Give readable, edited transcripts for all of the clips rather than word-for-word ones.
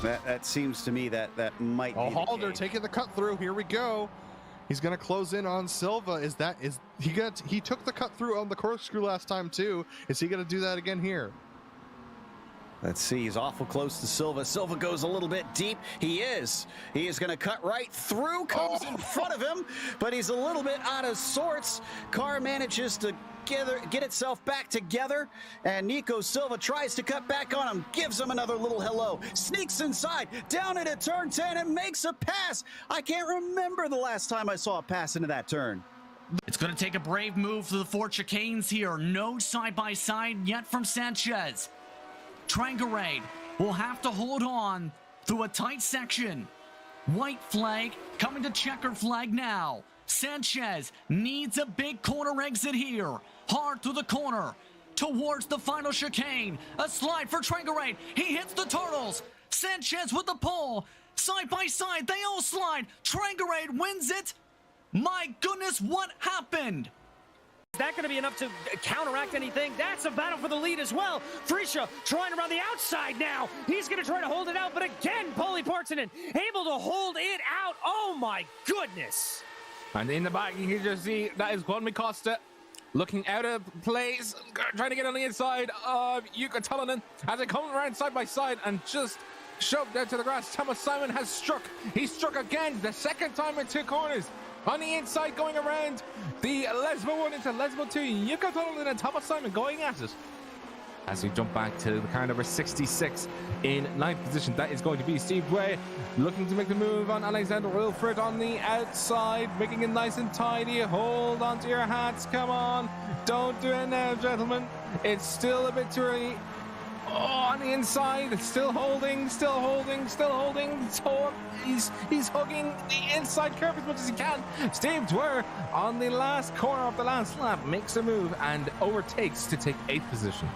That seems to me that might be the Halder case. taking the cut through. Here we go. He's going to close in on Silva. He took the cut through on the corkscrew last time too. Is he going to do that again here? Let's see, he's awful close to Silva. Silva goes a little bit deep. He is going to cut right through, comes in front of him, but he's a little bit out of sorts. Car manages to get itself back together, and Nico Silva tries to cut back on him, gives him another little hello, sneaks inside, down into turn 10, and makes a pass. I can't remember the last time I saw a pass into that turn. It's going to take a brave move to the four chicanes here. No side-by-side yet from Sanchez. Trangarade will have to hold on through a tight section. White flag coming to checkered flag now. Sanchez needs a big corner exit here. Hard through the corner towards the final chicane. A slide for Trangarade. He hits the turtles. Sanchez with the pole. Side by side, they all slide. Trangarade wins it. My goodness, what happened? Is that going to be enough to counteract anything? That's a battle for the lead as well. Frisha trying around the outside now. He's going to try to hold it out, but again, Polly Partonen able to hold it out. Oh my goodness. And in the back, you can just see that is Juan Costa looking out of place, trying to get on the inside of Jukka Tolonen as they come around side by side and just shoved out to the grass. Thomas Simon has struck. He struck again, the second time in 2 corners. On the inside, going around the Lesbo 1 into Lesbo 2. Jukka Tolonen and Thomas Simon going at it. As we jump back to the car number 66 in 9th position, that is going to be Steve Way, looking to make the move on Alexander Wilfred on the outside, making it nice and tidy. Hold on to your hats, come on. Don't do it now, gentlemen. It's still a bit too early. Oh, on the inside, still holding. So he's hugging the inside curve as much as he can. Steve Dwyer on the last corner of the last lap makes a move and overtakes to take 8th position.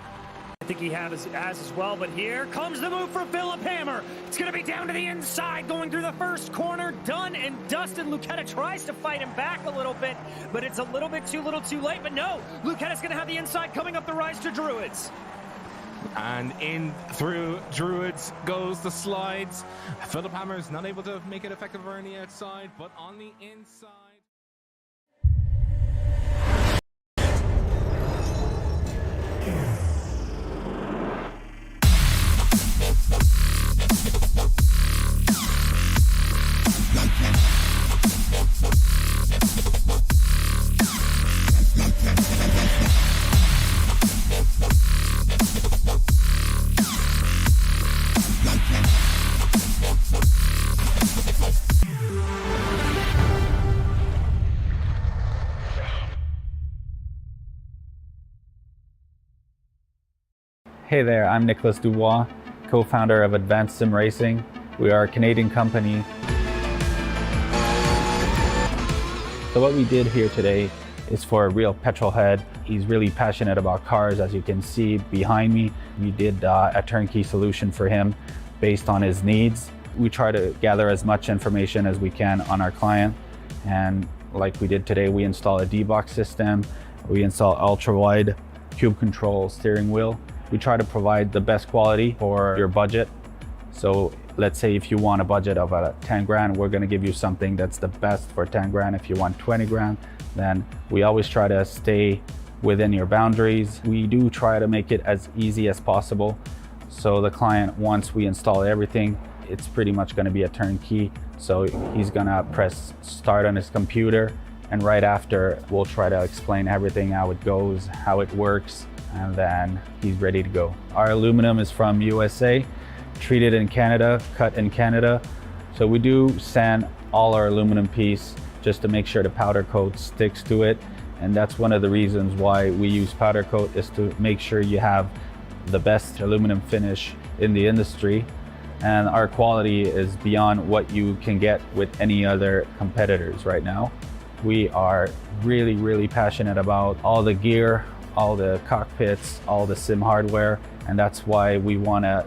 I think he has as well, but here comes the move for Philip Hammer. It's going to be down to the inside, going through the first corner, done and dusted. Lucetta tries to fight him back a little bit, but it's a little bit too late. But no, Lucetta's going to have the inside coming up the rise to Druids. And in through Druids goes the slides. Philip Hammer is not able to make it effective on the outside, but on the inside. Hey there, I'm Nicholas Dubois, co-founder of Advanced SimRacing. We are a Canadian company. So what we did here today is for a real petrol head. He's really passionate about cars, as you can see behind me. We did a turnkey solution for him based on his needs. We try to gather as much information as we can on our client. And like we did today, we install a D-Box system. We install ultra-wide cube control steering wheel. We try to provide the best quality for your budget. So let's say if you want a budget of 10 grand, we're gonna give you something that's the best for 10 grand. If you want 20 grand, then we always try to stay within your boundaries. We do try to make it as easy as possible. So the client, once we install everything, it's pretty much gonna be a turnkey. So he's gonna press start on his computer, and right after, we'll try to explain everything, how it goes, how it works, and then he's ready to go. Our aluminum is from USA, treated in Canada, cut in Canada. So we do sand all our aluminum piece just to make sure the powder coat sticks to it. And that's one of the reasons why we use powder coat, is to make sure you have the best aluminum finish in the industry. And our quality is beyond what you can get with any other competitors right now. We are really, really passionate about all the gear, all the cockpits, all the sim hardware, and that's why we want to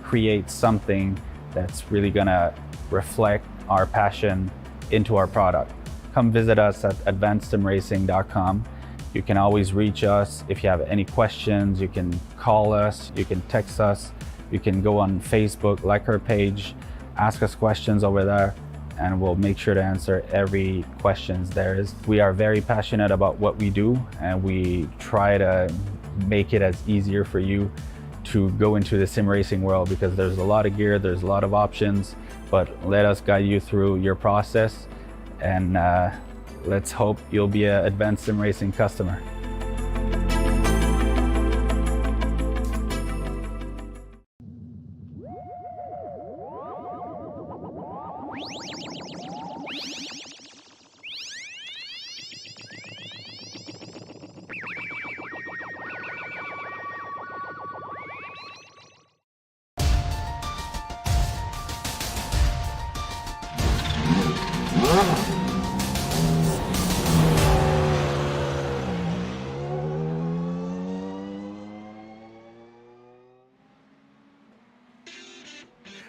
create something that's really gonna reflect our passion into our product. Come visit us at advancedsimracing.com. You can always reach us if you have any questions. You can call us, you can text us, You can go on Facebook, like our page, ask us questions over there, and we'll make sure to answer every questions there is. We are very passionate about what we do, and we try to make it as easier for you to go into the sim racing world, because there's a lot of gear, there's a lot of options, but let us guide you through your process, and let's hope you'll be an advanced sim racing customer.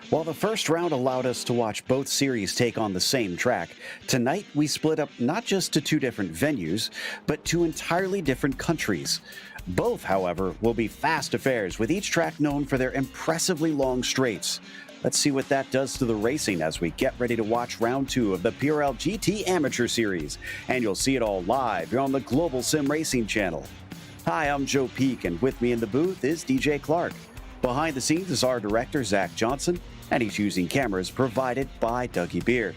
While the first round allowed us to watch both series take on the same track, tonight we split up not just to two different venues, but two entirely different countries. Both, however, will be fast affairs, with each track known for their impressively long straights. Let's see what that does to the racing as we get ready to watch round 2 of the PRL GT Amateur Series. And you'll see it all live here on the Global Sim Racing channel. Hi, I'm Joe Peak, and with me in the booth is DJ Clark. Behind the scenes is our director, Zach Johnson, and he's using cameras provided by Dougie Beard.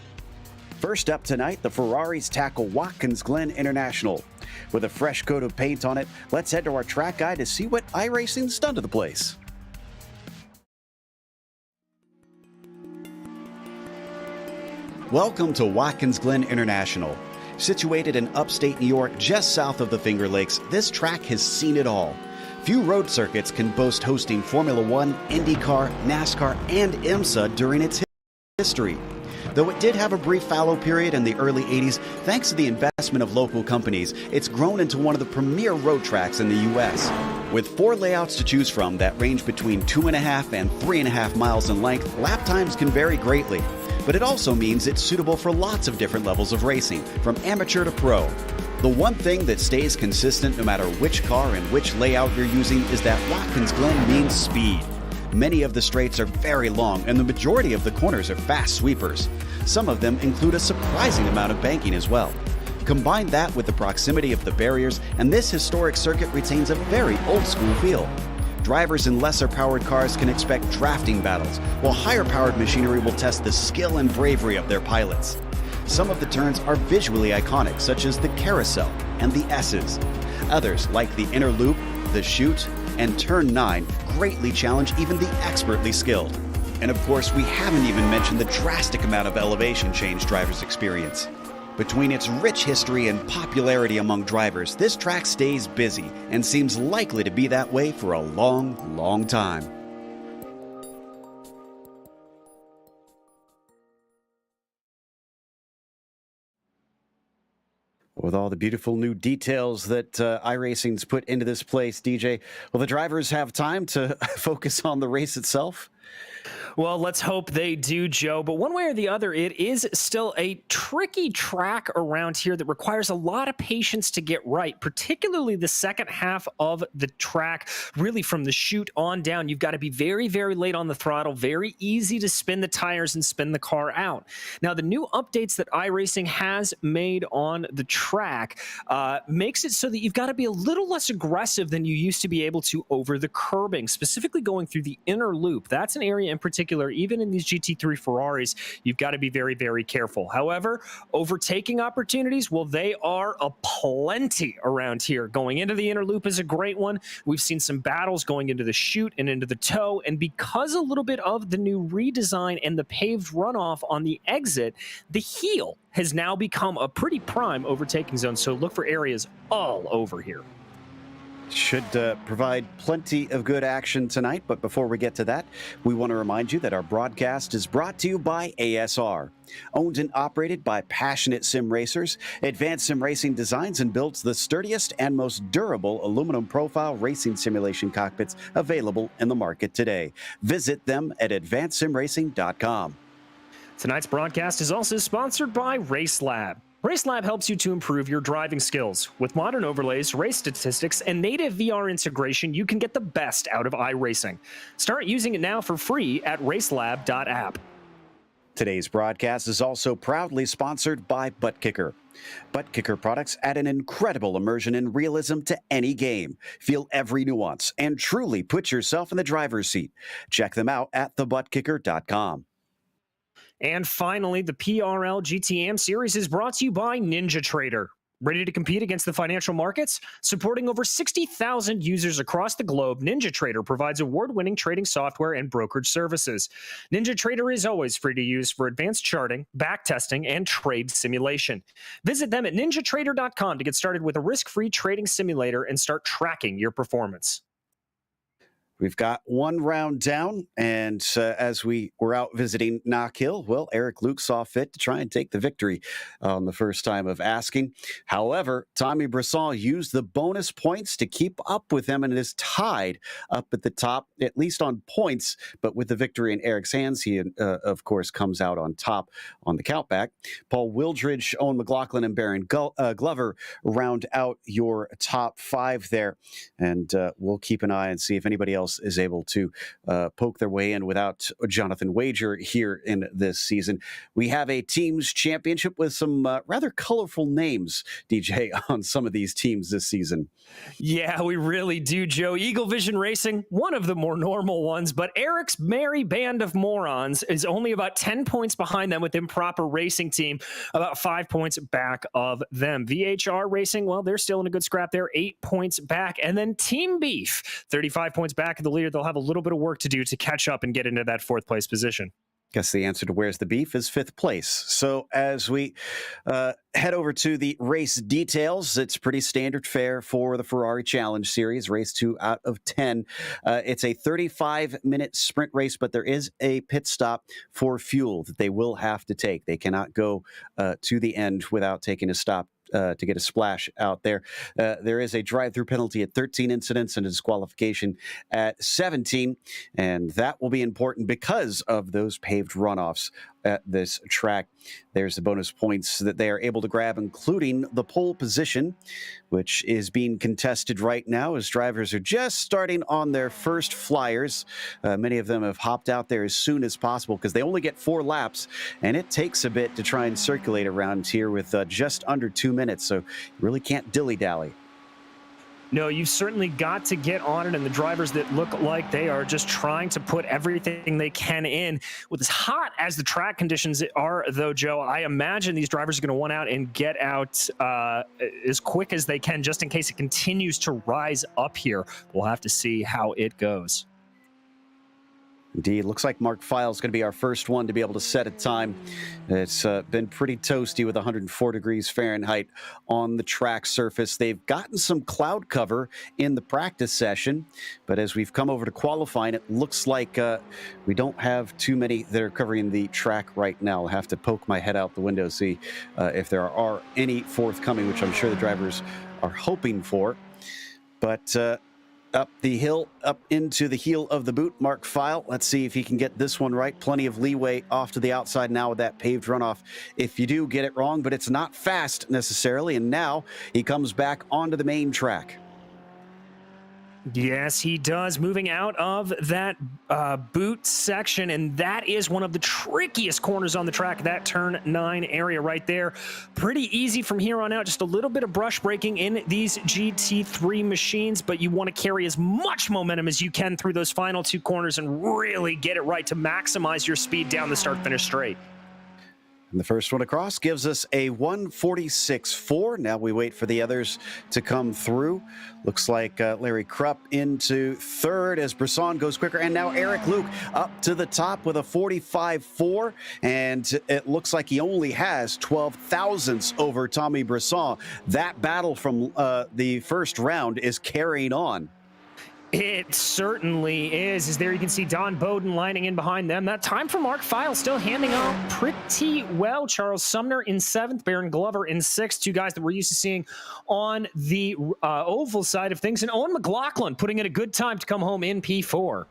First up tonight, the Ferraris tackle Watkins Glen International. With a fresh coat of paint on it, let's head to our track guide to see what iRacing's done to the place. Welcome to Watkins Glen International. Situated in upstate New York, just south of the Finger Lakes, this track has seen it all. Few road circuits can boast hosting Formula One, IndyCar, NASCAR, and IMSA during its history. Though it did have a brief fallow period in the early 80s, thanks to the investment of local companies, it's grown into one of the premier road tracks in the U.S. With 4 layouts to choose from that range between 2.5 and 3.5 miles in length, lap times can vary greatly. But it also means it's suitable for lots of different levels of racing, from amateur to pro. The one thing that stays consistent no matter which car and which layout you're using is that Watkins Glen means speed. Many of the straights are very long, and the majority of the corners are fast sweepers. Some of them include a surprising amount of banking as well. Combine that with the proximity of the barriers, and this historic circuit retains a very old-school feel. Drivers in lesser-powered cars can expect drafting battles, while higher-powered machinery will test the skill and bravery of their pilots. Some of the turns are visually iconic, such as the carousel and the S's. Others, like the inner loop, the chute, and turn 9, greatly challenge even the expertly skilled. And of course, we haven't even mentioned the drastic amount of elevation change drivers experience. Between its rich history and popularity among drivers, this track stays busy and seems likely to be that way for a long, long time. With all the beautiful new details that iRacing's put into this place, DJ, will the drivers have time to focus on the race itself? Well, let's hope they do, Joe. But one way or the other, it is still a tricky track around here that requires a lot of patience to get right, particularly the second half of the track, really from the chute on down. You've got to be very, very late on the throttle, very easy to spin the tires and spin the car out. Now, the new updates that iRacing has made on the track makes it so that you've got to be a little less aggressive than you used to be able to over the curbing, specifically going through the inner loop. That's an area in particular, even in these GT3 Ferraris, you've got to be very, very careful. However, overtaking opportunities, well, they are aplenty around here. Going into the inner loop is a great one. We've seen some battles going into the chute and into the toe, and because a little bit of the new redesign and the paved runoff on the exit, the heel has now become a pretty prime overtaking zone, so look for areas all over here. Should provide plenty of good action tonight, but before we get to that, we want to remind you that our broadcast is brought to you by ASR. Owned and operated by passionate sim racers, Advanced Sim Racing designs and builds the sturdiest and most durable aluminum profile racing simulation cockpits available in the market today. Visit them at advancedsimracing.com. Tonight's broadcast is also sponsored by RaceLab. RaceLab helps you to improve your driving skills. With modern overlays, race statistics, and native VR integration, you can get the best out of iRacing. Start using it now for free at RaceLab.app. Today's broadcast is also proudly sponsored by ButtKicker. ButtKicker products add an incredible immersion and realism to any game. Feel every nuance and truly put yourself in the driver's seat. Check them out at thebuttkicker.com. And finally, the PRL GTM series is brought to you by NinjaTrader. Ready to compete against the financial markets? Supporting over 60,000 users across the globe, NinjaTrader provides award-winning trading software and brokerage services. NinjaTrader is always free to use for advanced charting, backtesting, and trade simulation. Visit them at ninjatrader.com to get started with a risk-free trading simulator and start tracking your performance. We've got one round down, and as we were out visiting Knock Hill, well, Eric Luke saw fit to try and take the victory on the first time of asking. However, Tommy Brisson used the bonus points to keep up with him and is tied up at the top, at least on points, but with the victory in Eric's hands, he, of course, comes out on top on the countback. Paul Wildridge, Owen McLaughlin, and Baron Glover round out your top five there, and we'll keep an eye and see if anybody else is able to poke their way in without Jonathan Wager here in this season. We have a teams championship with some rather colorful names, DJ, on some of these teams this season. Yeah, we really do, Joe. Eagle Vision Racing, one of the more normal ones, but Eric's merry band of morons is only about 10 points behind them with Improper Racing Team, about 5 points back of them. VHR Racing, well, they're still in a good scrap there, 8 points back. And then Team Beef, 35 points back of the leader. They'll have a little bit of work to do to catch up and get into that fourth place position. Guess the answer to where's the beef is fifth place. So as we head over to the race details, it's pretty standard fare for the Ferrari Challenge Series, race 2 out of 10. It's a 35-minute sprint race, but there is a pit stop for fuel that they will have to take. They cannot go to the end without taking a stop to get a splash out there. There is a drive-through penalty at 13 incidents and a disqualification at 17, and that will be important because of those paved runoffs at this track. There's the bonus points that they are able to grab, including the pole position, which is being contested right now as drivers are just starting on their first flyers. Many of them have hopped out there as soon as possible because they only get 4 laps, and it takes a bit to try and circulate around here with just under 2 minutes, so you really can't dilly-dally. No, you've certainly got to get on it, and the drivers that look like they are just trying to put everything they can in. With as hot as the track conditions are, though, Joe, I imagine these drivers are going to want out and get out as quick as they can just in case it continues to rise up here. We'll have to see how it goes. Indeed. Looks like Mark Feil is going to be our first one to be able to set a time. It's been pretty toasty with 104 degrees Fahrenheit on the track surface. They've gotten some cloud cover in the practice session, but as we've come over to qualifying, it looks like we don't have too many that are covering the track right now. I'll have to poke my head out the window, see if there are any forthcoming, which I'm sure the drivers are hoping for. But up the hill, up into the heel of the boot, Mark Feil. Let's see if he can get this one right. Plenty of leeway off to the outside now with that paved runoff. If you do get it wrong, but it's not fast necessarily. And now he comes back onto the main track. Yes, he does, moving out of that boot section, and that is one of the trickiest corners on the track, that turn 9 area right there. Pretty easy from here on out, just a little bit of brush braking in these GT3 machines, but you want to carry as much momentum as you can through those final 2 corners and really get it right to maximize your speed down the start-finish straight. And the first one across gives us a 1:46.4. Now we wait for the others to come through. Looks like Larry Krupp into third as Brisson goes quicker. And now Eric Luke up to the top with a 45.4. And it looks like he only has 12 thousandths over Tommy Brisson. That battle from the first round is carrying on. It certainly is. As there you can see Don Bowden lining in behind them. That time for Mark Feil still handing out pretty well. Charles Sumner in 7th, Baron Glover in 6th. 2 guys that we're used to seeing on the oval side of things. And Owen McLaughlin putting in a good time to come home in P4.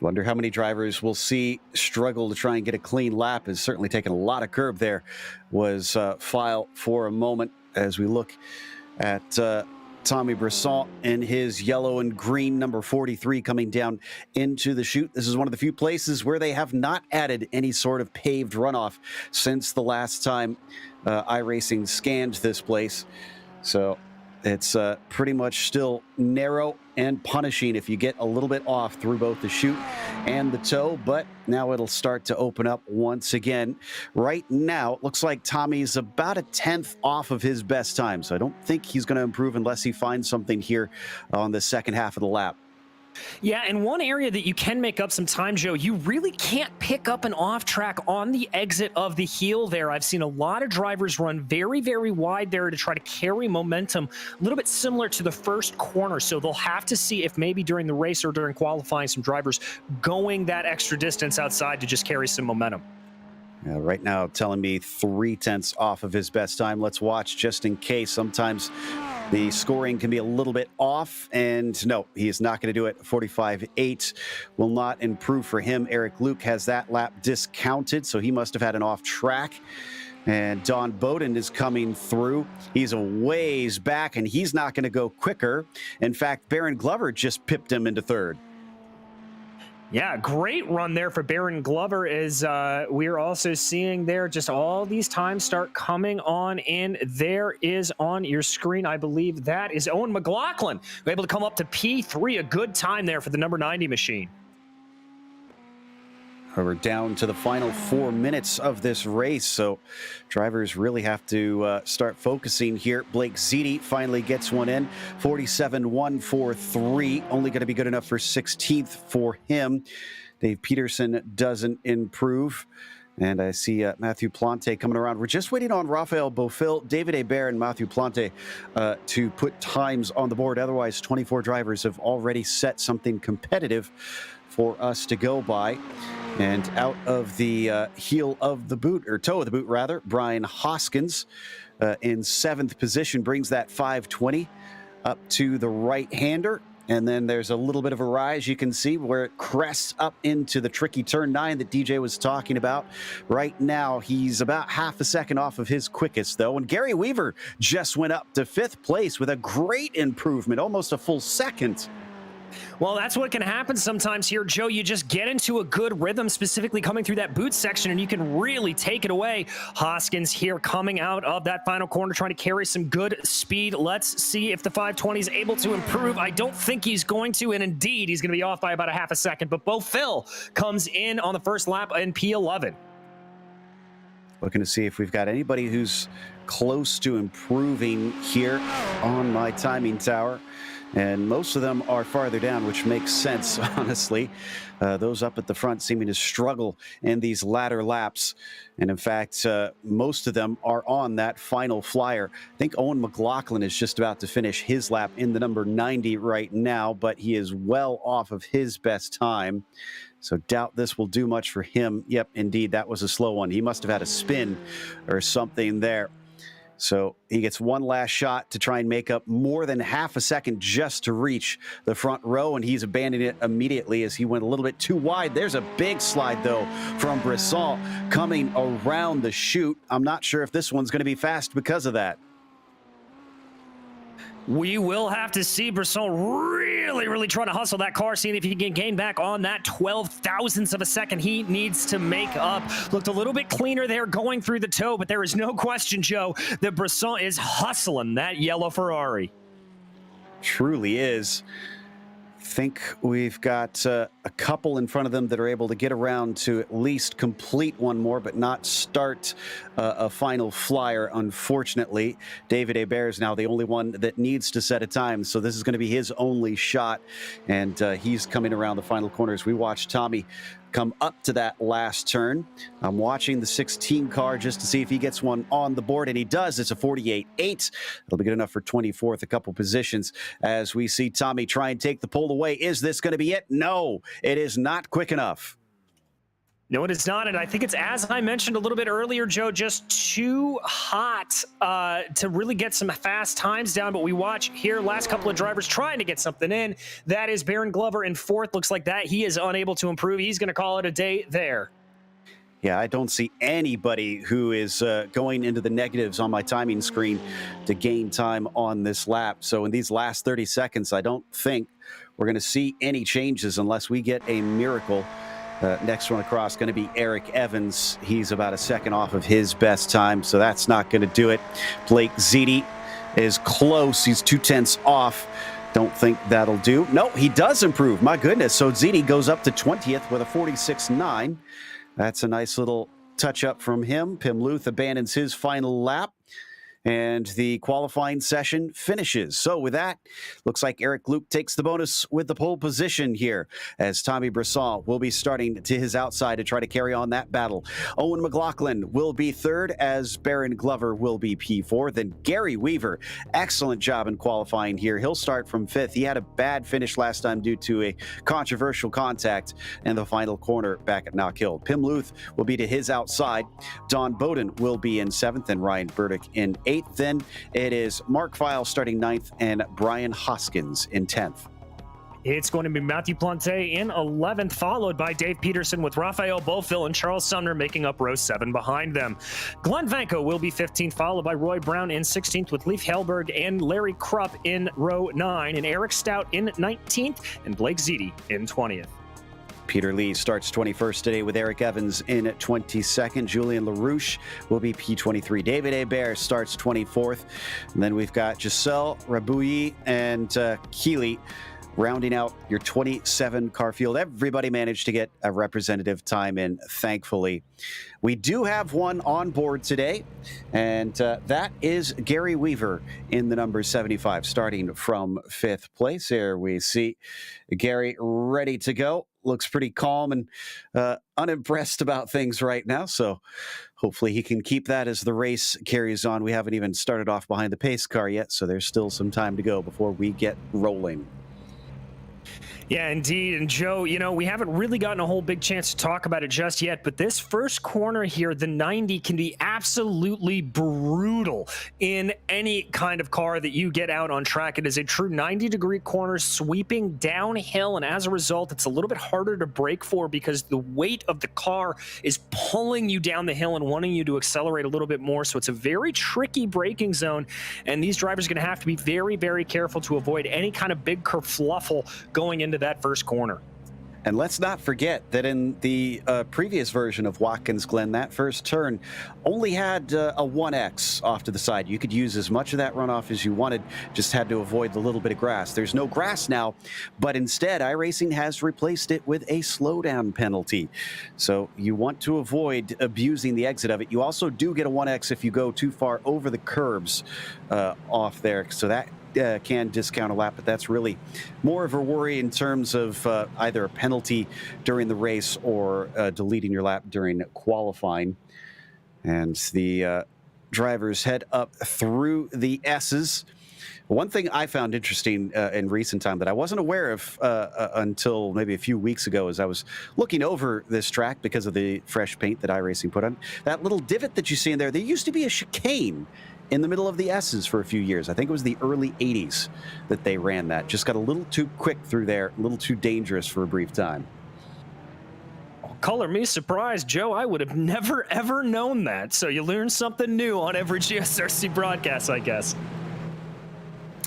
Wonder how many drivers we'll see struggle to try and get a clean lap. Has certainly taken a lot of curb there. Was File for a moment as we look at Tommy Brisson in his yellow and green number 43 coming down into the chute. This is one of the few places where they have not added any sort of paved runoff since the last time iRacing scanned this place. So it's pretty much still narrow and punishing if you get a little bit off through both the chute and the toe, but now it'll start to open up once again. Right now, it looks like Tommy's about a 10th off of his best time, so I don't think he's going to improve unless he finds something here on the second half of the lap. Yeah, and one area that you can make up some time, Joe, you really can't pick up an off track on the exit of the heel there. I've seen a lot of drivers run very, very wide there to try to carry momentum, a little bit similar to the first corner. So they'll have to see if maybe during the race or during qualifying, some drivers going that extra distance outside to just carry some momentum. Right now, telling me 3/10 off of his best time. Let's watch just in case. Sometimes the scoring can be a little bit off, and no, he is not going to do it. 45.8 will not improve for him. Eric Luke has that lap discounted, so he must have had an off track. And Don Bowden is coming through. He's a ways back, and he's not going to go quicker. In fact, Baron Glover just pipped him into third. Yeah, great run there for Baron Glover as we're also seeing there just all these times start coming on in. There is on your screen, I believe that is Owen McLaughlin, able to come up to P3, a good time there for the number 90 machine. We're down to the final 4 minutes of this race, so drivers really have to start focusing here. Blake Ziti finally gets one in, 47.143, only going to be good enough for 16th for him. Dave Peterson doesn't improve. And I see Matthew Plante coming around. We're just waiting on Rafael Beaufil, David Hebert, and Matthew Plante to put times on the board. Otherwise, 24 drivers have already set something competitive for us to go by. And out of the heel of the boot, or toe of the boot rather, Brian Hoskins in 7th position brings that 520 up to the right-hander. And then there's a little bit of a rise, you can see, where it crests up into the tricky turn 9 that DJ was talking about. Right now, he's about half a second off of his quickest, though. And Gary Weaver just went up to 5th place with a great improvement, almost a full second. Well, that's what can happen sometimes here, Joe. You just get into a good rhythm, specifically coming through that boot section, and you can really take it away. Hoskins here coming out of that final corner, trying to carry some good speed. Let's see if the 520 is able to improve. I don't think he's going to, and indeed, he's going to be off by about a half a second. But Beaufil comes in on the first lap in P11. Looking to see if we've got anybody who's close to improving here on my timing tower. And most of them are farther down, which makes sense, honestly. Those up at the front seeming to struggle in these latter laps. And in fact, most of them are on that final flyer. I think Owen McLaughlin is just about to finish his lap in the number 90 right now, but he is well off of his best time. So doubt this will do much for him. Yep, indeed, that was a slow one. He must have had a spin or something there. So he gets one last shot to try and make up more than half a second just to reach the front row, and he's abandoning it immediately as he went a little bit too wide. There's a big slide, though, from Brisson coming around the chute. I'm not sure if this one's going to be fast because of that. We will have to see Brisson really trying to hustle that car, seeing if he can gain back on that 12 thousandths of a second he needs to make up. Looked a little bit cleaner there going through the toe, but there is no question, Joe, that Brisson is hustling that yellow Ferrari. Truly is. Think we've got a couple in front of them that are able to get around to at least complete one more, but not start a final flyer, unfortunately. David Hebert is now the only one that needs to set a time, so this is going to be his only shot, and he's coming around the final corners. We watch Tommy come up to that last turn. I'm watching the 16 car just to see if he gets one on the board, and he does. It's a 48.8. It'll be good enough for 24th, a couple positions, as we see Tommy try and take the pole away. Is this going to be it? No, it is not quick enough. No, it is not, and I think it's, as I mentioned a little bit earlier, Joe, just too hot to really get some fast times down, but we watch here last couple of drivers trying to get something in. That is Baron Glover in fourth. Looks like that he is unable to improve. He's going to call it a day there. Yeah, I don't see anybody who is going into the negatives on my timing screen to gain time on this lap. So in these last 30 seconds, I don't think we're going to see any changes unless we get a miracle. Next one across going to be Eric Evans. He's about a second off of his best time, so that's not going to do it. Blake Ziti is close. He's 0.2 off. Don't think that'll do. No, he does improve. My goodness. So Ziti goes up to 20th with a 46.9. That's a nice little touch-up from him. Pim Luth abandons his final lap, and the qualifying session finishes. So with that, looks like Eric Luke takes the bonus with the pole position here, as Tommy Brisson will be starting to his outside to try to carry on that battle. Owen McLaughlin will be third, as Baron Glover will be P4. Then Gary Weaver, excellent job in qualifying here. He'll start from fifth. He had a bad finish last time due to a controversial contact in the final corner back at Knock Hill. Pim Luth will be to his outside. Don Bowden will be in seventh, and Ryan Burdick in eighth. Then it is Mark File starting ninth and Brian Hoskins in 10th. It's going to be Matthew Plante in 11th, followed by Dave Peterson, with Rafael Bofill and Charles Sumner making up row 7 behind them. Glenn Vanko will be 15th, followed by Roy Brown in 16th, with Leif Hellberg and Larry Krupp in row 9, and Eric Stout in 19th, and Blake Ziti in 20th. Peter Lee starts 21st today with Eric Evans in 22nd. Julian LaRouche will be P23. David Hebert starts 24th. And then we've got Giselle Rabouilly and Keeley rounding out your 27 car field. Everybody managed to get a representative time in, thankfully. We do have one on board today, and that is Gary Weaver in the number 75, starting from 5th place. Here we see Gary ready to go. Looks pretty calm and unimpressed about things right now, so hopefully he can keep that as the race carries on. We haven't even started off behind the pace car yet, so there's still some time to go before we get rolling. Yeah, indeed. And Joe, you know, we haven't really gotten a whole big chance to talk about it just yet, but this first corner here, the 90, can be absolutely brutal in any kind of car that you get out on track. It is a true 90-degree corner sweeping downhill, and as a result, it's a little bit harder to brake for because the weight of the car is pulling you down the hill and wanting you to accelerate a little bit more. So it's a very tricky braking zone, and these drivers are going to have to be very, very careful to avoid any kind of big kerfluffle going into that first corner. And let's not forget that in the previous version of Watkins Glen, that first turn only had a 1X off to the side. You could use as much of that runoff as you wanted, just had to avoid the little bit of grass. There's no grass now, but instead iRacing has replaced it with a slowdown penalty. So you want to avoid abusing the exit of it. You also do get a 1X if you go too far over the curbs off there. So that can discount a lap, but that's really more of a worry in terms of either a penalty during the race or deleting your lap during qualifying. And the drivers head up through the S's. One thing I found interesting in recent time that I wasn't aware of until maybe a few weeks ago as I was looking over this track because of the fresh paint that iRacing put on. That little divot that you see in there, there used to be a chicane in the middle of the S's for a few years. I think it was the early 80s that they ran that. Just got a little too quick through there, a little too dangerous for a brief time. Color me surprised, Joe. I would have never, ever known that. So you learn something new on every GSRC broadcast, I guess.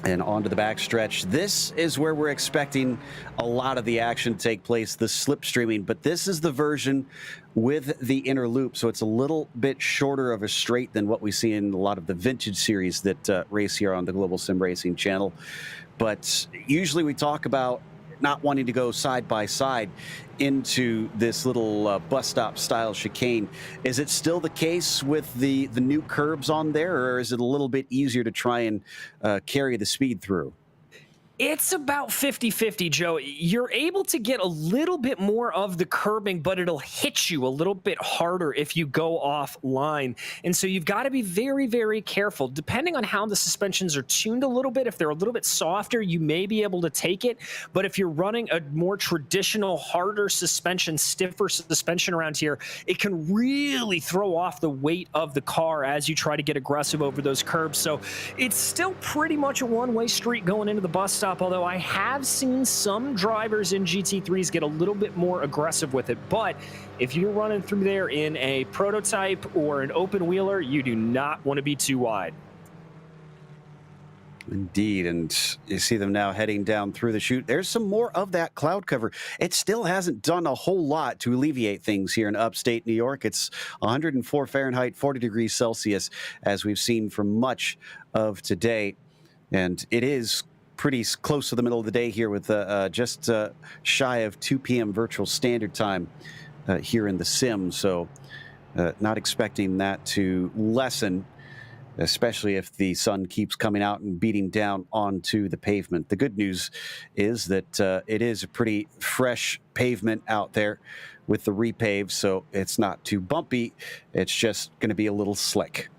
And on to the backstretch. This is where we're expecting a lot of the action to take place, the slipstreaming, but this is the version with the inner loop, so it's a little bit shorter of a straight than what we see in a lot of the vintage series that race here on the Global Sim Racing channel. But usually we talk about not wanting to go side by side into this little bus stop style chicane. Is it still the case with the new curbs on there, or is it a little bit easier to try and carry the speed through? It's about 50-50, Joe. You're able to get a little bit more of the curbing, but it'll hit you a little bit harder if you go offline. And so you've got to be very, very careful. Depending on how the suspensions are tuned a little bit, if they're a little bit softer, you may be able to take it. But if you're running a more traditional, harder suspension, stiffer suspension around here, it can really throw off the weight of the car as you try to get aggressive over those curbs. So it's still pretty much a one-way street going into the bus stop, although I have seen some drivers in GT3s get a little bit more aggressive with it. But if you're running through there in a prototype or an open wheeler, you do not want to be too wide. Indeed, and you see them now heading down through the chute. There's some more of that cloud cover. It still hasn't done a whole lot to alleviate things here in upstate New York. It's 104 Fahrenheit, 40 degrees Celsius, as we've seen for much of today. And it is pretty close to the middle of the day here with just shy of 2 p.m. virtual standard time here in the sim. So not expecting that to lessen, especially if the sun keeps coming out and beating down onto the pavement. The good news is that it is a pretty fresh pavement out there with the repave, so it's not too bumpy. It's just going to be a little slick.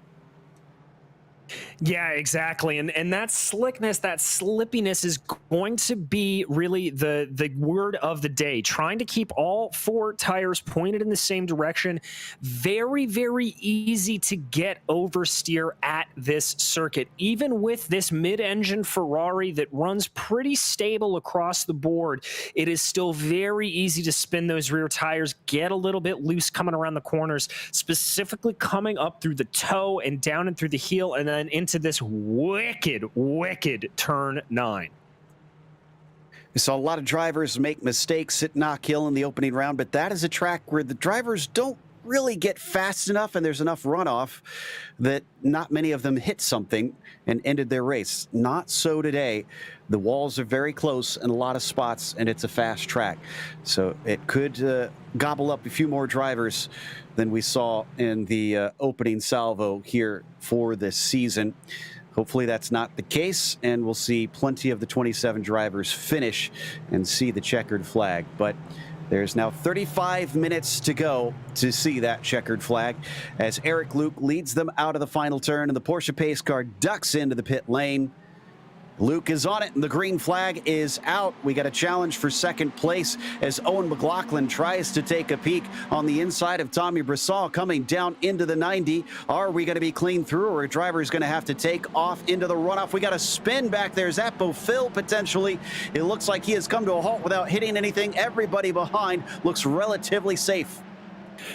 Yeah, exactly. And that slickness, that slippiness is going to be really the word of the day. Trying to keep all 4 tires pointed in the same direction. Very, very easy to get oversteer at this circuit. Even with this mid-engine Ferrari that runs pretty stable across the board, it is still very easy to spin those rear tires, get a little bit loose coming around the corners, specifically coming up through the toe and down and through the heel, and then into this wicked turn 9. We saw a lot of drivers make mistakes at Knock Hill in the opening round, but that is a track where the drivers don't really get fast enough and there's enough runoff that not many of them hit something and ended their race. Not so today. The walls are very close in a lot of spots, and it's a fast track. So it could gobble up a few more drivers than we saw in the opening salvo here for this season. Hopefully that's not the case, and we'll see plenty of the 27 drivers finish and see the checkered flag. But there's now 35 minutes to go to see that checkered flag as Eric Luke leads them out of the final turn, and the Porsche pace car ducks into the pit lane. Luke is on it, and the green flag is out. We got a challenge for second place as Owen McLaughlin tries to take a peek on the inside of Tommy Brissall coming down into the 90. Are we going to be clean through, or a driver is going to have to take off into the runoff? We got a spin back there. Zappo Phil potentially. It looks like he has come to a halt without hitting anything. Everybody behind looks relatively safe.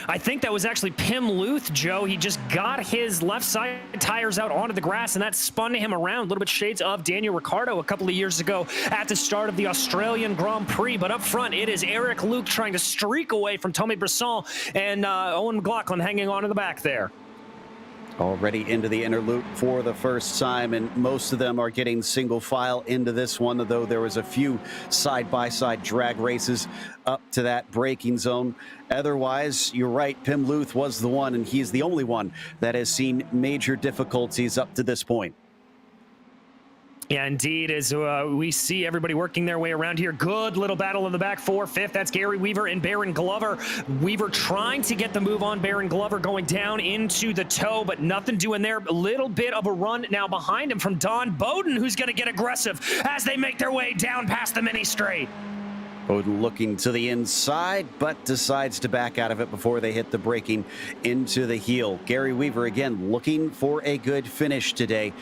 I think that was actually Pim Luth, Joe. He just got his left side tires out onto the grass, and that spun him around. A little bit shades of Daniel Ricciardo a couple of years ago at the start of the Australian Grand Prix. But up front, it is Eric Luke trying to streak away from Tommy Brissall, and Owen McLaughlin hanging on to the back there. Already into the inner loop for the first time, and most of them are getting single file into this one, though there was a few side-by-side drag races up to that braking zone. Otherwise, you're right, Pim Luth was the one, and he's the only one that has seen major difficulties up to this point. Yeah, indeed, as we see everybody working their way around here. Good little battle in the back for fifth. That's Gary Weaver and Baron Glover. Weaver trying to get the move on Baron Glover, going down into the toe, but nothing doing there. A little bit of a run now behind him from Don Bowden, who's going to get aggressive as they make their way down past the mini straight. Bowden looking to the inside, but decides to back out of it before they hit the braking into the heel. Gary Weaver, again, looking for a good finish today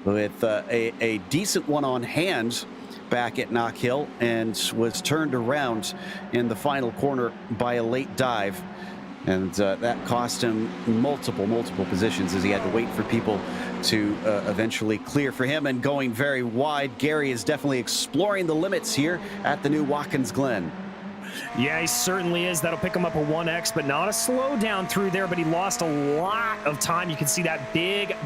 with a decent one on hand back at Knock Hill, and was turned around in the final corner by a late dive. And that cost him multiple positions as he had to wait for people to eventually clear for him, and going very wide. Gary is definitely exploring the limits here at the new Watkins Glen. Yeah, he certainly is. That'll pick him up a 1X, but not a slowdown through there, but he lost a lot of time. You can see that big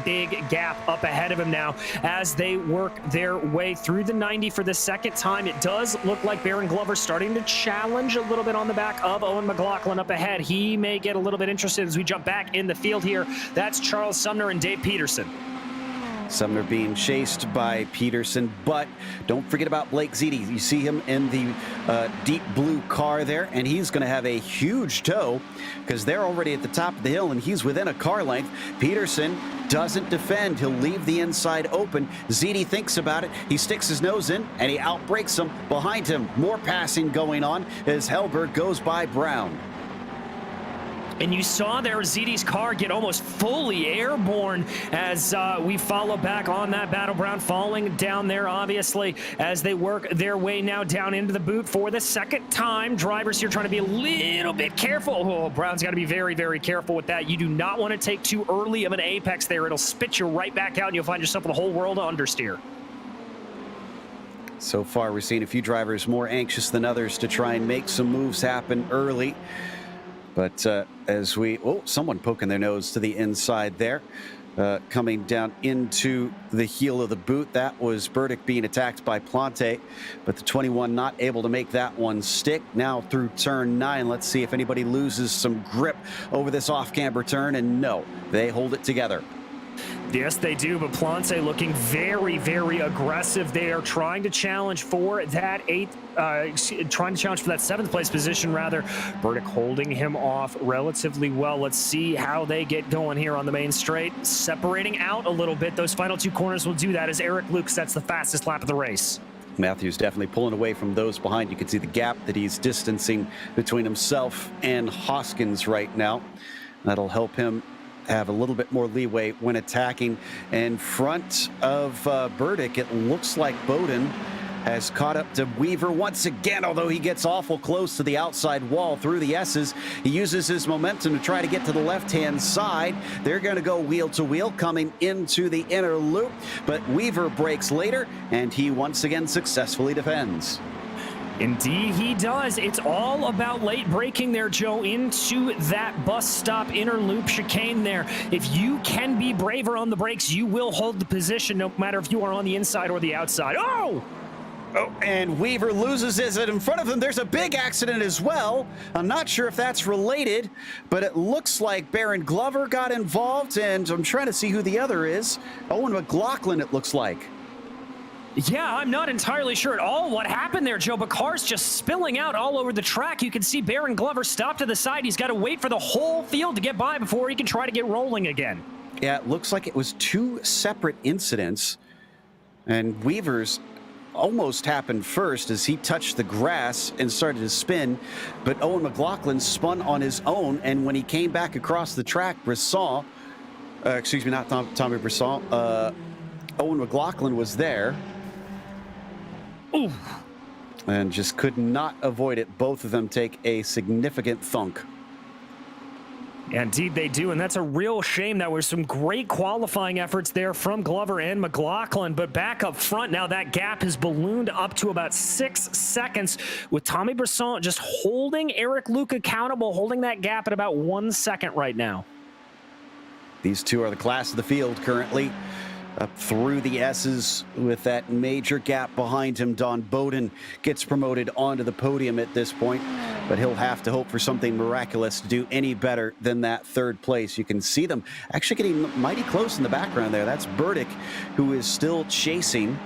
gap up ahead of him now as they work their way through the 90 for the second time. It does look like Baron Glover starting to challenge a little bit on the back of Owen McLaughlin up ahead. He may get a little bit interested as we jump back in the field here. That's Charles Sumner and Dave Peterson. Some are being chased by Peterson, but don't forget about Blake Ziti. You see him in the deep blue car there, and he's going to have a huge tow because they're already at the top of the hill, and he's within a car length. Peterson doesn't defend. He'll leave the inside open. Ziti thinks about it. He sticks his nose in, and he outbrakes him. Behind him, more passing going on as Helberg goes by Brown. And you saw there Ziti's car get almost fully airborne as we follow back on that battle. Brown falling down there, obviously, as they work their way now down into the boot for the second time. Drivers here trying to be a little bit careful. Oh, Brown's got to be very, very careful with that. You do not want to take too early of an apex there. It'll spit you right back out, and you'll find yourself with a whole world of understeer. So far, we're seeing a few drivers more anxious than others to try and make some moves happen early. But as we, someone poking their nose to the inside there, coming down into the heel of the boot. That was Burdick being attacked by Plante, but the 21 not able to make that one stick. Now through turn 9, let's see if anybody loses some grip over this off-camber turn, and no, they hold it together. Yes, they do, but Plante looking very, very aggressive. They are trying to challenge for that seventh place position, rather. Burdick holding him off relatively well. Let's see how they get going here on the main straight. Separating out a little bit. Those final two corners will do that as Eric Luke sets the fastest lap of the race. Matthews definitely pulling away from those behind. You can see the gap that he's distancing between himself and Hoskins right now. That'll help him have a little bit more leeway when attacking. In front of Burdick, it looks like Bowden has caught up to Weaver once again, although he gets awful close to the outside wall through the S's. He uses his momentum to try to get to the left-hand side. They're going to go wheel to wheel coming into the inner loop, but Weaver breaks later, and he once again successfully defends. Indeed, he does. It's all about late braking there, Joe, into that bus stop inner loop chicane there. If you can be braver on the brakes, you will hold the position no matter if you are on the inside or the outside. Oh, and Weaver loses it in front of him. There's a big accident as well. I'm not sure if that's related, but it looks like Baron Glover got involved, and I'm trying to see who the other is. Owen McLaughlin, it looks like. Yeah, I'm not entirely sure at all what happened there, Joe, but cars just spilling out all over the track. You can see Baron Glover stop to the side. He's got to wait for the whole field to get by before he can try to get rolling again. Yeah, it looks like it was two separate incidents, and Weaver's almost happened first as he touched the grass and started to spin, but Owen McLaughlin spun on his own, and when he came back across the track, Brisson, not Tommy Brisson, Owen McLaughlin was there. Ooh. And just could not avoid it. Both of them take a significant thunk. Indeed they do, and that's a real shame. That was some great qualifying efforts there from Glover and McLaughlin, but back up front now, that gap has ballooned up to about 6 seconds, with Tommy Brisson just holding Eric Luke accountable, holding that gap at about 1 second right now. These two are the class of the field currently. Up through the S's with that major gap behind him. Don Bowden gets promoted onto the podium at this point, but he'll have to hope for something miraculous to do any better than that third place. You can see them actually getting mighty close in the background there. That's Burdick, who is still chasing.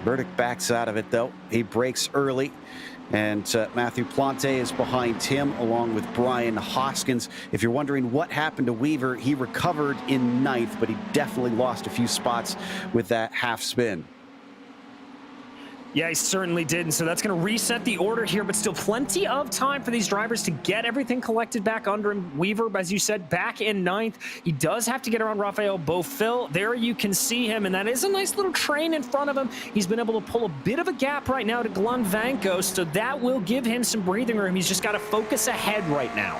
Burdick backs out of it, though. He breaks early. And Matthew Plante is behind him, along with Brian Hoskins. If you're wondering what happened to Weaver, he recovered in 9th, but he definitely lost a few spots with that half spin. Yeah, he certainly did, and so that's going to reset the order here, but still plenty of time for these drivers to get everything collected back under him. Weaver, as you said, back in 9th. He does have to get around Rafael Beaufil. There you can see him, and that is a nice little train in front of him. He's been able to pull a bit of a gap right now to Glenn Vanko, so that will give him some breathing room. He's just got to focus ahead right now.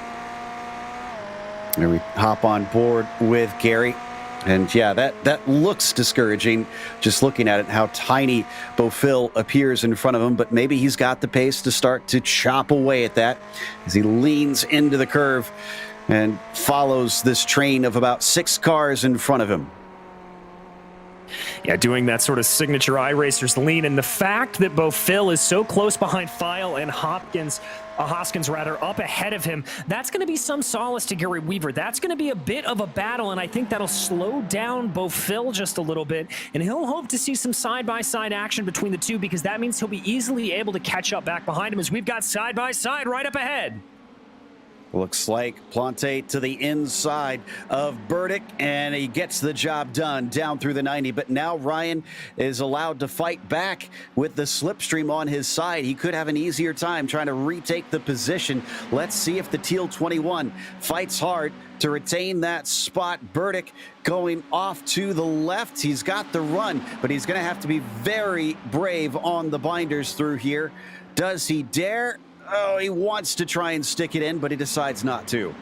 Here we hop on board with Gary. And yeah, that looks discouraging just looking at it, how tiny Beaufil appears in front of him, but maybe he's got the pace to start to chop away at that as he leans into the curve and follows this train of about 6 cars in front of him. Yeah, doing that sort of signature iRacers lean, and the fact that both Phil is so close behind File and Hoskins up ahead of him, that's going to be some solace to Gary Weaver. That's going to be a bit of a battle, and I think that'll slow down both Phil just a little bit, and he'll hope to see some side-by-side action between the two, because that means he'll be easily able to catch up back behind him, as we've got side-by-side right up ahead. Looks like Plante to the inside of Burdick, and he gets the job done down through the 90. But now Ryan is allowed to fight back with the slipstream on his side. He could have an easier time trying to retake the position. Let's see if the Teal 21 fights hard to retain that spot. Burdick going off to the left. He's got the run, but he's going to have to be very brave on the binders through here. Does he dare? Oh, he wants to try and stick it in, but he decides not to.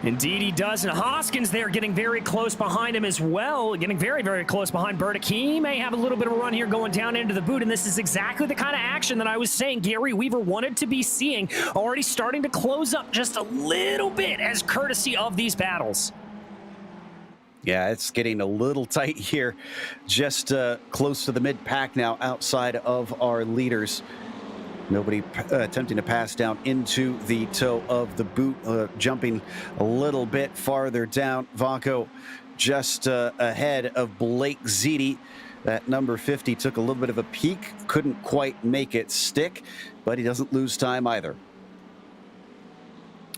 Indeed he does, and Hoskins there getting very close behind him as well, getting very, very close behind Burdick. He may have a little bit of a run here going down into the boot, and this is exactly the kind of action that I was saying Gary Weaver wanted to be seeing, already starting to close up just a little bit as courtesy of these battles. Yeah, it's getting a little tight here, just close to the mid-pack now outside of our leaders. Nobody attempting to pass down into the toe of the boot, jumping a little bit farther down. Vanko just ahead of Blake Ziti. That number 50 took a little bit of a peek, couldn't quite make it stick, but he doesn't lose time either.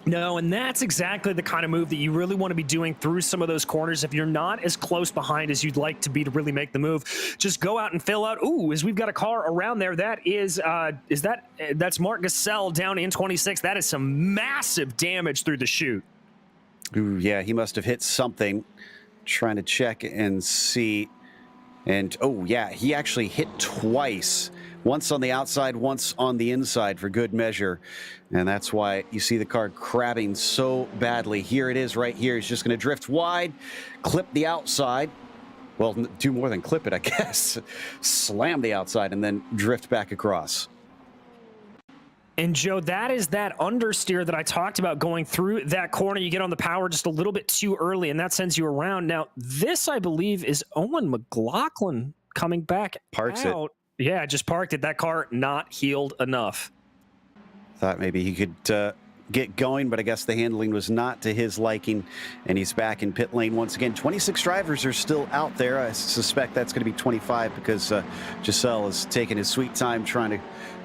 No, and that's exactly the kind of move that you really want to be doing through some of those corners. If you're not as close behind as you'd like to be to really make the move, just go out and fill out. Ooh, as we've got a car around there, that that's Mark Gassell down in 26. That is some massive damage through the chute. Ooh, yeah, he must have hit something. Trying to check and see. And, oh, yeah, he actually hit twice. Once on the outside, once on the inside for good measure. And that's why you see the car crabbing so badly. Here it is right here. He's just going to drift wide, clip the outside. Well, do more than clip it, I guess. Slam the outside and then drift back across. And Joe, that is that understeer that I talked about going through that corner. You get on the power just a little bit too early, and that sends you around. Now, this, I believe, is Owen McLaughlin coming back Parks out. Yeah, just parked it. That car not healed enough. Thought maybe he could get going, but I guess the handling was not to his liking, and he's back in pit lane once again. 26 drivers are still out there. I suspect that's going to be 25 because Giselle is taking his sweet time trying to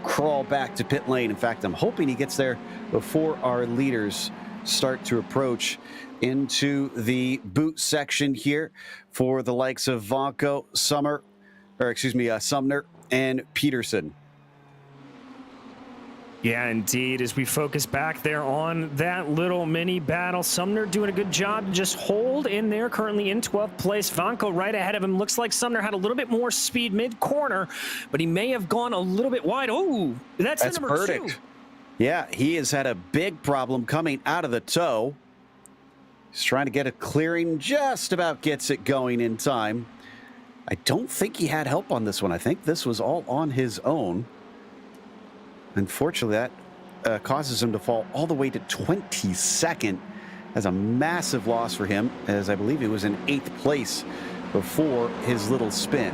crawl back to pit lane. In fact, I'm hoping he gets there before our leaders start to approach into the boot section here for the likes of Vanko, Sumner, and Peterson. Yeah, indeed. As we focus back there on that little mini battle, Sumner doing a good job to just hold in there, currently in 12th place. Vanko right ahead of him. Looks like Sumner had a little bit more speed mid-corner, but he may have gone a little bit wide. Oh, that's the number Burdick. 2. Yeah, he has had a big problem coming out of the toe. He's trying to get a clearing, just about gets it going in time. I don't think he had help on this one. I think this was all on his own. Unfortunately, that causes him to fall all the way to 22nd. That's a massive loss for him, as I believe he was in 8th place before his little spin.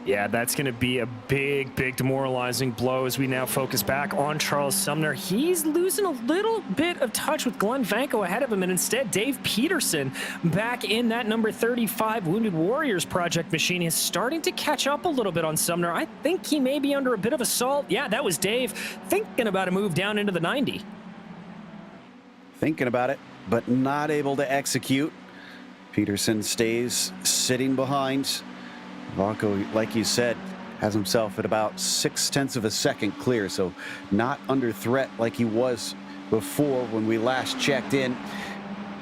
Yeah, that's going to be a big, big demoralizing blow as we now focus back on Charles Sumner. He's losing a little bit of touch with Glenn Vanko ahead of him, and instead Dave Peterson back in that number 35 Wounded Warriors Project machine is starting to catch up a little bit on Sumner. I think he may be under a bit of assault. Yeah, that was Dave thinking about a move down into the 90. Thinking about it, but not able to execute. Peterson stays sitting behind. Vanko, like you said, has himself at about 0.6 of a second clear, so not under threat like he was before when we last checked in.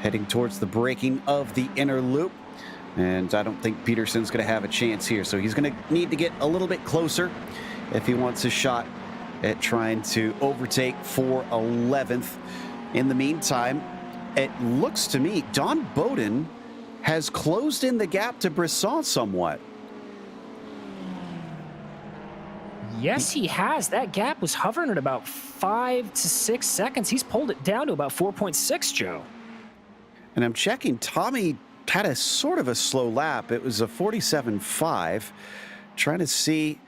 Heading towards the braking of the inner loop, and I don't think Peterson's going to have a chance here, so he's going to need to get a little bit closer if he wants a shot at trying to overtake for 11th. In the meantime, it looks to me Don Bowden has closed in the gap to Brisson somewhat. Yes, he has. That gap was hovering at about 5 to 6 seconds. He's pulled it down to about 4.6, Joe. And I'm checking. Tommy had a sort of a slow lap. It was a 47.5. Trying to see,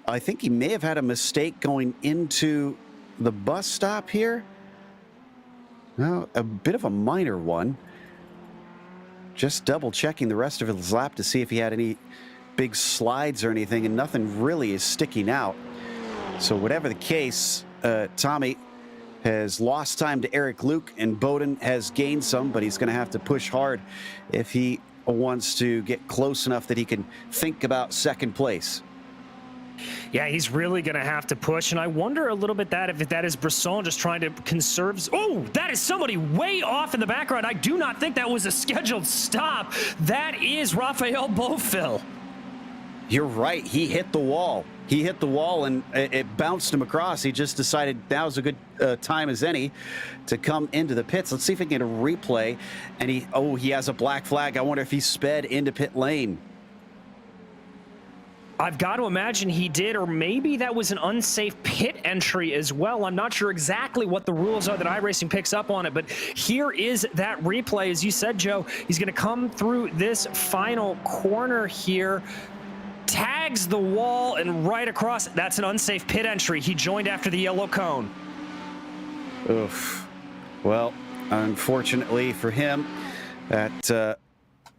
I think he may have had a mistake going into the bus stop here. No, a bit of a minor one. Just double checking the rest of his lap to see if he had any big slides or anything, and nothing really is sticking out. So whatever the case, Tommy has lost time to Eric Luke, and Bowden has gained some, but he's going to have to push hard if he wants to get close enough that he can think about second place. Yeah, he's really going to have to push, and I wonder a little bit if that is Brisson just trying to conserve. Oh, that is somebody way off in the background. I do not think that was a scheduled stop. That is Raphael Beaufil. You're right. He hit the wall. He hit the wall, and it bounced him across. He just decided now's a good time as any to come into the pits. Let's see if we can get a replay. And he has a black flag. I wonder if he sped into pit lane. I've got to imagine he did, or maybe that was an unsafe pit entry as well. I'm not sure exactly what the rules are that iRacing picks up on it, but here is that replay. As you said, Joe, he's going to come through this final corner here, tags the wall, and right across. That's an unsafe pit entry. He joined after the yellow cone. Oof. Well, unfortunately for him, that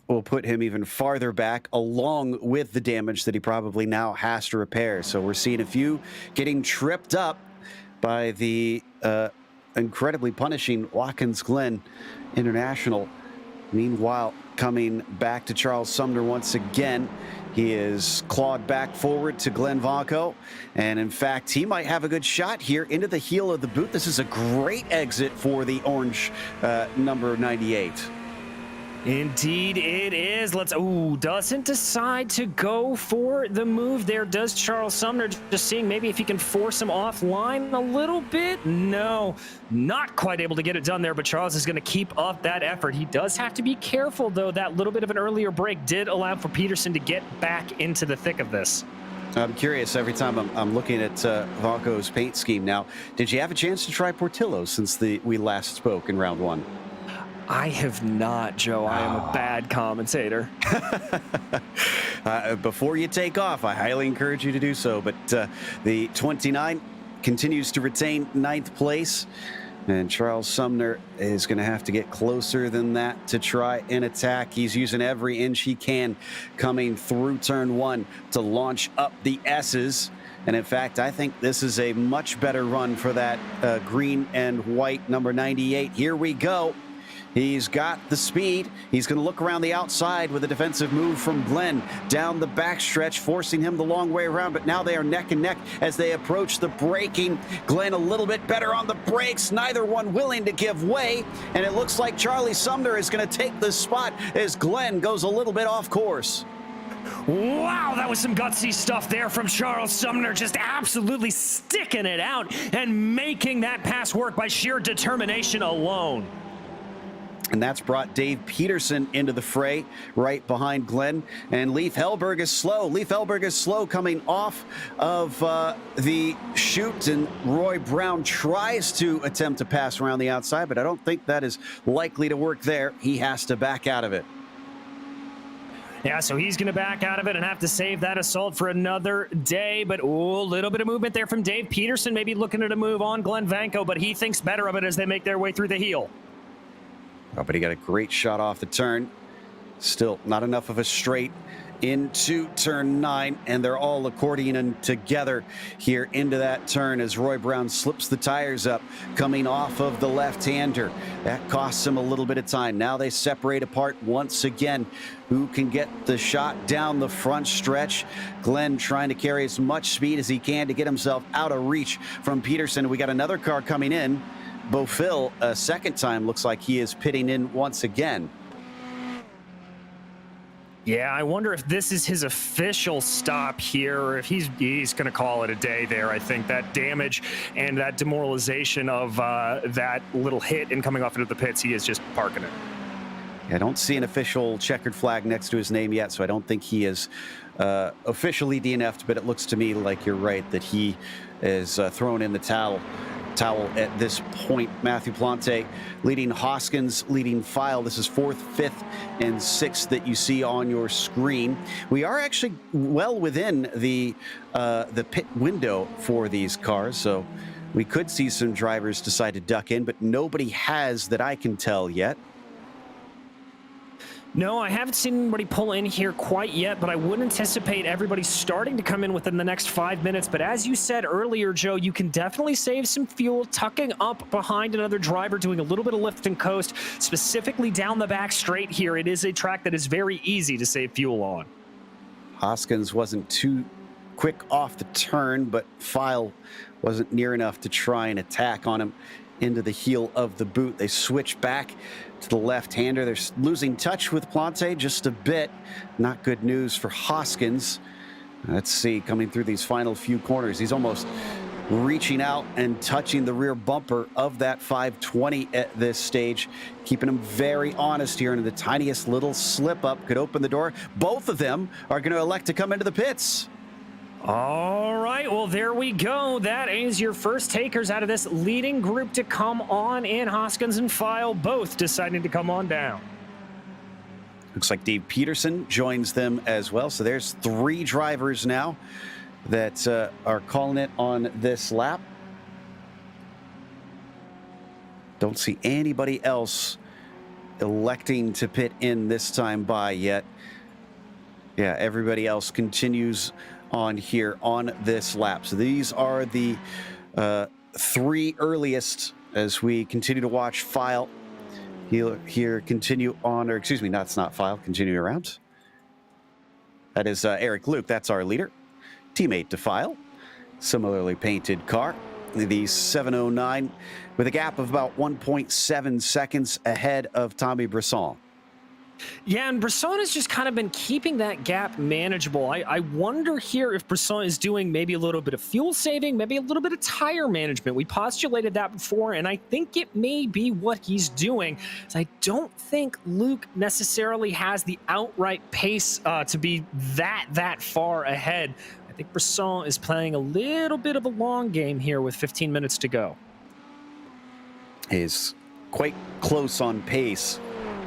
will put him even farther back, along with the damage that he probably now has to repair. So we're seeing a few getting tripped up by the incredibly punishing Watkins Glen International. Meanwhile, coming back to Charles Sumner once again, he is clawed back forward to Glenn Vanco, and in fact, he might have a good shot here into the heel of the boot. This is a great exit for the orange number 98. Indeed it is. Doesn't decide to go for the move there, does Charles Sumner? Just seeing maybe if he can force him offline a little bit. No, not quite able to get it done there, but Charles is going to keep up that effort. He does have to be careful, though. That little bit of an earlier break did allow for Peterson to get back into the thick of this. I'm curious every time I'm looking at Vanco's paint scheme now. Did you have a chance to try Portillo since we last spoke in round one? I have not, Joe. I am a bad commentator. Before you take off, I highly encourage you to do so. But the 29 continues to retain 9th place. And Charles Sumner is going to have to get closer than that to try and attack. He's using every inch he can coming through turn 1 to launch up the S's. And in fact, I think this is a much better run for that green and white number 98. Here we go. He's got the speed. He's going to look around the outside with a defensive move from Glenn down the backstretch, forcing him the long way around. But now they are neck and neck as they approach the braking. Glenn a little bit better on the brakes, neither one willing to give way. And it looks like Charlie Sumner is going to take this spot as Glenn goes a little bit off course. Wow, that was some gutsy stuff there from Charles Sumner, just absolutely sticking it out and making that pass work by sheer determination alone. And that's brought Dave Peterson into the fray right behind Glenn. And Leif Hellberg is slow. Leif Hellberg is slow coming off of the chute. And Roy Brown tries to attempt to pass around the outside, but I don't think that is likely to work there. He has to back out of it. Yeah, so he's going to back out of it and have to save that assault for another day. But, a little bit of movement there from Dave Peterson, maybe looking at a move on Glenn Vanco, but he thinks better of it as they make their way through the heel. Oh, but he got a great shot off the turn. Still not enough of a straight into turn 9, and they're all accordioning together here into that turn as Roy Brown slips the tires up coming off of the left-hander. That costs him a little bit of time. Now they separate apart once again. Who can get the shot down the front stretch? Glenn trying to carry as much speed as he can to get himself out of reach from Peterson. We got another car coming in. Beaufil, a second time, looks like he is pitting in once again. Yeah, I wonder if this is his official stop here, or if he's going to call it a day there. I think that damage and that demoralization of that little hit and coming off into the pits, he is just parking it. I don't see an official checkered flag next to his name yet, so I don't think he is officially DNF'd, but it looks to me like you're right that he is throwing in the towel towel at this point. Matthew Plante leading Hoskins, leading File. This is 4th, 5th, and 6th that you see on your screen. We are actually well within the pit window for these cars, so we could see some drivers decide to duck in, but nobody has that I can tell yet. No, I haven't seen anybody pull in here quite yet, but I would anticipate everybody starting to come in within the next 5 minutes. But as you said earlier, Joe, you can definitely save some fuel tucking up behind another driver, doing a little bit of lift and coast, specifically down the back straight here. It is a track that is very easy to save fuel on. Hoskins wasn't too quick off the turn, but File wasn't near enough to try and attack on him into the heel of the boot. They switch back to the left-hander. They're losing touch with Plante just a bit. Not good news for Hoskins. Let's see, coming through these final few corners, he's almost reaching out and touching the rear bumper of that 520 at this stage, keeping him very honest here, and the tiniest little slip up could open the door. Both of them are going to elect to come into the pits. All right, well, there we go. That is your first takers out of this leading group to come on in. Hoskins and File both deciding to come on down. Looks like Dave Peterson joins them as well. So there's 3 drivers now that are calling it on this lap. Don't see anybody else electing to pit in this time by yet. Yeah, everybody else continues on here on this lap. So these are the 3 earliest as we continue to watch File here continue on, or excuse me, that's not File, continue around. That is Eric Luke, that's our leader. Teammate to File, similarly painted car. The 709 with a gap of about 1.7 seconds ahead of Tommy Brisson. Yeah, and Brisson has just kind of been keeping that gap manageable. I wonder here if Brisson is doing maybe a little bit of fuel saving, maybe a little bit of tire management. We postulated that before, and I think it may be what he's doing. So I don't think Luke necessarily has the outright pace to be that far ahead. I think Brisson is playing a little bit of a long game here with 15 minutes to go. He's quite close on pace,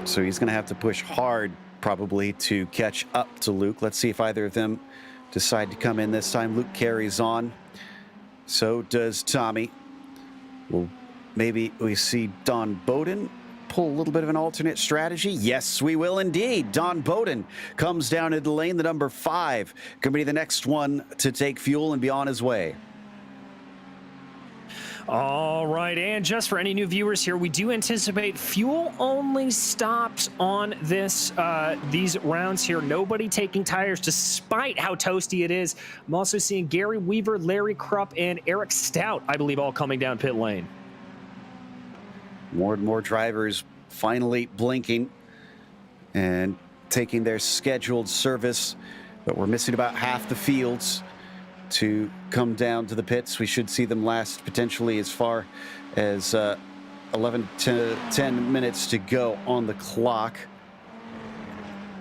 so he's going to have to push hard probably to catch up to Luke. Let's see if either of them decide to come in this time. Luke carries on. So does Tommy. Well, maybe we see Don Bowden pull a little bit of an alternate strategy. Yes, we will indeed. Don Bowden comes down into the lane, the number 5. Going to be the next one to take fuel and be on his way. All right, and just for any new viewers here, we do anticipate fuel-only stops on this these rounds here. Nobody taking tires, despite how toasty it is. I'm also seeing Gary Weaver, Larry Krupp, and Eric Stout, I believe, all coming down pit lane. More and more drivers finally blinking and taking their scheduled service, but we're missing about half the fields to come down to the pits. We should see them last potentially as far as 11 to 10 minutes to go on the clock.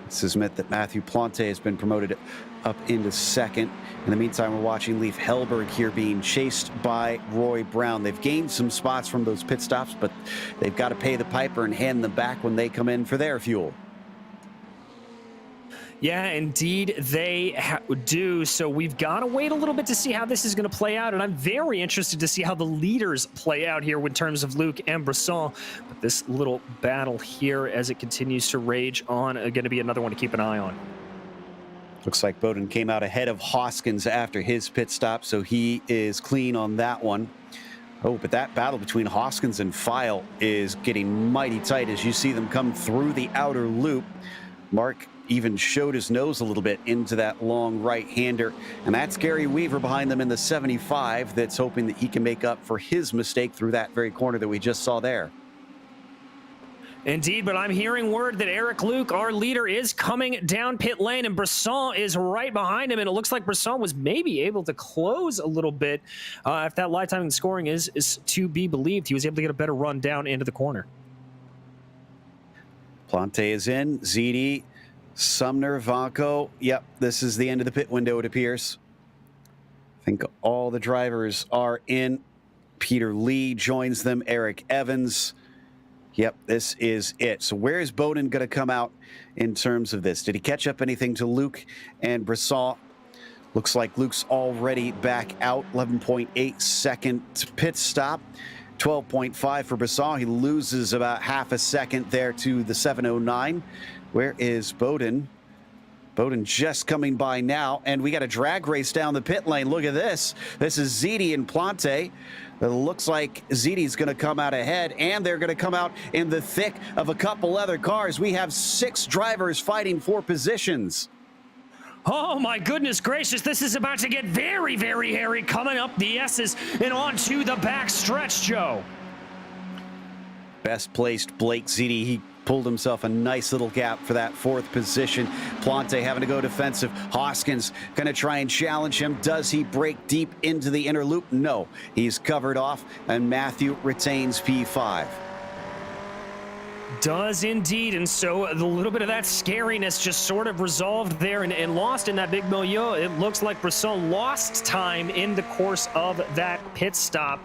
This has meant that Matthew Plante has been promoted up into 2nd. In the meantime, we're watching Leif Hellberg here being chased by Roy Brown. They've gained some spots from those pit stops, but they've got to pay the piper and hand them back when they come in for their fuel. Yeah, indeed they do. So we've got to wait a little bit to see how this is going to play out. And I'm very interested to see how the leaders play out here in terms of Luke and Brisson. But this little battle here as it continues to rage on, going to be another one to keep an eye on. Looks like Bowden came out ahead of Hoskins after his pit stop, so he is clean on that one. Oh, but that battle between Hoskins and File is getting mighty tight as you see them come through the outer loop. Mark even showed his nose a little bit into that long right-hander, and that's Gary Weaver behind them in the 75 that's hoping that he can make up for his mistake through that very corner that we just saw there. Indeed, but I'm hearing word that Eric Luke, our leader, is coming down pit lane, and Brisson is right behind him, and it looks like Brisson was maybe able to close a little bit. If that live timing scoring is to be believed, he was able to get a better run down into the corner. Plante is in, ZD, Sumner, Vanko. Yep, this is the end of the pit window, it appears. I think all the drivers are in. Peter Lee joins them, Eric Evans. Yep, this is it. So where is Bowden going to come out in terms of this? Did he catch up anything to Luke and Brisson? Looks like Luke's already back out. 11.8 second pit stop. 12.5 for Brisson. He loses about half a second there to the 709. Where is Bowden? Bowden just coming by now, and we got a drag race down the pit lane. Look at this. This is Ziti and Plante. It looks like Ziti's going to come out ahead, and they're going to come out in the thick of a couple other cars. We have 6 drivers fighting for positions. Oh my goodness gracious, this is about to get very, very hairy coming up the S's and onto the back stretch, Joe. Best placed Blake Ziti. He pulled himself a nice little gap for that 4th position. Plante having to go defensive. Hoskins going to try and challenge him. Does he break deep into the inner loop? No. He's covered off, and Matthew retains P5. Does indeed, and so a little bit of that scariness just sort of resolved there and lost in that big milieu. It looks like Brisson lost time in the course of that pit stop.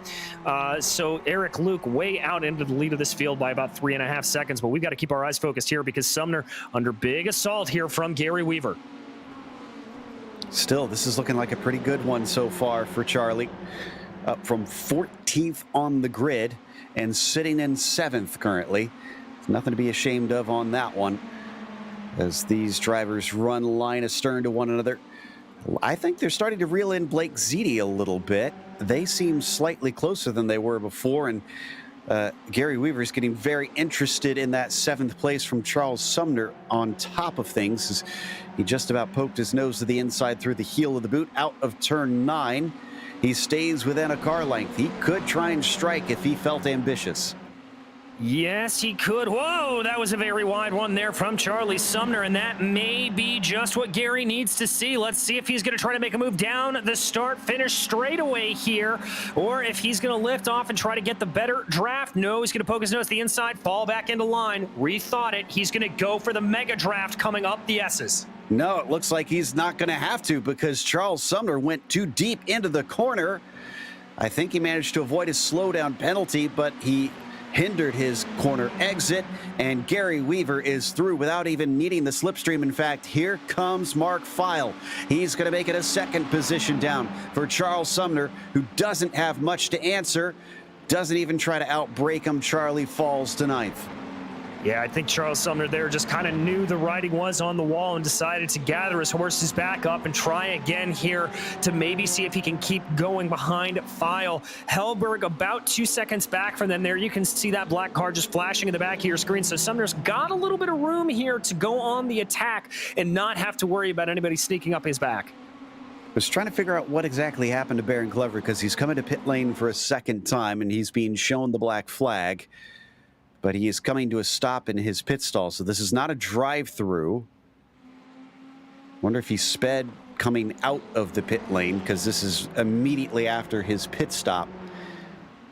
So Eric Luke way out into the lead of this field by about 3.5 seconds, but we've got to keep our eyes focused here because Sumner under big assault here from Gary Weaver. Still, this is looking like a pretty good one so far for Charlie. Up from 14th on the grid and sitting in 7th currently. Nothing to be ashamed of on that one as these drivers run line astern to one another. I think they're starting to reel in Blake Ziti a little bit. They seem slightly closer than they were before, and Gary Weaver is getting very interested in that 7th place from Charles Sumner on top of things, as he just about poked his nose to the inside through the heel of the boot out of turn 9. He stays within a car length. He could try and strike if he felt ambitious. Yes, he could. Whoa, that was a very wide one there from Charlie Sumner, and that may be just what Gary needs to see. Let's see if he's going to try to make a move down the start-finish straightaway here, or if he's going to lift off and try to get the better draft. No, he's going to poke his nose to the inside, fall back into line, rethought it. He's going to go for the mega draft coming up the S's. No, it looks like he's not going to have to because Charles Sumner went too deep into the corner. I think he managed to avoid his slowdown penalty, but he hindered his corner exit, and Gary Weaver is through without even needing the slipstream. In fact, here comes Mark Feil. He's going to make it a 2nd position down for Charles Sumner, who doesn't have much to answer, doesn't even try to outbrake him. Charlie falls to 9th. Yeah, I think Charles Sumner there just kind of knew the writing was on the wall and decided to gather his horses back up and try again here to maybe see if he can keep going behind Feil. Hellberg about 2 seconds back from them there. You can see that black car just flashing in the back of your screen. So Sumner's got a little bit of room here to go on the attack and not have to worry about anybody sneaking up his back. Was trying to figure out what exactly happened to Baron Clever because he's coming to pit lane for a 2nd time and he's being shown the black flag. But he is coming to a stop in his pit stall, so this is not a drive-through. Wonder if he sped coming out of the pit lane, because this is immediately after his pit stop.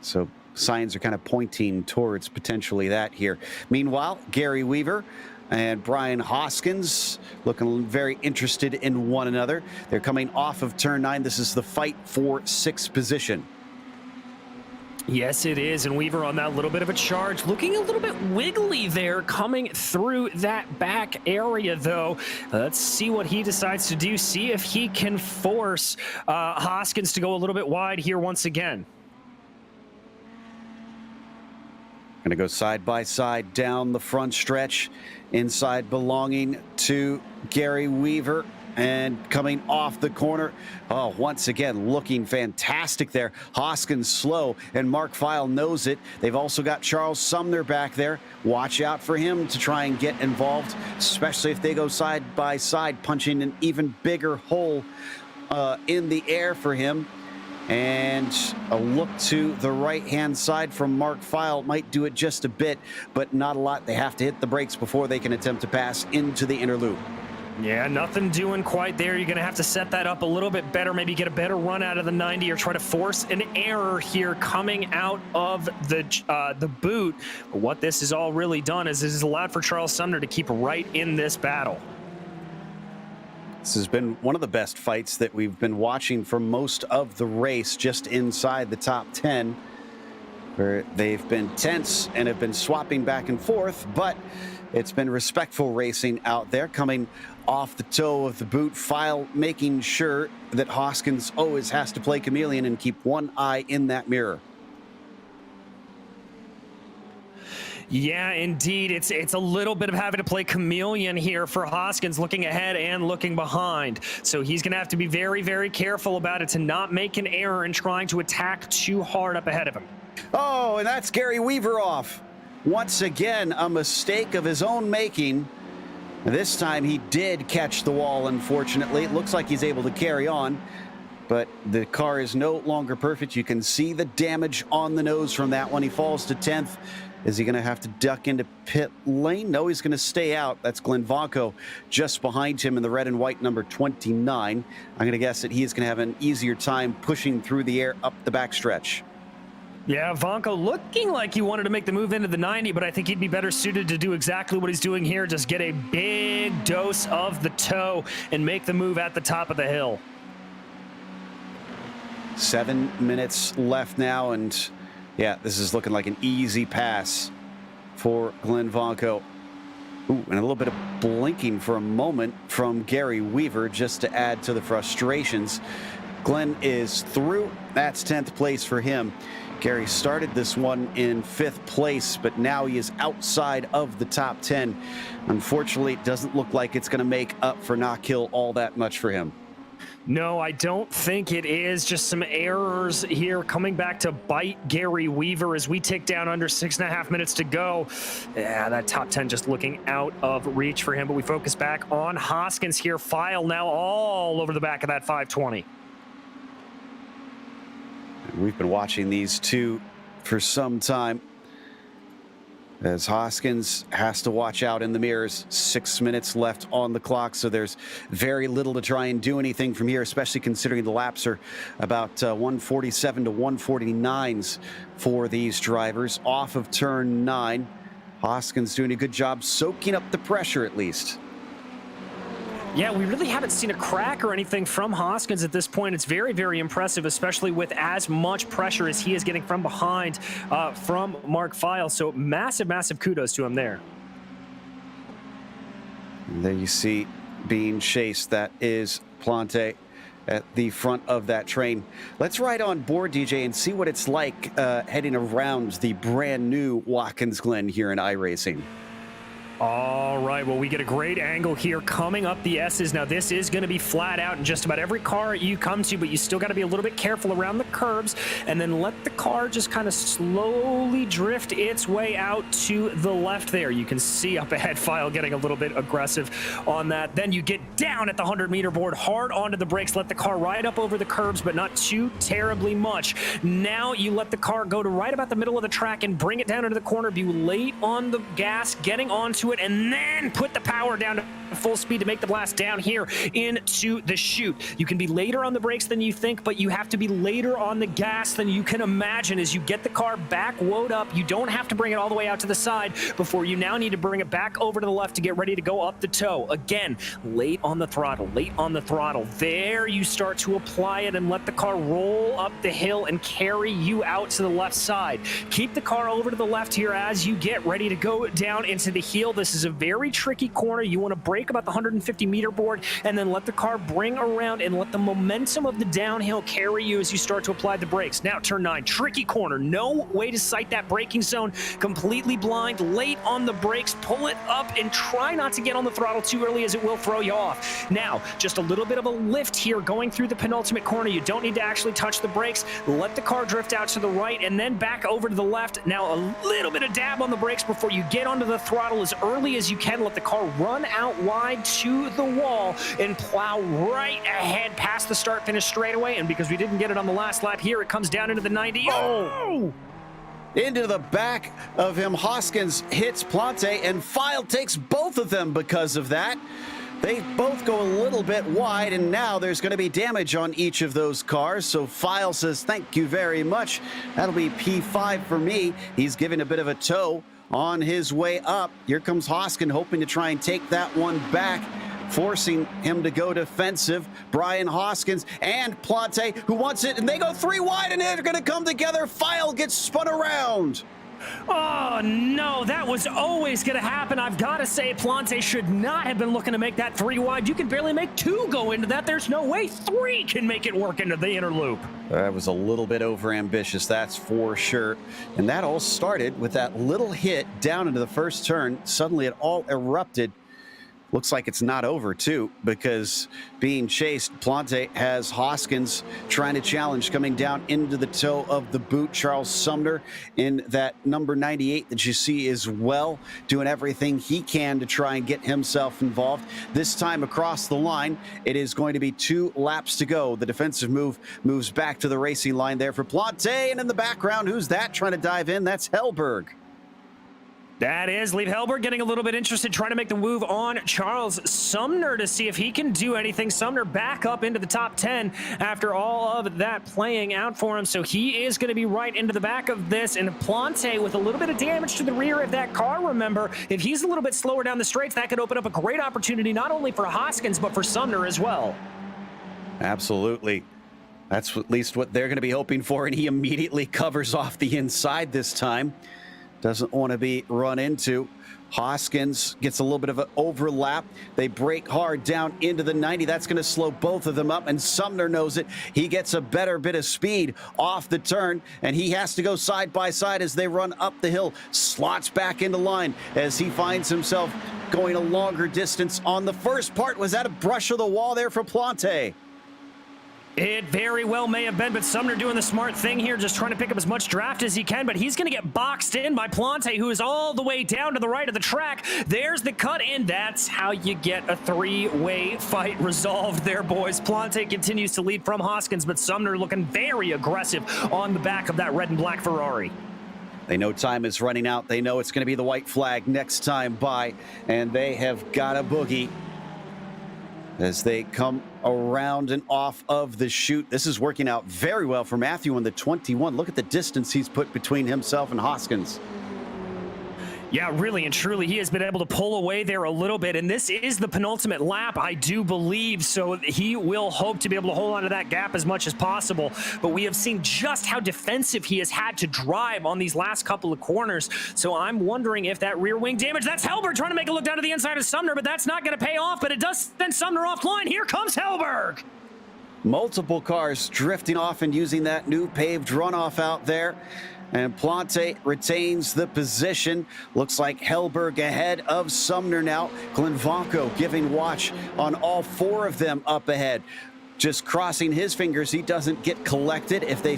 So signs are kind of pointing towards potentially that here. Meanwhile, Gary Weaver and Brian Hoskins looking very interested in one another. They're coming off of turn 9. This is the fight for 6th position. Yes, it is, and Weaver on that little bit of a charge, looking a little bit wiggly there, coming through that back area, though. Let's see what he decides to do, see if he can force Hoskins to go a little bit wide here once again. Going to go side by side down the front stretch, inside belonging to Gary Weaver. And coming off the corner, oh, once again, looking fantastic there. Hoskins slow, and Mark Feil knows it. They've also got Charles Sumner back there. Watch out for him to try and get involved, especially if they go side by side, punching an even bigger hole in the air for him. And a look to the right-hand side from Mark Feil might do it just a bit, but not a lot. They have to hit the brakes before they can attempt to pass into the inner loop. Yeah, nothing doing quite there. You're going to have to set that up a little bit better, maybe get a better run out of the 90 or try to force an error here coming out of the boot. But what this has all really done is this has allowed for Charles Sumner to keep right in this battle. This has been one of the best fights that we've been watching for most of the race, just inside the top 10. where they've been tense and have been swapping back and forth, but it's been respectful racing out there, coming off the toe of the boot. File making sure that Hoskins always has to play chameleon and keep one eye in that mirror. Yeah, indeed. It's a little bit of having to play chameleon here for Hoskins, looking ahead and looking behind. So he's going to have to be very, very careful about it to not make an error in trying to attack too hard up ahead of him. Oh, and that's Gary Weaver off. Once again, a mistake of his own making. This time he did catch the wall, unfortunately. It looks like he's able to carry on, but the car is no longer perfect. You can see the damage on the nose from that one. He falls to 10th. Is he going to have to duck into pit lane? No, he's going to stay out. That's Glenn Vonko just behind him in the red and white number 29. I'm going to guess that he is going to have an easier time pushing through the air up the backstretch. Yeah, Vonko looking like he wanted to make the move into the 90, but I think he'd be better suited to do exactly what he's doing here. Just get a big dose of the toe and make the move at the top of the hill. 7 minutes left now, and yeah, this is looking like an easy pass for Glenn Vonko. Ooh, and a little bit of blinking for a moment from Gary Weaver just to add to the frustrations. Glenn is through. That's 10th place for him. Gary started this one in 5th place, but now he is outside of the top 10. Unfortunately, it doesn't look like it's going to make up for not kill all that much for him. No, I don't think it is. Just some errors here coming back to bite Gary Weaver as we tick down under 6.5 minutes to go. Yeah, that top 10 just looking out of reach for him, but we focus back on Hoskins here. File now all over the back of that 520. We've been watching these two for some time, as Hoskins has to watch out in the mirrors. 6 minutes left on the clock, so there's very little to try and do anything from here, especially considering the laps are about 147 to 149s for these drivers. Off of turn 9, Hoskins doing a good job soaking up the pressure at least. Yeah, we really haven't seen a crack or anything from Hoskins at this point. It's very, very impressive, especially with as much pressure as he is getting from behind from Mark File. So massive, massive kudos to him there. And there you see being chased. That is Plante at the front of that train. Let's ride on board, DJ, and see what it's like heading around the brand new Watkins Glen here in iRacing. All right, well, we get a great angle here coming up the S's. Now, this is going to be flat out in just about every car you come to, but you still got to be a little bit careful around the curbs and then let the car just kind of slowly drift its way out to the left there. You can see up ahead File getting a little bit aggressive on that. Then you get down at the 100-meter board, hard onto the brakes, let the car ride up over the curbs, but not too terribly much. Now you let the car go to right about the middle of the track and bring it down into the corner, be late on the gas, getting onto it, and then put the power down to full speed to make the blast down here into the chute. You can be later on the brakes than you think, but you have to be later on the gas than you can imagine as you get the car back woed up. You don't have to bring it all the way out to the side before you now need to bring it back over to the left to get ready to go up the toe. Again, late on the throttle, late on the throttle. There you start to apply it and let the car roll up the hill and carry you out to the left side. Keep the car over to the left here as you get ready to go down into the heel. This is a very tricky corner. You want to brake about the 150-meter board and then let the car bring around and let the momentum of the downhill carry you as you start to apply the brakes. Now turn 9, tricky corner. No way to sight that braking zone. Completely blind, late on the brakes. Pull it up and try not to get on the throttle too early as it will throw you off. Now, just a little bit of a lift here going through the penultimate corner. You don't need to actually touch the brakes. Let the car drift out to the right and then back over to the left. Now a little bit of dab on the brakes before you get onto the throttle as early as you can. Let the car run out wide to the wall and plow right ahead past the start-finish straightaway. And because we didn't get it on the last lap here, it comes down into the 90. Oh! Into the back of him, Hoskins hits Plante, and File takes both of them because of that. They both go a little bit wide, and now there's going to be damage on each of those cars. So File says, thank you very much. That'll be P5 for me. He's giving a bit of a tow on his way up. Here comes Hoskin hoping to try and take that one back forcing him to go defensive. Brian Hoskins and Plante, who wants it, and they go 3 wide, and they're going to come together. File gets spun around. Oh, no, that was always going to happen. I've got to say, Plante should not have been looking to make that 3 wide. You can barely make 2 go into that. There's no way 3 can make it work into the inner loop. That was a little bit overambitious, that's for sure. And that all started with that little hit down into the first turn. Suddenly it all erupted. Looks like it's not over, too, because being chased, Plante has Hoskins trying to challenge, coming down into the toe of the boot. Charles Sumner in that number 98 that you see as well, doing everything he can to try and get himself involved. This time across the line, it is going to be 2 laps to go. The defensive move moves back to the racing line there for Plante, and in the background, who's that trying to dive in? That's Hellberg. That is Lieve Hellberg getting a little bit interested, trying to make the move on Charles Sumner to see if he can do anything. Sumner back up into the top 10 after all of that playing out for him. So he is going to be right into the back of this. And Plante with a little bit of damage to the rear of that car, remember, if he's a little bit slower down the straights, that could open up a great opportunity not only for Hoskins, but for Sumner as well. Absolutely. That's at least what they're going to be hoping for. And he immediately covers off the inside this time. Doesn't want to be run into. Hoskins gets a little bit of an overlap. They brake hard down into the 90. That's going to slow both of them up, and Sumner knows it. He gets a better bit of speed off the turn, and he has to go side by side as they run up the hill. Slots back into line as he finds himself going a longer distance on the first part. Was that a brush of the wall there for Plante? It very well may have been, but Sumner doing the smart thing here, just trying to pick up as much draft as he can, but he's going to get boxed in by Plante, who is all the way down to the right of the track. There's the cut in. That's how you get a 3-way fight resolved there, boys. Plante continues to lead from Hoskins, but Sumner looking very aggressive on the back of that red and black Ferrari. They know time is running out. They know it's going to be the white flag next time by, and they have got a boogie as they come around and off of the chute. This is working out very well for Matthew on the 21. Look at the distance he's put between himself and Hoskins. Yeah, really and truly, he has been able to pull away there a little bit, and this is the penultimate lap, I do believe, so he will hope to be able to hold on to that gap as much as possible, but we have seen just how defensive he has had to drive on these last couple of corners, so I'm wondering if that rear wing damage, that's Hellberg trying to make a look down to the inside of Sumner, but that's not going to pay off, but it does send Sumner offline. Here comes Hellberg! Multiple cars drifting off and using that new paved runoff out there. And Plante retains the position. Looks like Hellberg ahead of Sumner now. Glenvanko giving watch on all 4 of them up ahead. Just crossing his fingers he doesn't get collected if they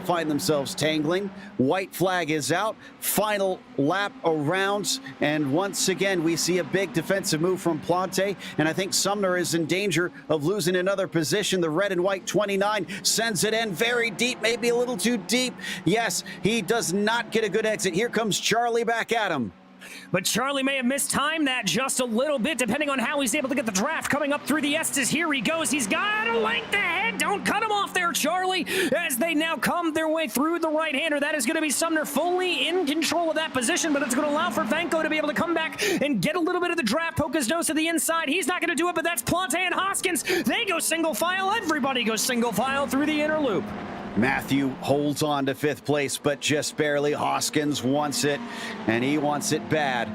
find themselves tangling. White flag is out. Final lap around. And once again, we see a big defensive move from Plante. And I think Sumner is in danger of losing another position. The red and white 29 sends it in very deep, maybe a little too deep. Yes, he does not get a good exit. Here comes Charlie back at him. But Charlie may have mistimed that just a little bit, depending on how he's able to get the draft coming up through the Estes. Here he goes. He's got a length ahead. Don't cut him off there, Charlie, as they now come their way through the right-hander. That is going to be Sumner fully in control of that position, but it's going to allow for Vanko to be able to come back and get a little bit of the draft, poke his nose to the inside. He's not going to do it, but that's Plante and Hoskins. They go single file. Everybody goes single file through the inner loop. Matthew holds on to 5th place, but just barely. Hoskins wants it, and he wants it bad.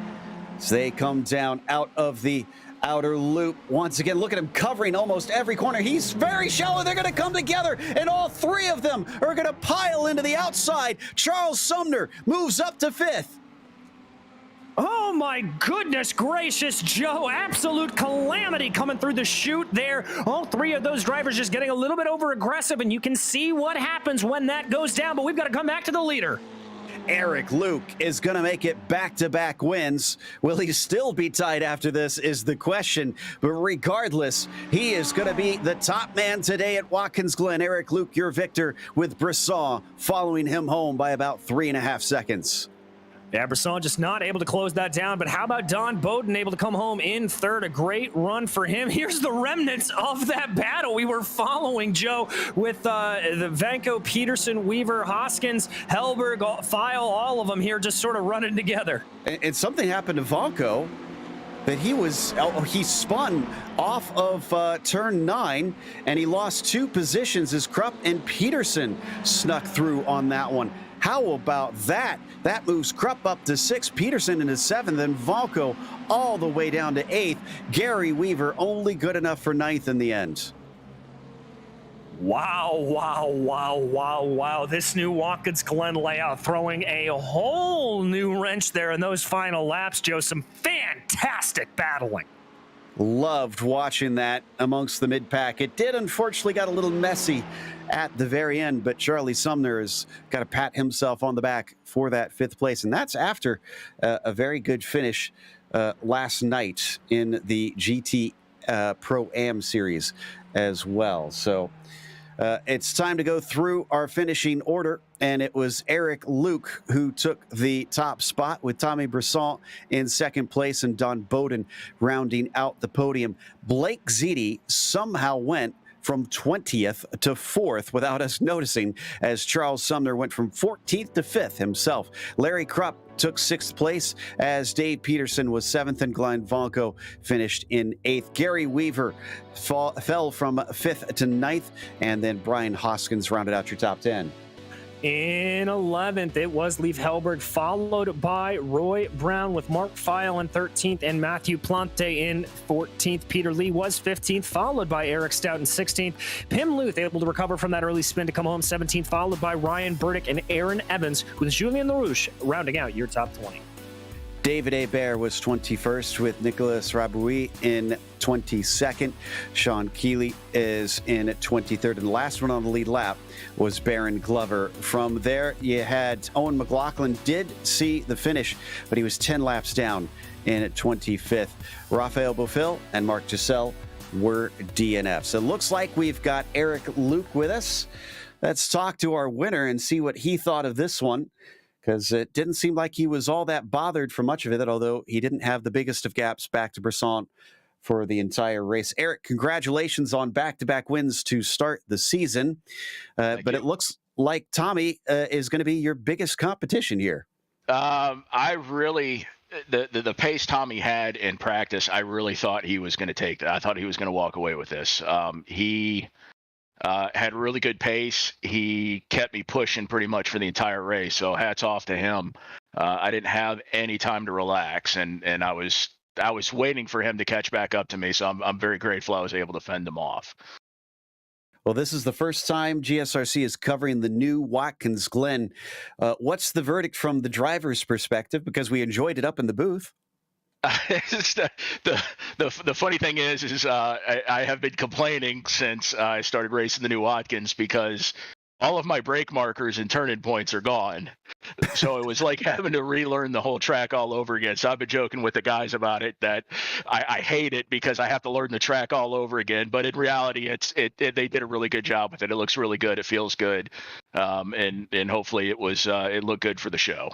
As they come down out of the outer loop. Once again, look at him covering almost every corner. He's very shallow. They're going to come together, and all 3 of them are going to pile into the outside. Charles Sumner moves up to 5th. Oh my goodness gracious, Joe. Absolute calamity coming through the chute there. All 3 of those drivers just getting a little bit over aggressive, and you can see what happens when that goes down, but we've got to come back to the leader. Eric Luke is going to make it back-to-back wins. Will he still be tied after this is the question. But regardless, he is going to be the top man today at Watkins Glen. Eric Luke, your victor, with Brisson following him home by about 3.5 seconds. Yeah, Brisson just not able to close that down, but how about Don Bowden able to come home in 3rd? A great run for him. Here's the remnants of that battle we were following, Joe, with the Vanko, Peterson, Weaver, Hoskins, Hellberg, File, all of them here just sort of running together. And something happened to Vanko. that he spun off of turn 9, and he lost 2 positions as Krupp and Peterson snuck through on that one. How about that? That moves Krupp up to 6th, Peterson into 7th, and Valco all the way down to 8th. Gary Weaver only good enough for 9th in the end. Wow, wow, wow, wow, wow. This new Watkins Glen layout throwing a whole new wrench there in those final laps, Joe. Some fantastic battling. Loved watching that amongst the mid-pack. It did unfortunately got a little messy at the very end, but Charlie Sumner has got to pat himself on the back for that 5th place, and that's after a very good finish last night in the GT Pro-Am series as well. So it's time to go through our finishing order, and it was Eric Luke who took the top spot with Tommy Brisson in 2nd place and Don Bowden rounding out the podium. Blake Ziti somehow went from 20th to 4th without us noticing, as Charles Sumner went from 14th to 5th himself. Larry Krupp took 6th place, as Dave Peterson was 7th, and Glenn Valco finished in 8th. Gary Weaver fell from 5th to 9th, and then Brian Hoskins rounded out your top 10. In 11th, it was Leif Helberg, followed by Roy Brown with Mark Feil in 13th and Matthew Plante in 14th. Peter Lee was 15th, followed by Eric Stout in 16th. Pim Luth able to recover from that early spin to come home 17th, followed by Ryan Burdick and Aaron Evans, with Julien LaRouche rounding out your top 20. David Hebert was 21st with Nicolas Rabouille in 22nd. Sean Keeley is in 23rd. And the last one on the lead lap was Baron Glover. From there, you had Owen McLaughlin did see the finish, but he was 10 laps down in at 25th. Raphael Bofill and Mark Giselle were DNFs. So it looks like we've got Eric Luke with us. Let's talk to our winner and see what he thought of this one, because it didn't seem like he was all that bothered for much of it, although he didn't have the biggest of gaps back to Brisson for the entire race. Eric, congratulations on back-to-back wins to start the season. But it looks like Tommy is going to be your biggest competition here. I really, the pace Tommy had in practice, I really thought he was going to take that. I thought he was going to walk away with this. He had really good pace. He kept me pushing pretty much for the entire race. So hats off to him. I didn't have any time to relax, and I was waiting for him to catch back up to me. So I'm very grateful I was able to fend him off. Well, this is the first time GSRC is covering the new Watkins Glen. What's the verdict from the driver's perspective? Because we enjoyed it up in the booth. The funny thing is I have been complaining since I started racing the new Watkins, because all of my brake markers and turn-in points are gone. So it was like having to relearn the whole track all over again. So I've been joking with the guys about it, that I hate it because I have to learn the track all over again. But in reality, they did a really good job with it. It looks really good. It feels good. And hopefully it looked good for the show.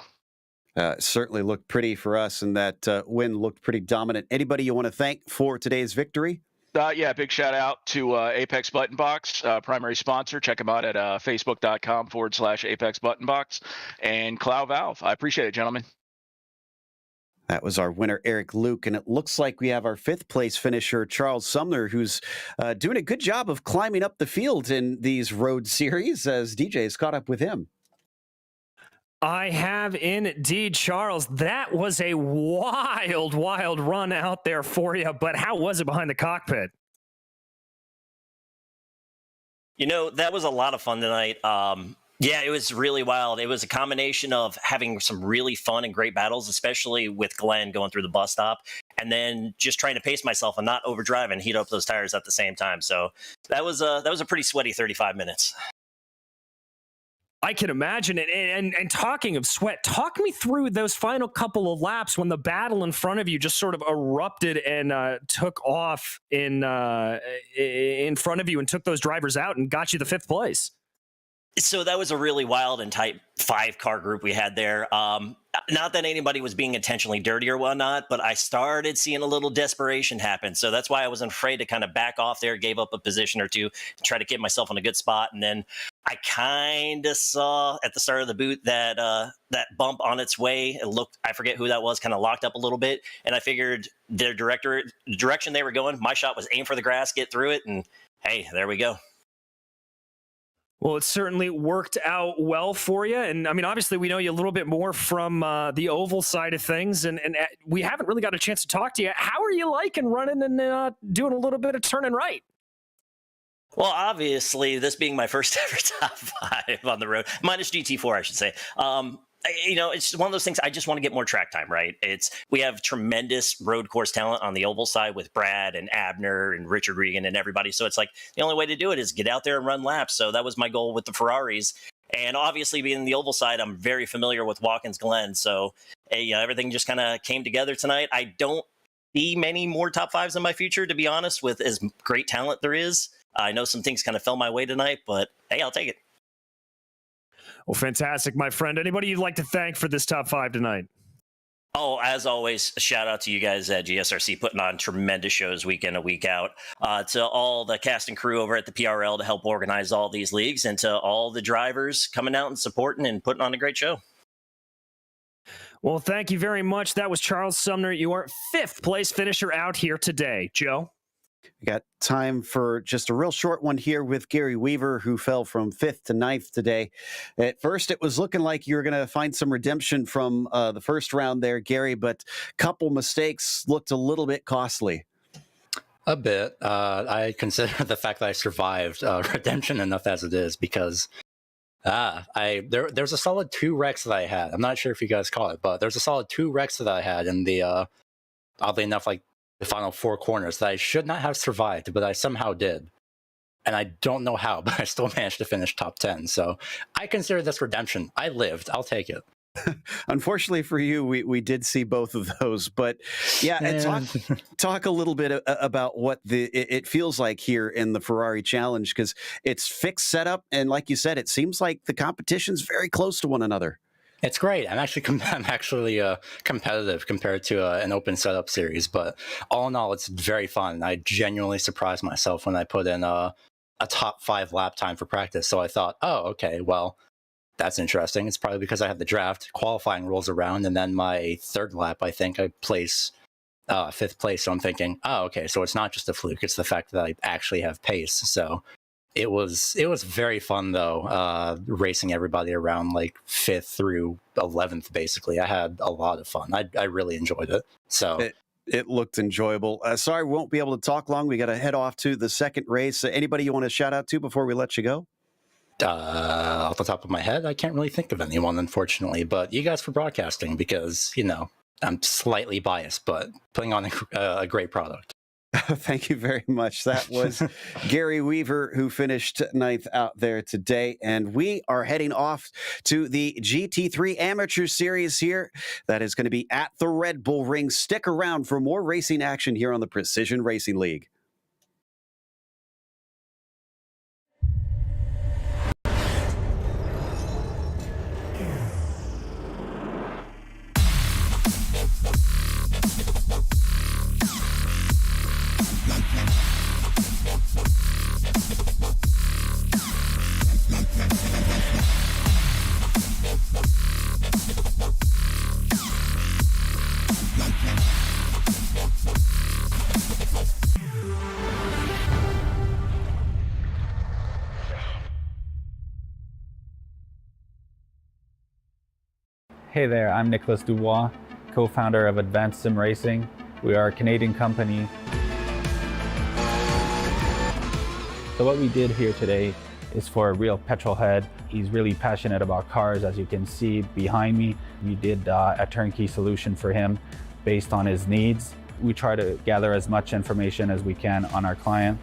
Certainly looked pretty for us, and that win looked pretty dominant. Anybody you want to thank for today's victory? Yeah, big shout out to Apex Button Box, primary sponsor. Check them out at facebook.com/Apex Button Box, and Cloud Valve. I appreciate it, gentlemen. That was our winner, Eric Luke, and it looks like we have our 5th place finisher, Charles Sumner, who's doing a good job of climbing up the field in these road series, as DJ's caught up with him. I have indeed, Charles. That was a wild, wild run out there for you, but how was it behind the cockpit? You know, that was a lot of fun tonight. Yeah, it was really wild. It was a combination of having some really fun and great battles, especially with Glenn going through the bus stop, and then just trying to pace myself and not overdrive and heat up those tires at the same time. So that was a pretty sweaty 35 minutes. I can imagine it. And talking of sweat, talk me through those final couple of laps when the battle in front of you just sort of erupted and took off in front of you and took those drivers out and got you the 5th place. So that was a really wild and tight 5-car group we had there. Not that anybody was being intentionally dirty or whatnot, but I started seeing a little desperation happen. So that's why I wasn't afraid to kind of back off there, gave up a position or two to try to get myself in a good spot. And then I kind of saw at the start of the boot that that bump on its way. It looked, I forget who that was, kind of locked up a little bit. And I figured their direction they were going, my shot was aim for the grass, get through it. And hey, there we go. Well, it certainly worked out well for you. And I mean, obviously, we know you a little bit more from the oval side of things. And we haven't really got a chance to talk to you. How are you liking running and doing a little bit of turning right? Well, obviously, this being my first ever top 5 on the road, minus GT4, I should say. You know, it's one of those things. I just want to get more track time, right? We have tremendous road course talent on the oval side with Brad and Abner and Richard Regan and everybody. So it's like the only way to do it is get out there and run laps. So that was my goal with the Ferraris. And obviously, being the oval side, I'm very familiar with Watkins Glen. So everything just kind of came together tonight. I don't see many more top 5s in my future, to be honest, with as great talent there is. I know some things kind of fell my way tonight, but hey, I'll take it. Well, fantastic, my friend. Anybody you'd like to thank for this top 5 tonight? Oh, as always, a shout out to you guys at GSRC putting on tremendous shows week in and week out. To all the cast and crew over at the PRL to help organize all these leagues, and to all the drivers coming out and supporting and putting on a great show. Well, thank you very much. That was Charles Sumner. You are 5th place finisher out here today. Joe? We got time for just a real short one here with Gary Weaver, who fell from 5th to 9th today. At first, it was looking like you were going to find some redemption from the first round there, Gary, but a couple mistakes looked a little bit costly. A bit. I consider the fact that I survived redemption enough as it is, because there's a solid 2 wrecks that I had. I'm not sure if you guys caught it, but there's a solid 2 wrecks that I had in the, oddly enough, like the final 4 corners that I should not have survived, but I somehow did. And I don't know how, but I still managed to finish top 10. So I consider this redemption. I lived. I'll take it. Unfortunately for you, we did see both of those, but yeah, and talk a little bit about what it feels like here in the Ferrari Challenge, because it's fixed setup, and like you said, it seems like the competition's very close to one another. It's great. I'm actually competitive compared to an open setup series, but all in all, it's very fun. I genuinely surprised myself when I put in a top 5 lap time for practice. So I thought, oh, okay, well, that's interesting. It's probably because I had the draft. Qualifying rolls around, and then my 3rd lap, I think I place 5th place. So I'm thinking, oh, okay, so it's not just a fluke. It's the fact that I actually have pace. So it was very fun, though, racing everybody around like 5th through 11th, basically. I had a lot of fun. I really enjoyed it. So it looked enjoyable. Sorry, we won't be able to talk long. We got to head off to the second race. Anybody you want to shout out to before we let you go? Off the top of my head, I can't really think of anyone, unfortunately, but you guys for broadcasting, because, you know, I'm slightly biased, but putting on a great product. Thank you very much. That was Gary Weaver, who finished 9th out there today. And we are heading off to the GT3 Amateur Series here. That is going to be at the Red Bull Ring. Stick around for more racing action here on the Precision Racing League. Hey there, I'm Nicholas Dubois, co-founder of Advanced SimRacing. We are a Canadian company. So what we did here today is for a real petrol head. He's really passionate about cars, as you can see behind me. We did a turnkey solution for him based on his needs. We try to gather as much information as we can on our client.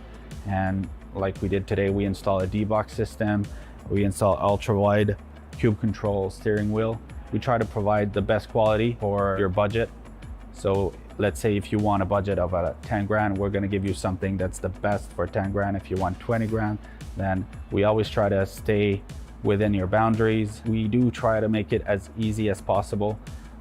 And like we did today, we install a D-Box system. We install ultra-wide cube control steering wheel. We try to provide the best quality for your budget. So let's say if you want a budget of 10 grand, we're gonna give you something that's the best for 10 grand. If you want 20 grand, then we always try to stay within your boundaries. We do try to make it as easy as possible.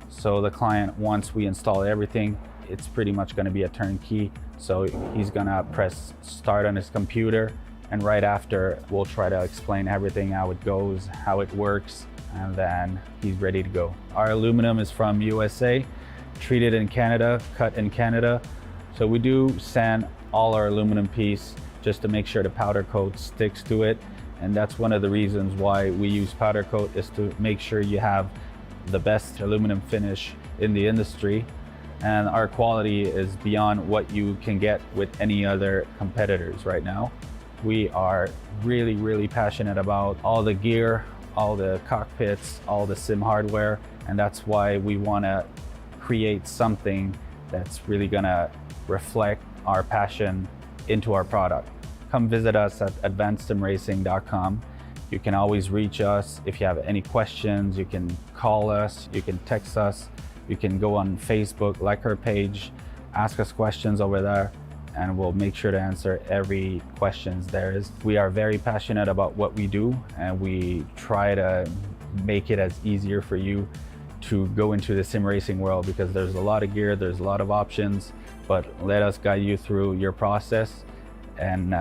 So the client, once we install everything, it's pretty much gonna be a turnkey. So he's gonna press start on his computer, And right after, we'll try to explain everything, how it goes, how it works, and then he's ready to go. Our aluminum is from USA, treated in Canada, cut in Canada. So we do sand all our aluminum piece just to make sure the powder coat sticks to it. And that's one of the reasons why we use powder coat, is to make sure you have the best aluminum finish in the industry. And our quality is beyond what you can get with any other competitors right now. We are really, really passionate about all the gear, all the cockpits, all the sim hardware, and that's why we want to create something that's really gonna reflect our passion into our product. Come visit us at advancedsimracing.com. You can always reach us if you have any questions. You can call us, you can text us, you can go on Facebook, like our page, ask us questions over there, and we'll make sure to answer every questions there is. We are very passionate about what we do, and we try to make it as easier for you to go into the sim racing world, because there's a lot of gear, there's a lot of options, but let us guide you through your process, and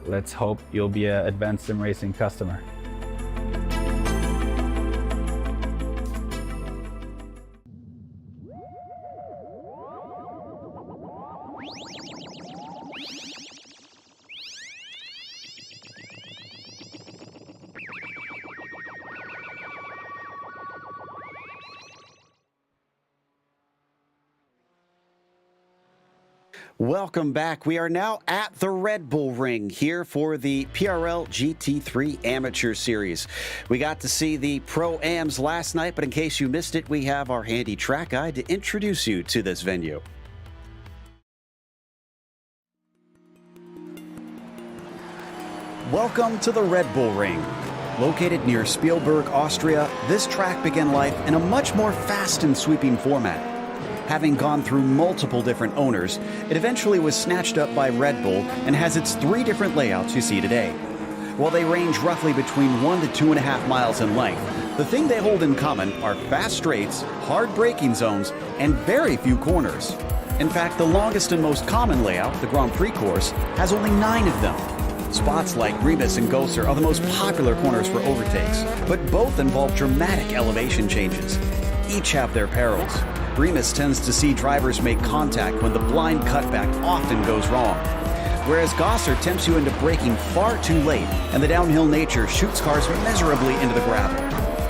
let's hope you'll be an Advanced Sim Racing customer. Welcome back. We are now at the Red Bull Ring here for the PRL GT3 Amateur Series. We got to see the Pro-Ams last night, but in case you missed it, we have our handy track guide to introduce you to this venue. Welcome to the Red Bull Ring. Located near Spielberg, Austria, this track began life in a much more fast and sweeping format. Having gone through multiple different owners, it eventually was snatched up by Red Bull and has its 3 different layouts you see today. While they range roughly between 1 to 2.5 miles in length, the thing they hold in common are fast straights, hard braking zones, and very few corners. In fact, the longest and most common layout, the Grand Prix course, has only 9 of them. Spots like Remus and Gosser are the most popular corners for overtakes, but both involve dramatic elevation changes. Each have their perils. Remus tends to see drivers make contact when the blind cutback often goes wrong, whereas Gosser tempts you into braking far too late, and the downhill nature shoots cars miserably into the gravel.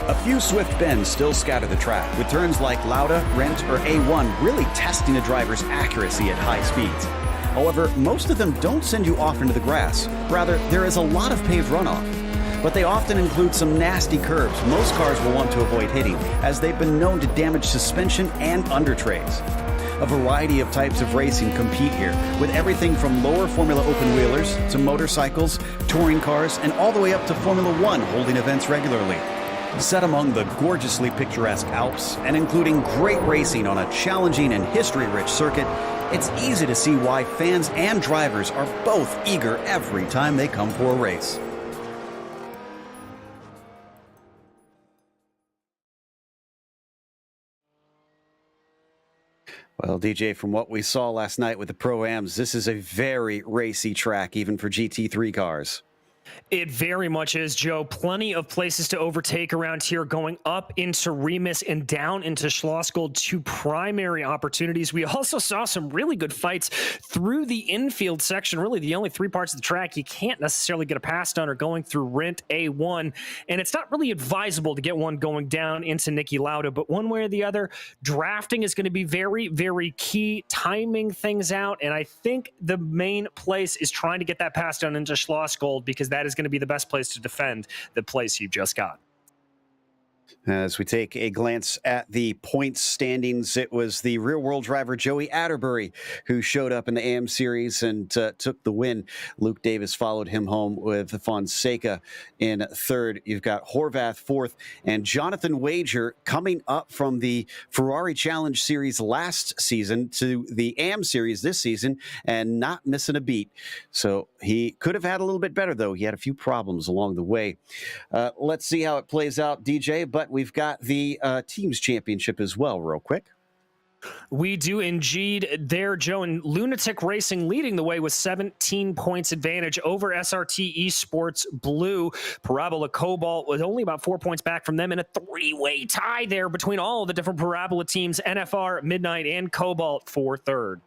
A few swift bends still scatter the track, with turns like Lauda, Rent, or A1 really testing a driver's accuracy at high speeds. However, most of them don't send you off into the grass. Rather, there is a lot of paved runoff. But they often include some nasty curves most cars will want to avoid hitting, as they've been known to damage suspension and under trays. A variety of types of racing compete here, with everything from lower Formula open-wheelers to motorcycles, touring cars, and all the way up to Formula One holding events regularly. Set among the gorgeously picturesque Alps, and including great racing on a challenging and history-rich circuit, it's easy to see why fans and drivers are both eager every time they come for a race. Well, DJ, from what we saw last night with the Pro-Ams, this is a very racy track, even for GT3 cars. It very much is, Joe. Plenty of places to overtake around here, going up into Remus and down into Schlossgold, 2 primary opportunities. We also saw some really good fights through the infield section. Really, the only 3 parts of the track you can't necessarily get a pass done are going through Rent A1, and it's not really advisable to get one going down into Niki Lauda, but one way or the other, drafting is going to be very, very key, timing things out, and I think the main place is trying to get that pass done into Schlossgold, because that is going to be the best place to defend the place you've just got. As we take a glance at the points standings, it was the real-world driver Joey Atterbury who showed up in the AM Series and took the win. Luke Davis followed him home with Fonseca in 3rd. You've got Horvath 4th, and Jonathan Wager coming up from the Ferrari Challenge Series last season to the AM Series this season and not missing a beat. So he could have had a little bit better, though. He had a few problems along the way. Let's see how it plays out, DJ, but we've got the Teams Championship as well, real quick. We do indeed there, Joe, and Lunatic Racing leading the way with 17 points advantage over SRT Esports Blue. Parabola Cobalt was only about 4 points back from them in a three-way tie there between all the different Parabola teams, NFR, Midnight, and Cobalt for third.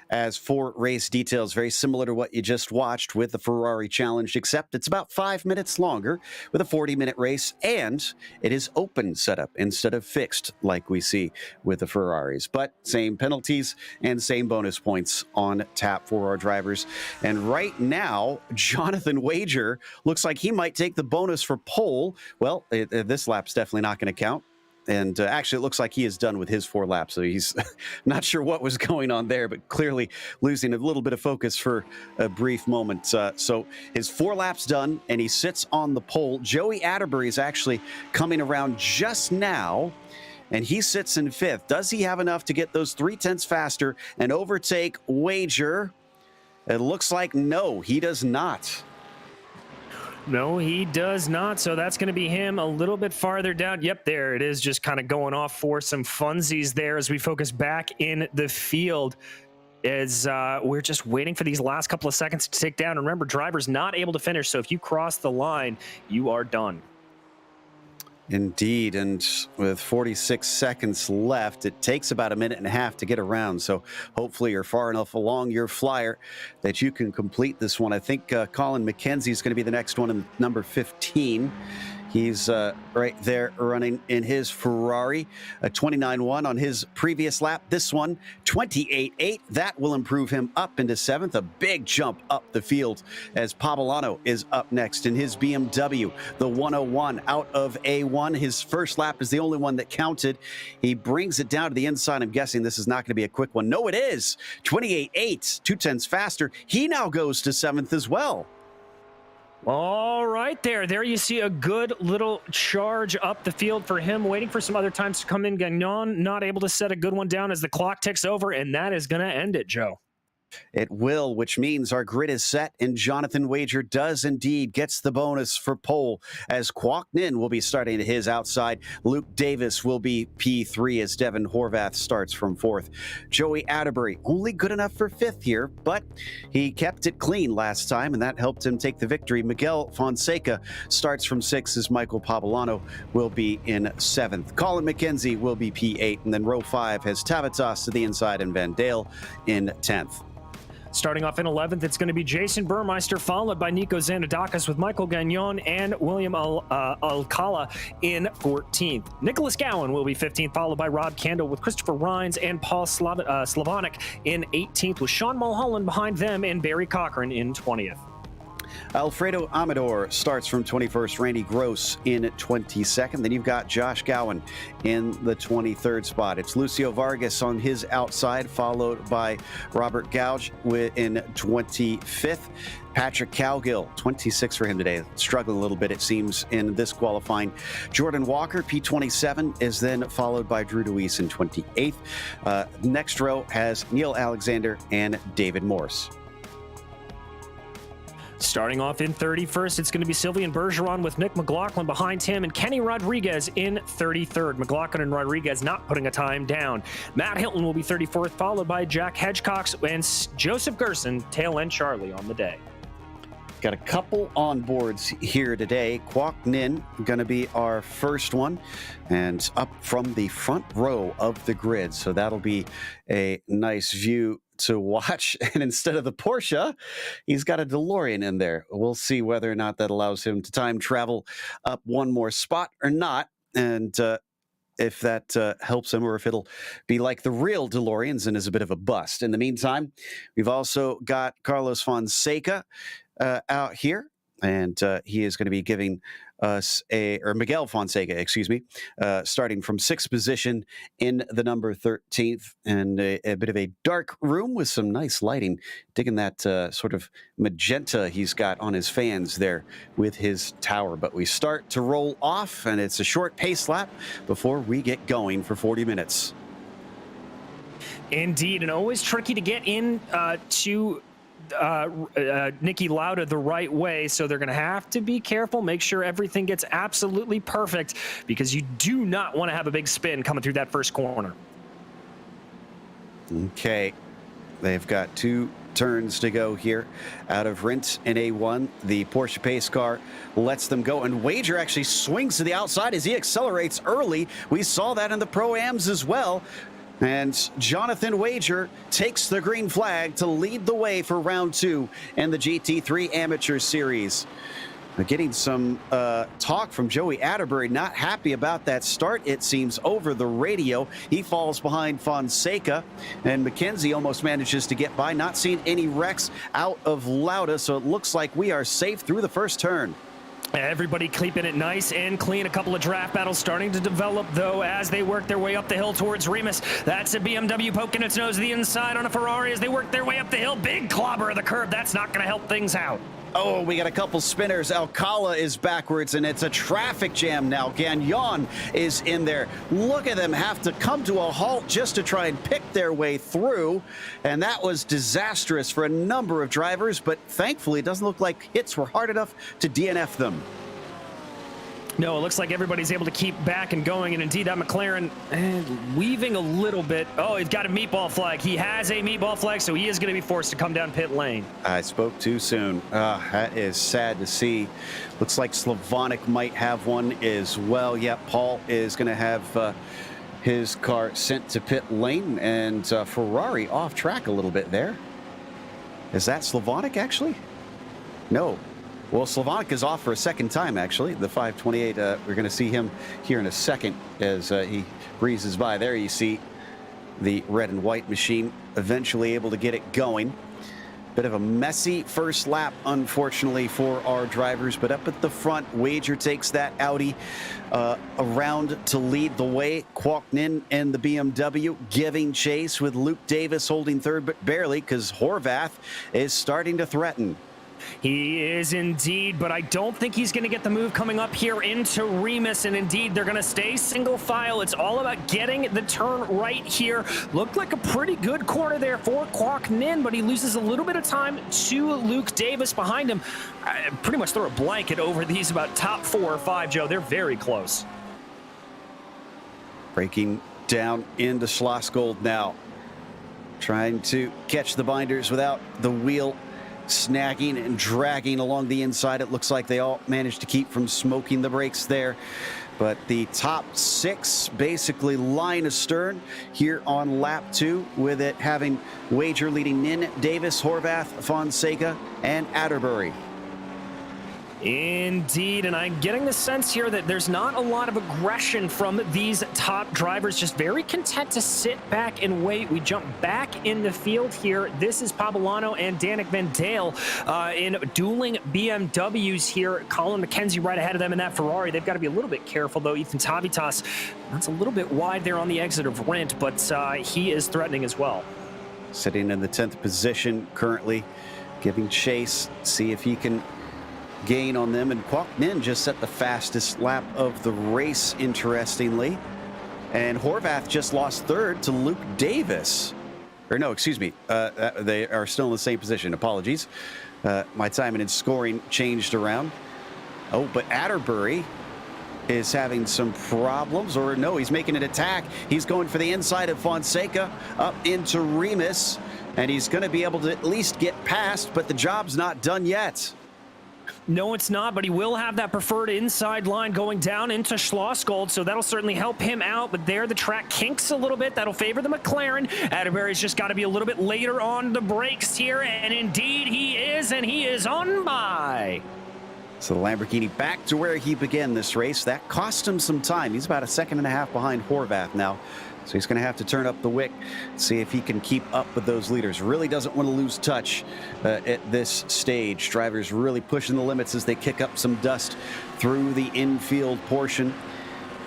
As for race details, very similar to what you just watched with the Ferrari Challenge, except it's about 5 minutes longer with a 40-minute race, and it is open setup instead of fixed like we see with the Ferraris. But same penalties and same bonus points on tap for our drivers. And right now, Jonathan Wager looks like he might take the bonus for pole. Well, this lap's definitely not going to count. And actually, it looks like he is done with his 4 laps. So he's not sure what was going on there, but clearly losing a little bit of focus for a brief moment. So his 4 laps done, and he sits on the pole. Joey Atterbury is actually coming around just now, and he sits in 5th. Does he have enough to get those 0.3 faster and overtake Wager? It looks like no, he does not. No, he does not. So that's going to be him a little bit farther down. Yep, there it is, just kind of going off for some funsies there as we focus back in the field. As we're just waiting for these last couple of seconds to tick down. And remember, drivers not able to finish. So if you cross the line, you are done. Indeed, and with 46 seconds left, it takes about a minute and a half to get around, so hopefully you're far enough along your flyer that you can complete this one. I think Colin McKenzie is going to be the next one in number 15. He's right there running in his Ferrari, a 29.1 on his previous lap. This one, 28.8. That will improve him up into 7th. A big jump up the field as Pavolano is up next in his BMW, the 101 out of A1. His first lap is the only one that counted. He brings it down to the inside. I'm guessing this is not going to be a quick one. No, it is. 28.8, 0.2 faster. He now goes to 7th as well. All right, there you see a good little charge up the field for him, waiting for some other times to come in. Gagnon not able to set a good one down as the clock ticks over, and that is going to end it, Joe. It will, which means our grid is set, and Jonathan Wager does indeed gets the bonus for pole, as Kwok Nin will be starting at his outside. Luke Davis will be P3 as Devin Horvath starts from 4th. Joey Atterbury, only good enough for 5th here, but he kept it clean last time, and that helped him take the victory. Miguel Fonseca starts from 6th as Michael Pavolano will be in 7th. Colin McKenzie will be P8, and then row 5 has Tavitas to the inside and Van Dale in 10th. Starting off in 11th, it's going to be Jason Burmeister, followed by Nico Zanadakis with Michael Gagnon and William Alcala in 14th. Nicholas Gowan will be 15th, followed by Rob Kendall with Christopher Rhines and Paul Slavonic in 18th, with Sean Mulholland behind them and Barry Cochran in 20th. Alfredo Amador starts from 21st, Randy Gross in 22nd. Then you've got Josh Gowan in the 23rd spot. It's Lucio Vargas on his outside, followed by Robert Gouge in 25th. Patrick Cowgill, 26 for him today. Struggling a little bit, it seems, in this qualifying. Jordan Walker, P27, is then followed by Drew DeWeese in 28th. Next row has Neil Alexander and David Morse. Starting off in 31st, it's going to be Sylvian Bergeron with Nick McLaughlin behind him and Kenny Rodriguez in 33rd. McLaughlin and Rodriguez not putting a time down. Matt Hilton will be 34th, followed by Jack Hedgecox and Joseph Gerson, tail end Charlie on the day. Got a couple on boards here today. Kwok Nin going to be our first one, and up from the front row of the grid. So that'll be a nice view to watch. And instead of the Porsche, he's got a DeLorean in there. We'll see whether or not that allows him to time travel up one more spot or not. And if that helps him, or if it'll be like the real DeLoreans and is a bit of a bust. In the meantime, we've also got Carlos Fonseca out here, and he is going to be giving us Miguel Fonseca, excuse me, starting from 6th position in the number 13th, and a bit of a dark room with some nice lighting. Digging that sort of magenta he's got on his fans there with his tower. But we start to roll off, and it's a short pace lap before we get going for 40 minutes. Indeed, and always tricky to get in to Nicky Lauda the right way, so they're going to have to be careful, make sure everything gets absolutely perfect, because you do not want to have a big spin coming through that first corner. Okay, they've got 2 turns to go here out of Rint in A1. The Porsche pace car lets them go, and Wager actually swings to the outside as he accelerates early. We saw that in the Pro-Ams as well. And Jonathan Wager takes the green flag to lead the way for round 2 in the GT3 Amateur Series. We're getting some talk from Joey Atterbury, not happy about that start, it seems, over the radio. He falls behind Fonseca, and McKenzie almost manages to get by. Not seeing any wrecks out of Lauda, so it looks like we are safe through the first turn. Everybody keeping it nice and clean. A couple of draft battles starting to develop, though, as they work their way up the hill towards Remus. That's a BMW poking its nose to the inside on a Ferrari as they work their way up the hill. Big clobber of the curb. That's not going to help things out. Oh, we got a couple spinners. Alcala is backwards, and it's a traffic jam now. Gagnon is in there. Look at them have to come to a halt just to try and pick their way through, and that was disastrous for a number of drivers, but thankfully it doesn't look like hits were hard enough to DNF them. No, it looks like everybody's able to keep back and going, and indeed that McLaren weaving a little bit. Oh, he's got a meatball flag. He has a meatball flag, so he is going to be forced to come down pit lane. I spoke too soon. That is sad to see. Looks like Slavonic might have one as well. Yeah, Paul is going to have his car sent to pit lane, and Ferrari off track a little bit there. Is that Slavonic, actually? No. Well, Slavonic is off for a second time, actually. The 528, we're going to see him here in a second as he breezes by. There you see the red and white machine eventually able to get it going. Bit of a messy first lap, unfortunately, for our drivers. But up at the front, Wager takes that Audi around to lead the way. Kwok Nin and the BMW giving chase with Luke Davis holding third, but barely, because Horvath is starting to threaten. He is indeed, but I don't think he's going to get the move coming up here into Remus, and indeed they're going to stay single file. It's all about getting the turn right here. Looked like a pretty good corner there for Kwok Nin, but he loses a little bit of time to Luke Davis behind him. Pretty much throw a blanket over these about top 4 or 5, Joe. They're very close. Breaking down into Schlossgold now. Trying to catch the binders without the wheel snagging and dragging along the inside. It looks like they all managed to keep from smoking the brakes there. But the top 6 basically line astern here on lap 2, with it having Wager leading Nin, Davis, Horvath, Fonseca, and Atterbury. Indeed, and I'm getting the sense here that there's not a lot of aggression from these top drivers, just very content to sit back and wait. We jump back in the field here. This is Pablano and Danik Van Dale in dueling BMWs here. Colin McKenzie right ahead of them in that Ferrari. They've got to be a little bit careful, though. Ethan Tavitas, that's a little bit wide there on the exit of Rent, but he is threatening as well. Sitting in the 10th position currently, giving chase, see if he can gain on them, and Kwok Nin just set the fastest lap of the race, interestingly. And Horvath just lost third to Luke Davis. Or no, excuse me, they are still in the sime position. Apologies. My timing and scoring changed around. Oh, but Atterbury is having some problems, or no, he's making an attack. He's going for the inside of Fonseca up into Remus, and he's going to be able to at least get past, but the job's not done yet. No, it's not, but he will have that preferred inside line going down into Schlossgold, so that'll certainly help him out. But there, the track kinks a little bit. That'll favor the McLaren. Atterbury's just got to be a little bit later on the brakes here, and indeed he is, and he is on by. So the Lamborghini back to where he began this race. That cost him some time. He's about a second and a half behind Horvath now. So he's going to have to turn up the wick, see if he can keep up with those leaders. Really doesn't want to lose touch at this stage. Drivers really pushing the limits as they kick up some dust through the infield portion.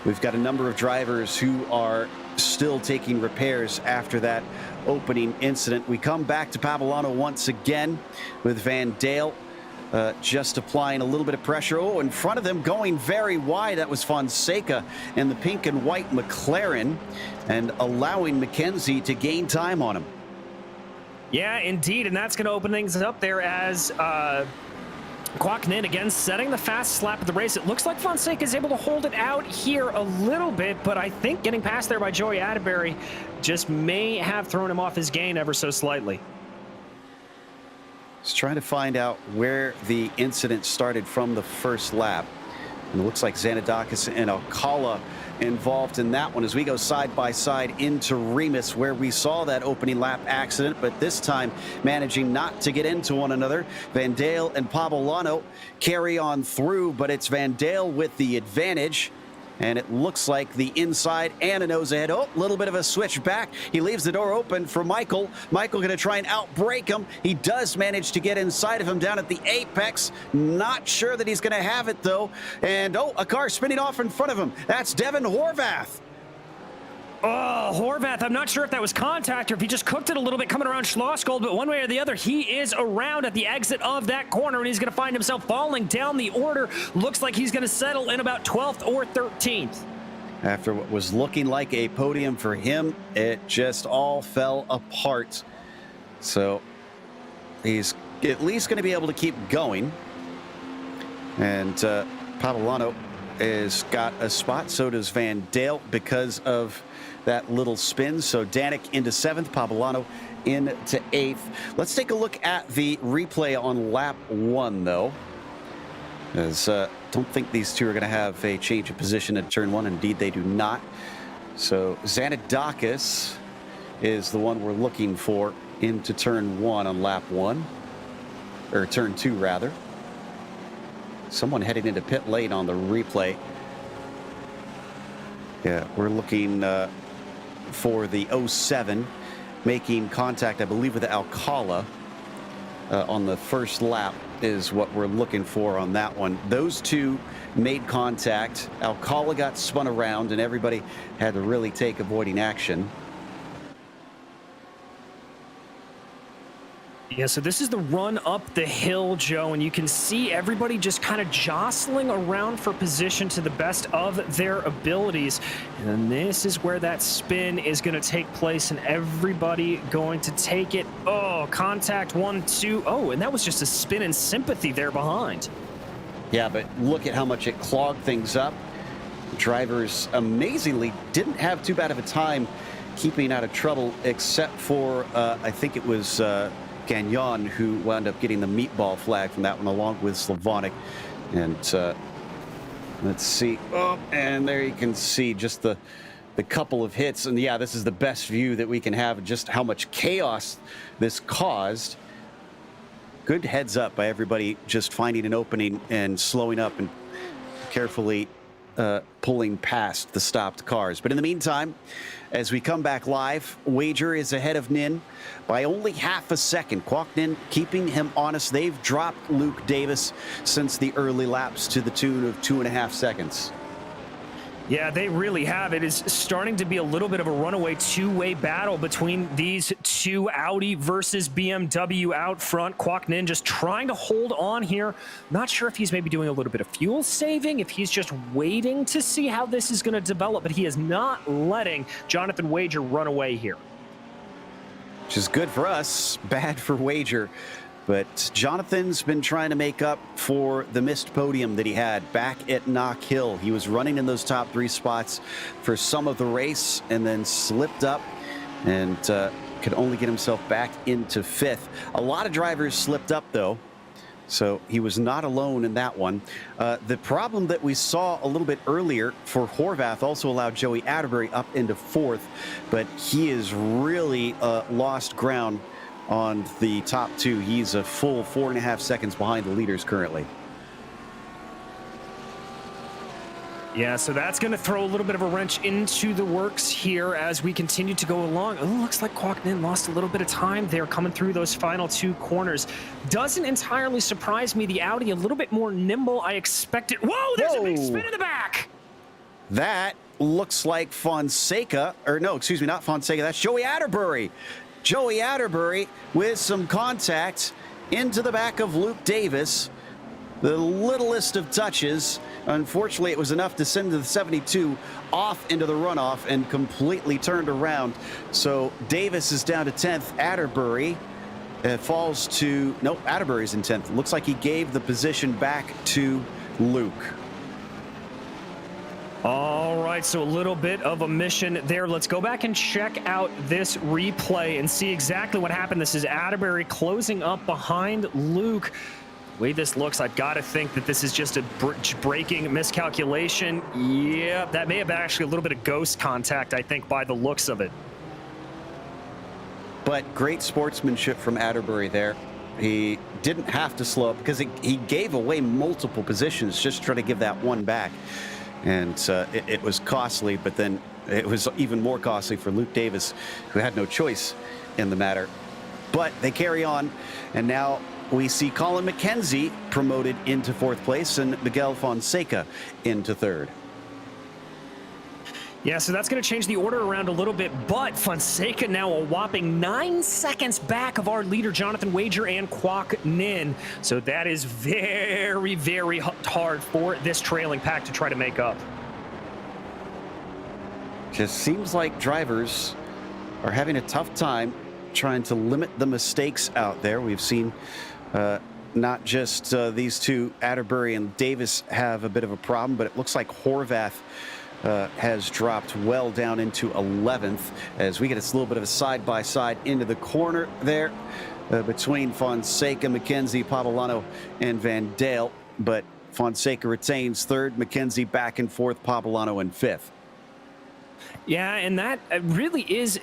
We've got a number of drivers who are still taking repairs after that opening incident. We come back to Pablano once again with Van Dale. Just applying a little bit of pressure. Oh, in front of them, going very wide. That was Fonseca and the pink and white McLaren, and allowing McKenzie to gain time on him. Yeah, indeed, and that's going to open things up there as Quacknin again setting the fastest lap of the race. It looks like Fonseca is able to hold it out here a little bit, but I think getting past there by Joey Atterbury just may have thrown him off his game ever so slightly. Just trying to find out where the incident started from the first lap. And it looks like Xanadakis and Alcala involved in that one as we go side by side into Remus, where we saw that opening lap accident, but this time managing not to get into one another. Van Dale and Pavolano carry on through, but it's Van Dale with the advantage. And it looks like the inside and a nose ahead. Oh, a little bit of a switch back. He leaves the door open for Michael. Michael going to try and outbrake him. He does manage to get inside of him down at the apex. Not sure that he's going to have it, though. And, oh, a car spinning off in front of him. That's Devin Horvath. Oh, Horvath, I'm not sure if that was contact or if he just cooked it a little bit coming around Schlosskold, but one way or the other, he is around at the exit of that corner, and he's going to find himself falling down the order. Looks like he's going to settle in about 12th or 13th. After what was looking like a podium for him, it just all fell apart. So he's at least going to be able to keep going. And Pavolano has got a spot. So does Van Dale because of that little spin. So Danik into 7th, Pavolano into 8th. Let's take a look at the replay on lap 1, though. As don't think these two are going to have a change of position at turn 1. Indeed, they do not. So Xanadakis is the one we're looking for into turn 1 on lap 1. Or turn 2, rather. Someone heading into pit lane on the replay. Yeah, we're looking for the 07 making contact, I believe, with Alcala on the first lap is what we're looking for on that one. Those two made contact. Alcala got spun around, and everybody had to really take avoiding action. Yeah, so this is the run up the hill, Joe, and you can see everybody just kind of jostling around for position to the best of their abilities. And then this is where that spin is going to take place, and everybody going to take it. Oh, contact 1, 2. Oh, and that was just a spin in sympathy there behind. Yeah, but look at how much it clogged things up. Drivers amazingly didn't have too bad of a time keeping out of trouble, except for, I think it was... Gagnon, who wound up getting the meatball flag from that one, along with Slavonic. And let's see. Oh, and there you can see just the couple of hits. And yeah, this is the best view that we can have, just how much chaos this caused. Good heads up by everybody, just finding an opening and slowing up and carefully pulling past the stopped cars. But in the meantime, as we come back live, Wager is ahead of Nin by only half a second. Quacknin keeping him honest. They've dropped Luke Davis since the early laps to the tune of 2.5 seconds. Yeah, they really have. It is starting to be a little bit of a runaway two-way battle between these two, Audi versus BMW out front. Quacknin just trying to hold on here. Not sure if he's maybe doing a little bit of fuel saving, if he's just waiting to see how this is going to develop, but he is not letting Jonathan Wager run away here. Which is good for us, bad for Wager. But Jonathan's been trying to make up for the missed podium that he had back at Knock Hill. He was running in those top 3 spots for some of the race and then slipped up and could only get himself back into 5th. A lot of drivers slipped up, though, so he was not alone in that one. The problem that we saw a little bit earlier for Horvath also allowed Joey Atterbury up into 4th, but he has really lost ground on the top 2. He's a full 4.5 seconds behind the leaders currently. Yeah, so that's going to throw a little bit of a wrench into the works here as we continue to go along. It looks like Quacknin lost a little bit of time there coming through those final 2 corners. Doesn't entirely surprise me. The Audi a little bit more nimble. I expected. Whoa, there's a big spin in the back. That looks like Fonseca, or no, excuse me, not Fonseca. That's Joey Atterbury. Joey Atterbury with some contact into the back of Luke Davis. The littlest of touches. Unfortunately, it was enough to send the 72 off into the runoff and completely turned around. So Davis is down to 10th. Atterbury It falls to, nope, Atterbury's in 10th. Looks like he gave the position back to Luke. All right, so a little bit of a mission there. Let's go back and check out this replay and see exactly what happened. This is Atterbury closing up behind Luke. The way this looks, I've got to think that this is just a braking miscalculation. Yeah, that may have been actually a little bit of ghost contact, I think, by the looks of it. But great sportsmanship from Atterbury there. He didn't have to slow up because he gave away multiple positions just trying to give that one back. And it was costly, but then it was even more costly for Luke Davis, who had no choice in the matter. But they carry on, and now we see Colin McKenzie promoted into 4th place and Miguel Fonseca into 3rd. Yeah, so that's going to change the order around a little bit, but Fonseca now a whopping 9 seconds back of our leader, Jonathan Wager and Kwok Nin. So that is very, very hard for this trailing pack to try to make up. Just seems like drivers are having a tough time trying to limit the mistakes out there. We've seen not just these two, Atterbury and Davis, have a bit of a problem, but it looks like Horvath has dropped well down into 11th as we get a little bit of a side-by-side into the corner there between Fonseca, McKenzie, Pavolano, and Van Dale. But Fonseca retains 3rd, McKenzie back and 4th, Pavolano in 5th. Yeah, and that really is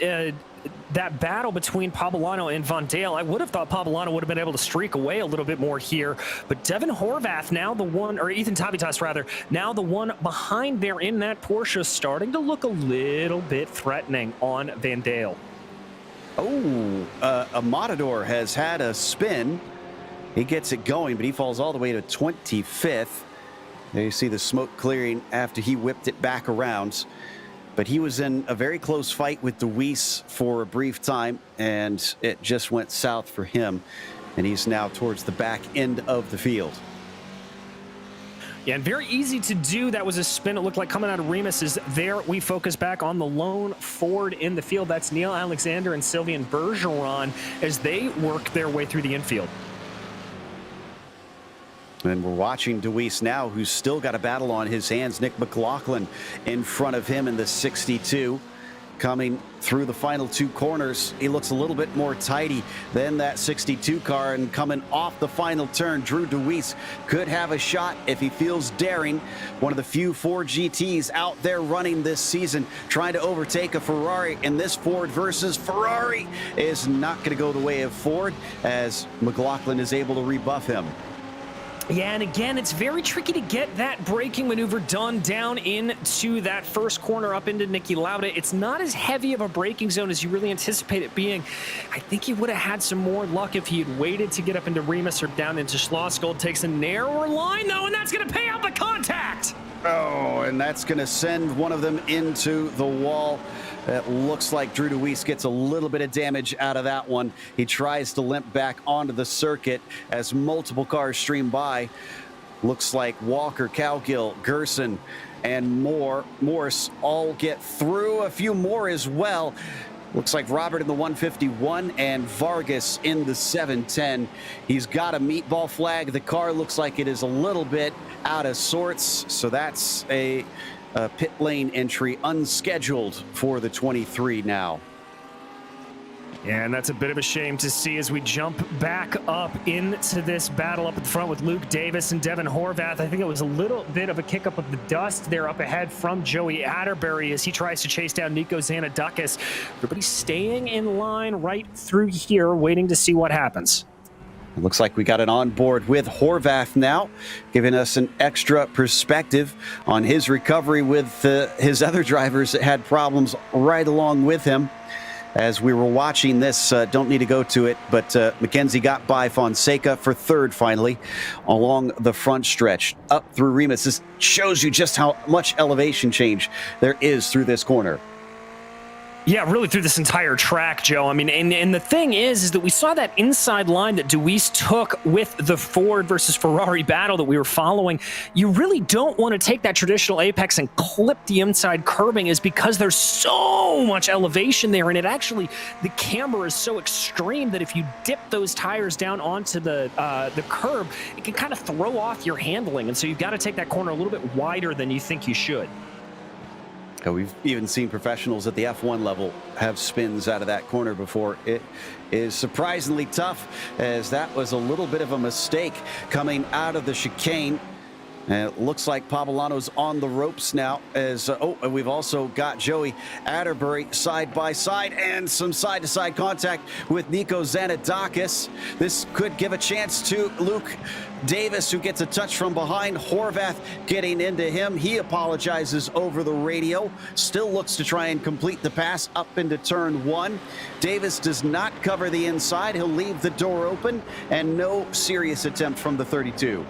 that battle between Pavolano and Van Dale. I would have thought Pavolano would have been able to streak away a little bit more here, but Devin Horvath now the one, or Ethan Tabitas rather, now the one behind there in that Porsche, starting to look a little bit threatening on Van Dale. Oh, a Matador has had a spin. He gets it going, but he falls all the way to 25th. There you see the smoke clearing after he whipped it back around. But he was in a very close fight with DeWeese for a brief time, and it just went south for him. And he's now towards the back end of the field. Yeah, and very easy to do. That was a spin. It looked like coming out of Remus. Is there we focus back on the lone Ford in the field. That's Neil Alexander and Sylvain Bergeron as they work their way through the infield. And we're watching DeWeese now, who's still got a battle on his hands. Nick McLaughlin in front of him in the 62. Coming through the final 2 corners, he looks a little bit more tidy than that 62 car. And coming off the final turn, Drew DeWeese could have a shot if he feels daring. One of the few Ford GTs out there running this season, trying to overtake a Ferrari. And this Ford versus Ferrari is not going to go the way of Ford, as McLaughlin is able to rebuff him. Yeah, and again, it's very tricky to get that braking maneuver done down into that first corner up into Niki Lauda. It's not as heavy of a braking zone as you really anticipate it being. I think he would have had some more luck if he had waited to get up into Remus or down into Schlossgold. Takes a narrower line, though, and that's going to pay out the contact. Oh, and that's going to send one of them into the wall. It looks like Drew DeWeese gets a little bit of damage out of that one. He tries to limp back onto the circuit as multiple cars stream by. Looks like Walker, Cowgill, Gerson, and Morse all get through. A few more as well. Looks like Robert in the 151 and Vargas in the 710. He's got a meatball flag. The car looks like it is a little bit out of sorts. So that's a pit lane entry unscheduled for the 23 now. Yeah, and that's a bit of a shame to see as we jump back up into this battle up at the front with Luke Davis and Devin Horvath. I think it was a little bit of a kick up of the dust there up ahead from Joey Atterbury as he tries to chase down Nico Xanadakis. Everybody's staying in line right through here, waiting to see what happens. It looks like we got it on board with Horvath now, giving us an extra perspective on his recovery with his other drivers that had problems right along with him. As we were watching this, don't need to go to it, but McKenzie got by Fonseca for 3rd finally along the front stretch up through Remus. This shows you just how much elevation change there is through this corner. Yeah, really through this entire track, Joe. I mean, and the thing is that we saw that inside line that Deweese took with the Ford versus Ferrari battle that we were following. You really don't want to take that traditional apex and clip the inside curbing, is because there's so much elevation there, and it actually, the camber is so extreme that if you dip those tires down onto the curb, it can kind of throw off your handling, and so you've got to take that corner a little bit wider than you think you should. We've even seen professionals at the F1 level have spins out of that corner before. It is surprisingly tough, as that was a little bit of a mistake coming out of the chicane. And it looks like Pavolano's on the ropes now, as we've also got Joey Atterbury side by side, and some side-to-side contact with Nico Zanadakis. This could give a chance to Luke Davis, who gets a touch from behind. Horvath getting into him. He apologizes over the radio. Still looks to try and complete the pass up into turn 1. Davis does not cover the inside. He'll leave the door open, and no serious attempt from the 32.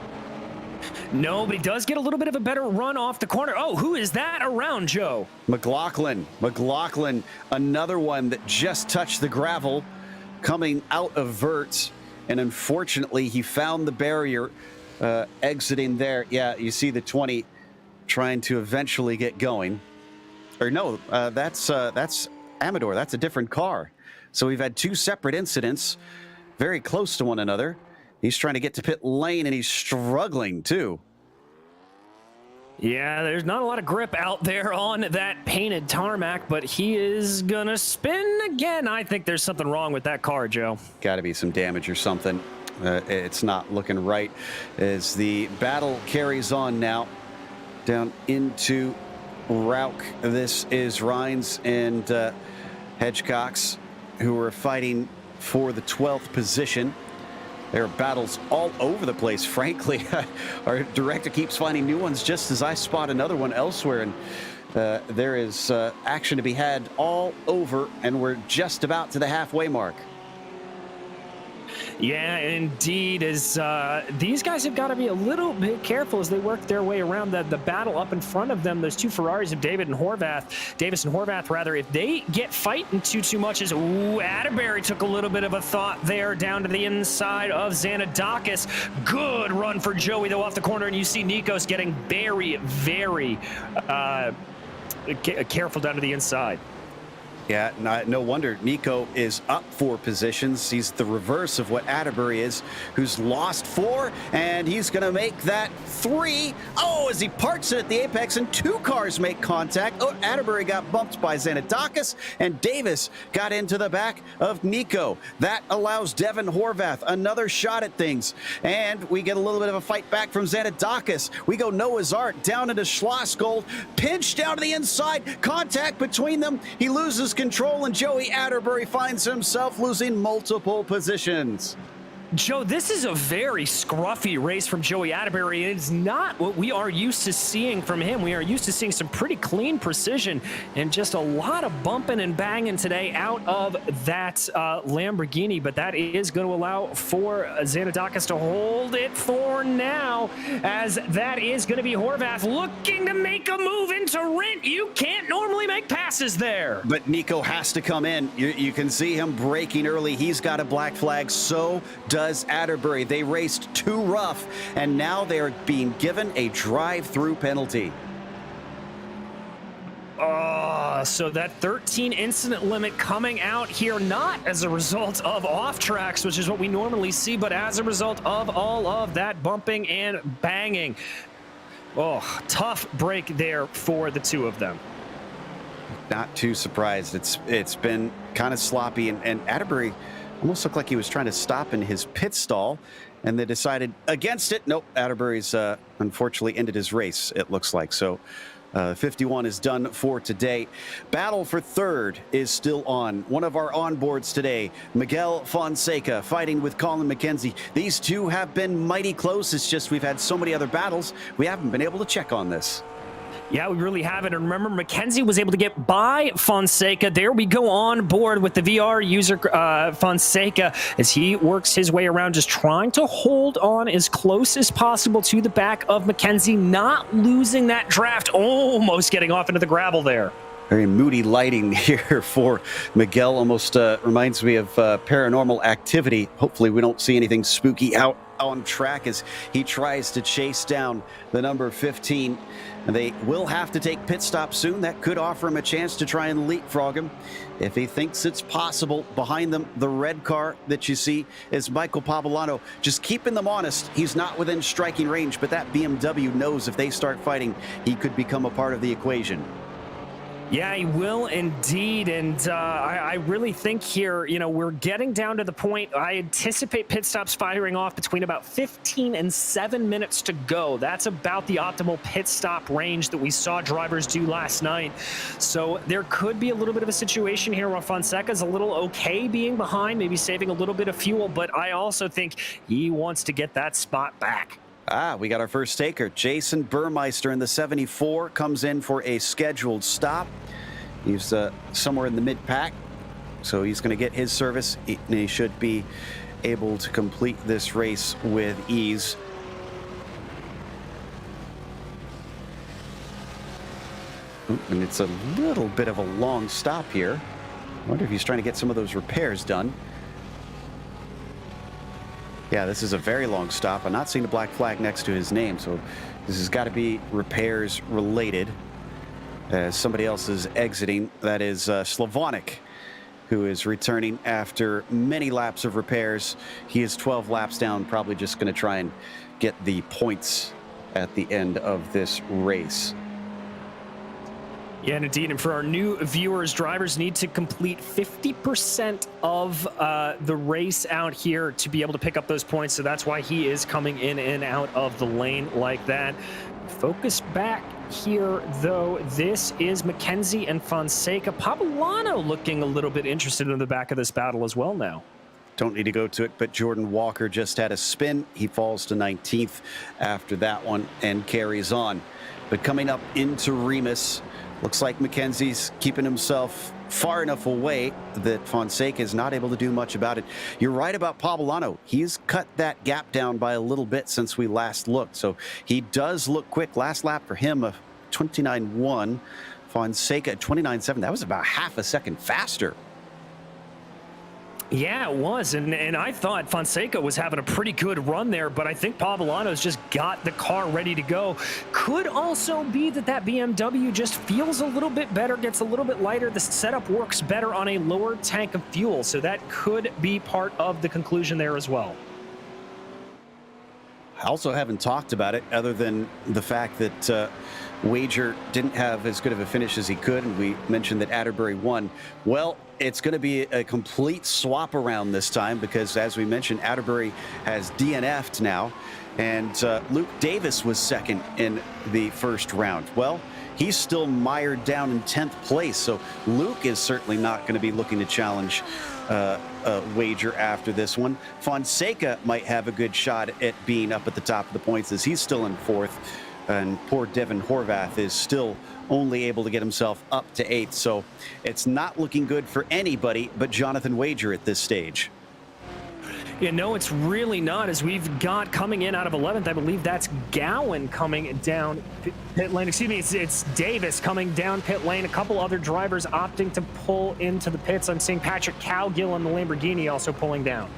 No, but he does get a little bit of a better run off the corner. Oh, who is that around, Joe? McLaughlin, another one that just touched the gravel coming out of Vert. And unfortunately, he found the barrier exiting there. Yeah, you see the 20 trying to eventually get going. Or no, that's Amador. That's a different car. So we've had two separate incidents, very close to one another. He's trying to get to pit lane, and he's struggling, too. Yeah, there's not a lot of grip out there on that painted tarmac, but he is going to spin again. I think there's something wrong with that car, Joe. Got to be some damage or something. It's not looking right as the battle carries on now down into Rauch. This is Rhines and Hedgecox, who are fighting for the 12th position. There are battles all over the place, frankly. Our director keeps finding new ones just as I spot another one elsewhere. And there is action to be had all over, and we're just about to the halfway mark. Yeah, indeed. As these guys have got to be a little bit careful as they work their way around the battle up in front of them. Those two Ferraris of Davis and Horvath, if they get fighting too much, as Atterbury took a little bit of a thought there down to the inside of Zanadakis. Good run for Joey, though, off the corner, and you see Nikos getting very, very careful down to the inside. Yeah, no wonder Nico is up 4 positions. He's the reverse of what Atterbury is, who's lost 4, and he's going to make that 3. Oh, as he parks it at the apex, and 2 cars make contact. Oh, Atterbury got bumped by Zanadakis, and Davis got into the back of Nico. That allows Devin Horvath another shot at things, and we get a little bit of a fight back from Zanadakis. We go Noah's Ark down into Schlossgold, pinch down to the inside, contact between them. He loses control, and Joey Atterbury finds himself losing multiple positions. Joe, this is a very scruffy race from Joey Atterbury. It's not what we are used to seeing from him. We are used to seeing some pretty clean precision and just a lot of bumping and banging today out of that Lamborghini, but that is going to allow for Zanadakis to hold it for now, as that is going to be Horvath looking to make a move into Rent. You can't normally make passes there. But Nico has to come in. You can see him braking early. He's got a black flag. So does Atterbury. They raced too rough, and now they're being given a drive-through penalty. So that 13 incident limit coming out here, not as a result of off tracks, which is what we normally see, but as a result of all of that bumping and banging. Oh, tough break there for the two of them. Not too surprised. It's been kind of sloppy, and Atterbury almost looked like he was trying to stop in his pit stall, and they decided against it. Nope, Atterbury's unfortunately ended his race, it looks like. So 51 is done for today. Battle for third is still on. One of our onboards today, Miguel Fonseca fighting with Colin McKenzie. These two have been mighty close. It's just we've had so many other battles, we haven't been able to check on this. Yeah, we really haven't. And remember, McKenzie was able to get by Fonseca. There we go on board with the VR user Fonseca as he works his way around, just trying to hold on as close as possible to the back of McKenzie, not losing that draft, almost getting off into the gravel there. Very moody lighting here for Miguel. Almost reminds me of Paranormal Activity. Hopefully we don't see anything spooky out on track as he tries to chase down the number 15. And they will have to take pit stop soon. That could offer him a chance to try and leapfrog him if he thinks it's possible. Behind them, the red car that you see is Michael Pavolano. Just keeping them honest. He's not within striking range, but that BMW knows if they start fighting, he could become a part of the equation. Yeah, he will indeed. And I really think here, you know, we're getting down to the point. I anticipate pit stops firing off between about 15 and 7 minutes to go. That's about the optimal pit stop range that we saw drivers do last night. So there could be a little bit of a situation here where Fonseca's a little okay being behind, maybe saving a little bit of fuel, but I also think he wants to get that spot back. We got our first taker. Jason Burmeister in the 74 comes in for a scheduled stop. He's somewhere in the mid-pack, so he's going to get his service. He should be able to complete this race with ease. And it's a little bit of a long stop here. I wonder if he's trying to get some of those repairs done. Yeah, this is a very long stop. I'm not seeing the black flag next to his name, so this has got to be repairs related. Somebody else is exiting. That is Slavonic, who is returning after many laps of repairs. He is 12 laps down, probably just going to try and get the points at the end of this race. Yeah, and indeed, and for our new viewers, drivers need to complete 50% of the race out here to be able to pick up those points. So that's why he is coming in and out of the lane like that. Focus back here, though. This is Mackenzie and Fonseca. Pavolano looking a little bit interested in the back of this battle as well now. Don't need to go to it, but Jordan Walker just had a spin. He falls to 19th after that one and carries on. But coming up into Remus, looks like Mackenzie's keeping himself far enough away that Fonseca is not able to do much about it. You're right about Pavolano. He's cut that gap down by a little bit since we last looked, so he does look quick. Last lap for him, a 29.1. Fonseca, 29.7. That was about half a second faster. Yeah, it was, and I thought Fonseca was having a pretty good run there, but I think Pavolano's just got the car ready to go. Could also be that BMW just feels a little bit better, gets a little bit lighter. The setup works better on a lower tank of fuel, so that could be part of the conclusion there as well. I also haven't talked about it other than the fact that Wager didn't have as good of a finish as he could, and we mentioned that Atterbury won. Well, it's going to be a complete swap around this time because, as we mentioned, Atterbury has DNF'd now, and Luke Davis was second in the first round. Well, he's still mired down in 10th place, so Luke is certainly not going to be looking to challenge Wager after this one. Fonseca might have a good shot at being up at the top of the points as he's still in 4th, and poor Devin Horvath is still only able to get himself up to 8th. So it's not looking good for anybody but Jonathan Wager at this stage. Yeah, no, it's really not, as we've got coming in out of 11th. I believe that's Gowan coming down pit lane. Excuse me, it's Davis coming down pit lane. A couple other drivers opting to pull into the pits. I'm seeing Patrick Cowgill on the Lamborghini also pulling down.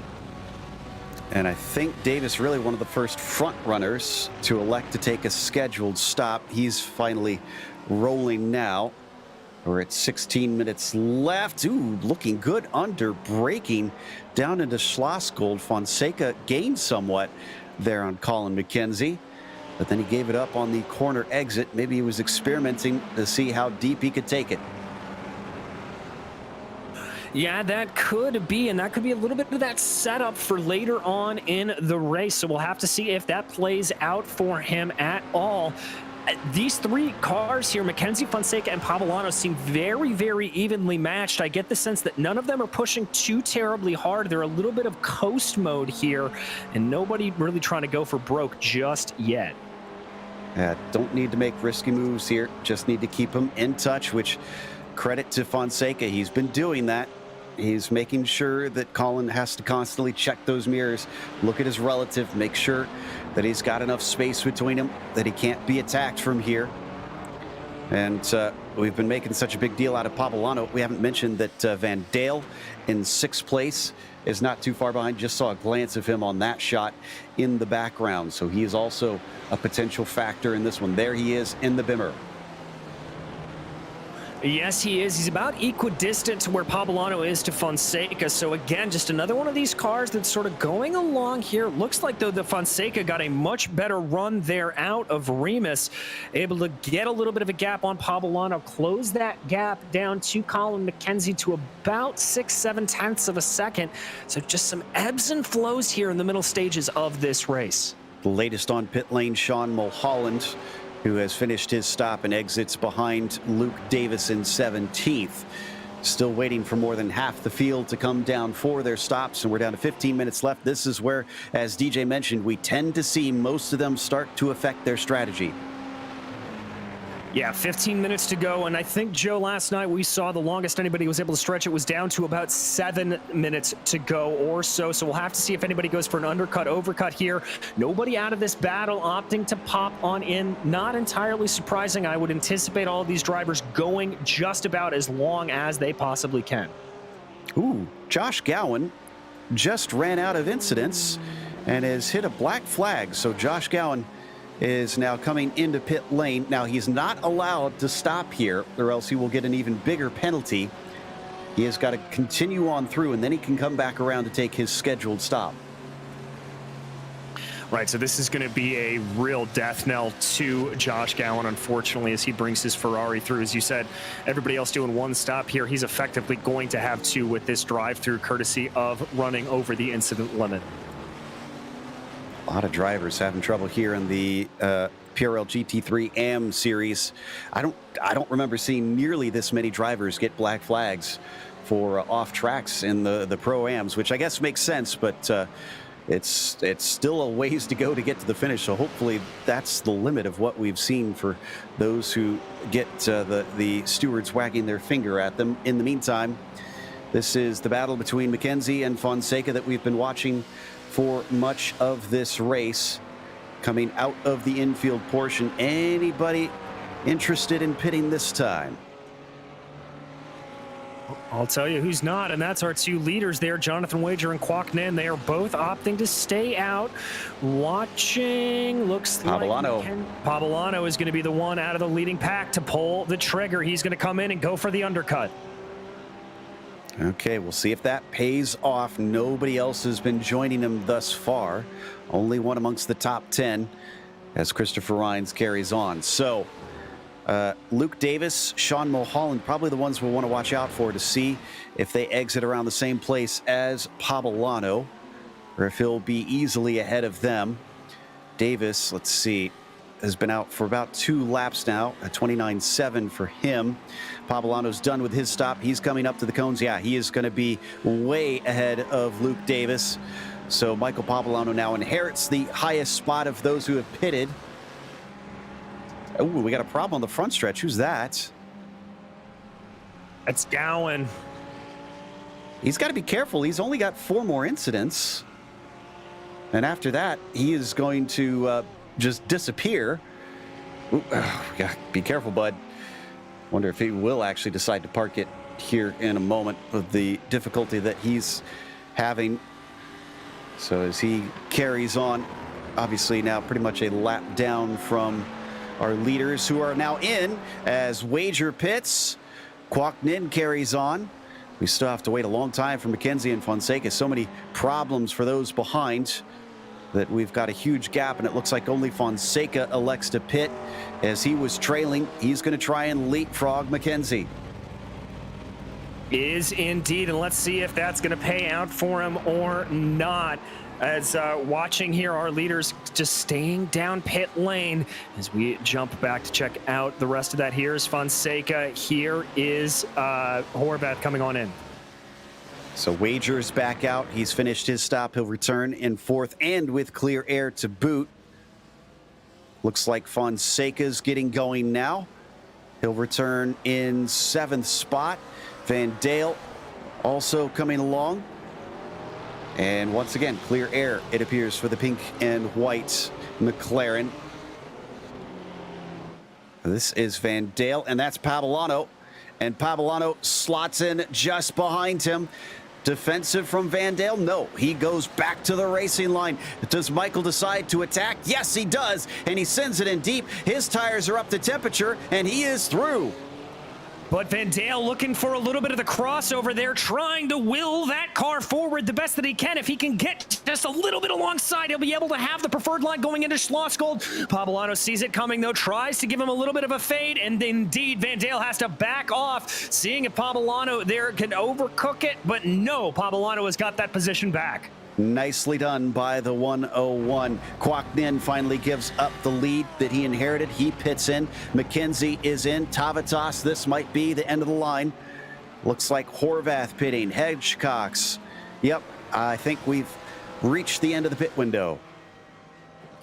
And I think Davis really one of the first front runners to elect to take a scheduled stop. He's finally rolling now. We're at 16 minutes left. Ooh, looking good under braking down into Schlossgold. Fonseca gained somewhat there on Colin McKenzie, but then he gave it up on the corner exit. Maybe he was experimenting to see how deep he could take it. Yeah, that could be, and that could be a little bit of that setup for later on in the race. So we'll have to see if that plays out for him at all. These three cars here, Mackenzie, Fonseca, and Pavolano, seem very, very evenly matched. I get the sense that none of them are pushing too terribly hard. They're a little bit of coast mode here, and nobody really trying to go for broke just yet. Don't need to make risky moves here. Just need to keep them in touch, which credit to Fonseca. He's been doing that. He's making sure that Colin has to constantly check those mirrors, look at his relative, make sure that he's got enough space between him, that he can't be attacked from here. And we've been making such a big deal out of Pablano. We haven't mentioned that Van Dale in 6th place is not too far behind. Just saw a glance of him on that shot in the background. So he is also a potential factor in this one. There he is in the Bimmer. Yes, he is. He's about equidistant to where Pablano is to Fonseca. So again, just another one of these cars that's sort of going along here. Looks like, though, the Fonseca got a much better run there out of Remus. Able to get a little bit of a gap on Pablano, close that gap down to Colin McKenzie to about 6/7 of a second. So just some ebbs and flows here in the middle stages of this race. The latest on pit lane, Sean Mulholland, who has finished his stop and exits behind Luke Davis in 17th. Still waiting for more than half the field to come down for their stops, and we're down to 15 minutes left. This is where, as DJ mentioned, we tend to see most of them start to affect their strategy. Yeah, 15 minutes to go, and I think, Joe, last night we saw the longest anybody was able to stretch it was down to about 7 minutes to go or so. So we'll have to see if anybody goes for an undercut, overcut here. Nobody out of this battle opting to pop on in. Not entirely surprising. I would anticipate all of these drivers going just about as long as they possibly can. Ooh, Josh Gowan just ran out of incidents and has hit a black flag. So Josh Gowan is now coming into pit lane. Now, he's not allowed to stop here, or else he will get an even bigger penalty. He has got to continue on through, and then he can come back around to take his scheduled stop. Right, so this is going to be a real death knell to Josh Gowan, unfortunately, as he brings his Ferrari through. As you said, everybody else doing one stop here. He's effectively going to have 2 with this drive-through, courtesy of running over the incident limit. A lot of drivers having trouble here in the PRL GT3 AM series. I don't remember seeing nearly this many drivers get black flags for off tracks in the Pro-Ams, which I guess makes sense, but it's still a ways to go to get to the finish. So hopefully that's the limit of what we've seen for those who get the stewards wagging their finger at them. In the meantime, this is the battle between McKenzie and Fonseca that we've been watching for much of this race. Coming out of the infield portion, anybody interested in pitting this time? I'll tell you who's not, and that's our 2 leaders there, Jonathan Wager and Kwok Nin. They are both opting to stay out. Watching, looks Pablano. like Pablano is going to be the one out of the leading pack to pull the trigger. He's going to come in and go for the undercut. Okay, we'll see if that pays off. Nobody else has been joining him thus far. Only one amongst the top 10 as Christopher Rhines carries on. So, Luke Davis, Sean Mulholland, probably the ones we'll want to watch out for to see if they exit around the same place as Pablano, or if he'll be easily ahead of them. Davis, let's see, has been out for about 2 laps now, a 29.7 for him. Pablano's done with his stop. He's coming up to the cones. Yeah, he is going to be way ahead of Luke Davis. So Michael Pablano now inherits the highest spot of those who have pitted. Oh, we got a problem on the front stretch. Who's that? That's Gowan. He's got to be careful. He's only got 4 more incidents. And after that, he is going to just disappear. Ooh, yeah, be careful, bud. Wonder if he will actually decide to park it here in a moment with the difficulty that he's having. So as he carries on, obviously now pretty much a lap down from our leaders, who are now in as Wager pits. Kwok Nin carries on. We still have to wait a long time for McKenzie and Fonseca. So many problems for those behind that we've got a huge gap, and it looks like only Fonseca elects to pit. As he was trailing, he's going to try and leapfrog McKenzie. Is indeed, and let's see if that's going to pay out for him or not. As watching here, our leaders just staying down pit lane as we jump back to check out the rest of that. Here's Fonseca. Here is Horvath coming on in. So Wager's back out. He's finished his stop. He'll return in 4th and with clear air to boot. Looks like Fonseca's getting going now. He'll return in 7th spot. Van Dale also coming along. And once again, clear air, it appears, for the pink and white McLaren. This is Van Dale, and that's Pavolano. And Pavolano slots in just behind him. Defensive from Van Dale? No, he goes back to the racing line. Does Michael decide to attack? Yes, he does, and he sends it in deep. His tires are up to temperature, and he is through. But Van Dale looking for a little bit of the crossover there, trying to will that car forward the best that he can. If he can get just a little bit alongside, he'll be able to have the preferred line going into Schlossgold. Pavolano sees it coming, though, tries to give him a little bit of a fade, and indeed, Van Dale has to back off, seeing if Pavolano there can overcook it, but no, Pavolano has got that position back. Nicely done by the 101. Kwok Nin finally gives up the lead that he inherited. He pits in. McKenzie is in. Tavitas, this might be the end of the line. Looks like Horvath pitting. Hedgecox. Yep, I think we've reached the end of the pit window.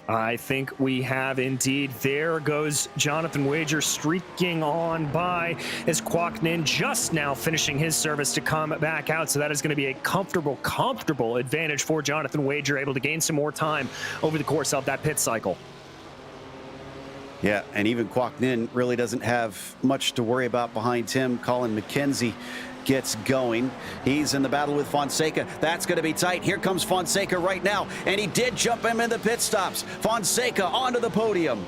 I think we have indeed. There goes Jonathan Wager streaking on by as Kwok Nin just now finishing his service to come back out. So that is going to be a comfortable advantage for Jonathan Wager, able to gain some more time over the course of that pit cycle. Yeah, and even Kwok Nin really doesn't have much to worry about behind him. Colin McKenzie gets going. He's in the battle with Fonseca. That's going to be tight. Here comes Fonseca right now, and he did jump him in the pit stops. Fonseca onto the podium.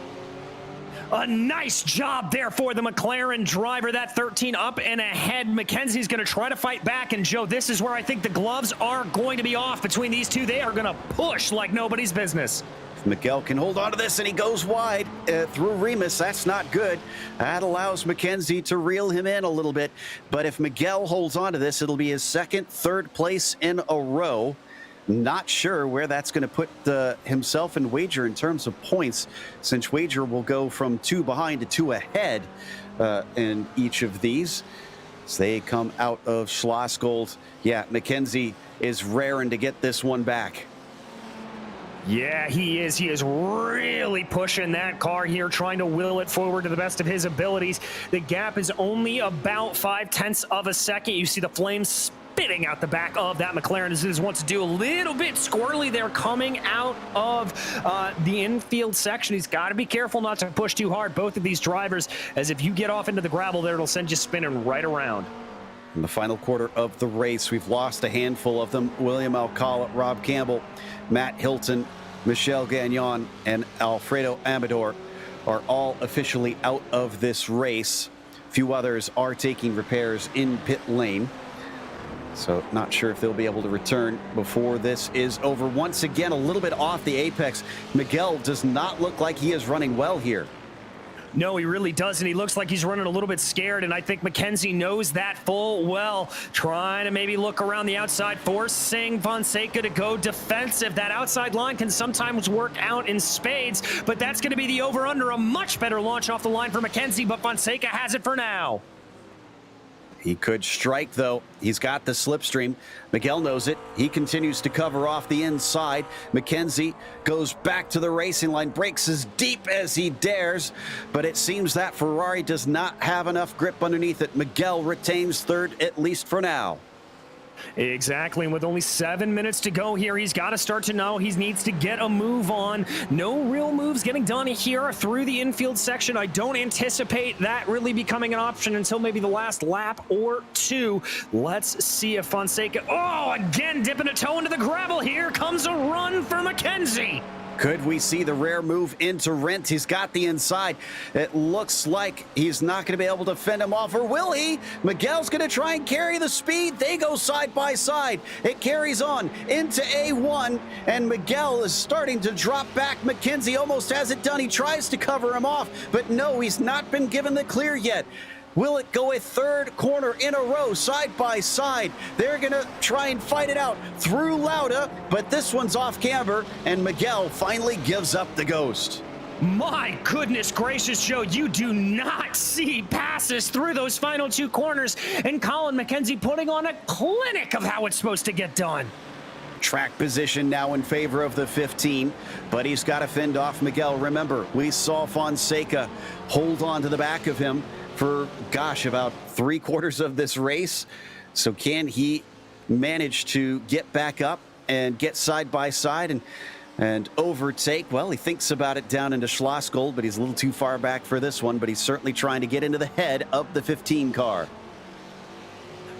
A nice job there for the McLaren driver. That 13 up and ahead. McKenzie's going to try to fight back, and Joe, this is where I think the gloves are going to be off between these two. They are going to push like nobody's business. Miguel can hold on to this, and he goes wide through Remus. That's not good. That allows McKenzie to reel him in a little bit. But if Miguel holds on to this, it'll be his third place in a row. Not sure where that's going to put himself and Wager in terms of points, since Wager will go from 2 behind to 2 ahead in each of these. So they come out of Schlossgold. Yeah, McKenzie is raring to get this one back. Yeah, he is. He is really pushing that car here, trying to will it forward to the best of his abilities. The gap is only about 0.5 of a second. You see the flames spitting out the back of that McLaren as it wants to do a little bit squirrely there coming out of the infield section. He's got to be careful not to push too hard, both of these drivers, as if you get off into the gravel there, it'll send you spinning right around. In the final quarter of the race, we've lost a handful of them. William Alcala, Rob Campbell, Matt Hilton, Michel Gagnon, and Alfredo Amador are all officially out of this race. A few others are taking repairs in pit lane. So not sure if they'll be able to return before this is over. Once again, a little bit off the apex. Miguel does not look like he is running well here. No, he really doesn't. He looks like he's running a little bit scared, and I think McKenzie knows that full well. Trying to maybe look around the outside, forcing Fonseca to go defensive. That outside line can sometimes work out in spades, but that's going to be the over-under. A much better launch off the line for McKenzie, but Fonseca has it for now. He could strike, though. He's got the slipstream. Miguel knows it. He continues to cover off the inside. McKenzie goes back to the racing line, breaks as deep as he dares, but it seems that Ferrari does not have enough grip underneath it. Miguel retains third, at least for now. Exactly, and with only 7 minutes to go here, he's got to start to know he needs to get a move on. No real moves getting done here through the infield section. I don't anticipate that really becoming an option until maybe the last lap or two. Let's see if Fonseca, oh, again dipping a toe into the gravel. Here comes a run for McKenzie. Could we see the rare move into Rent? He's got the inside. It looks like he's not going to be able to fend him off, or will he? Miguel's going to try and carry the speed. They go side by side. It carries on into A1, and Miguel is starting to drop back. McKenzie almost has it done. He tries to cover him off, but no, he's not been given the clear yet. Will it go a third corner in a row, side by side? They're going to try and fight it out through Lauda, but this one's off camber, and Miguel finally gives up the ghost. My goodness gracious, Joe, you do not see passes through those final 2 corners, and Colin McKenzie putting on a clinic of how it's supposed to get done. Track position now in favor of the 15, but he's got to fend off Miguel. Remember, we saw Fonseca hold on to the back of him for, gosh, about 3/4 of this race. So can he manage to get back up and get side by side? And And overtake, well, he thinks about it down into Schlossgold, but he's a little too far back for this one, but he's certainly trying to get into the head of the 15 car.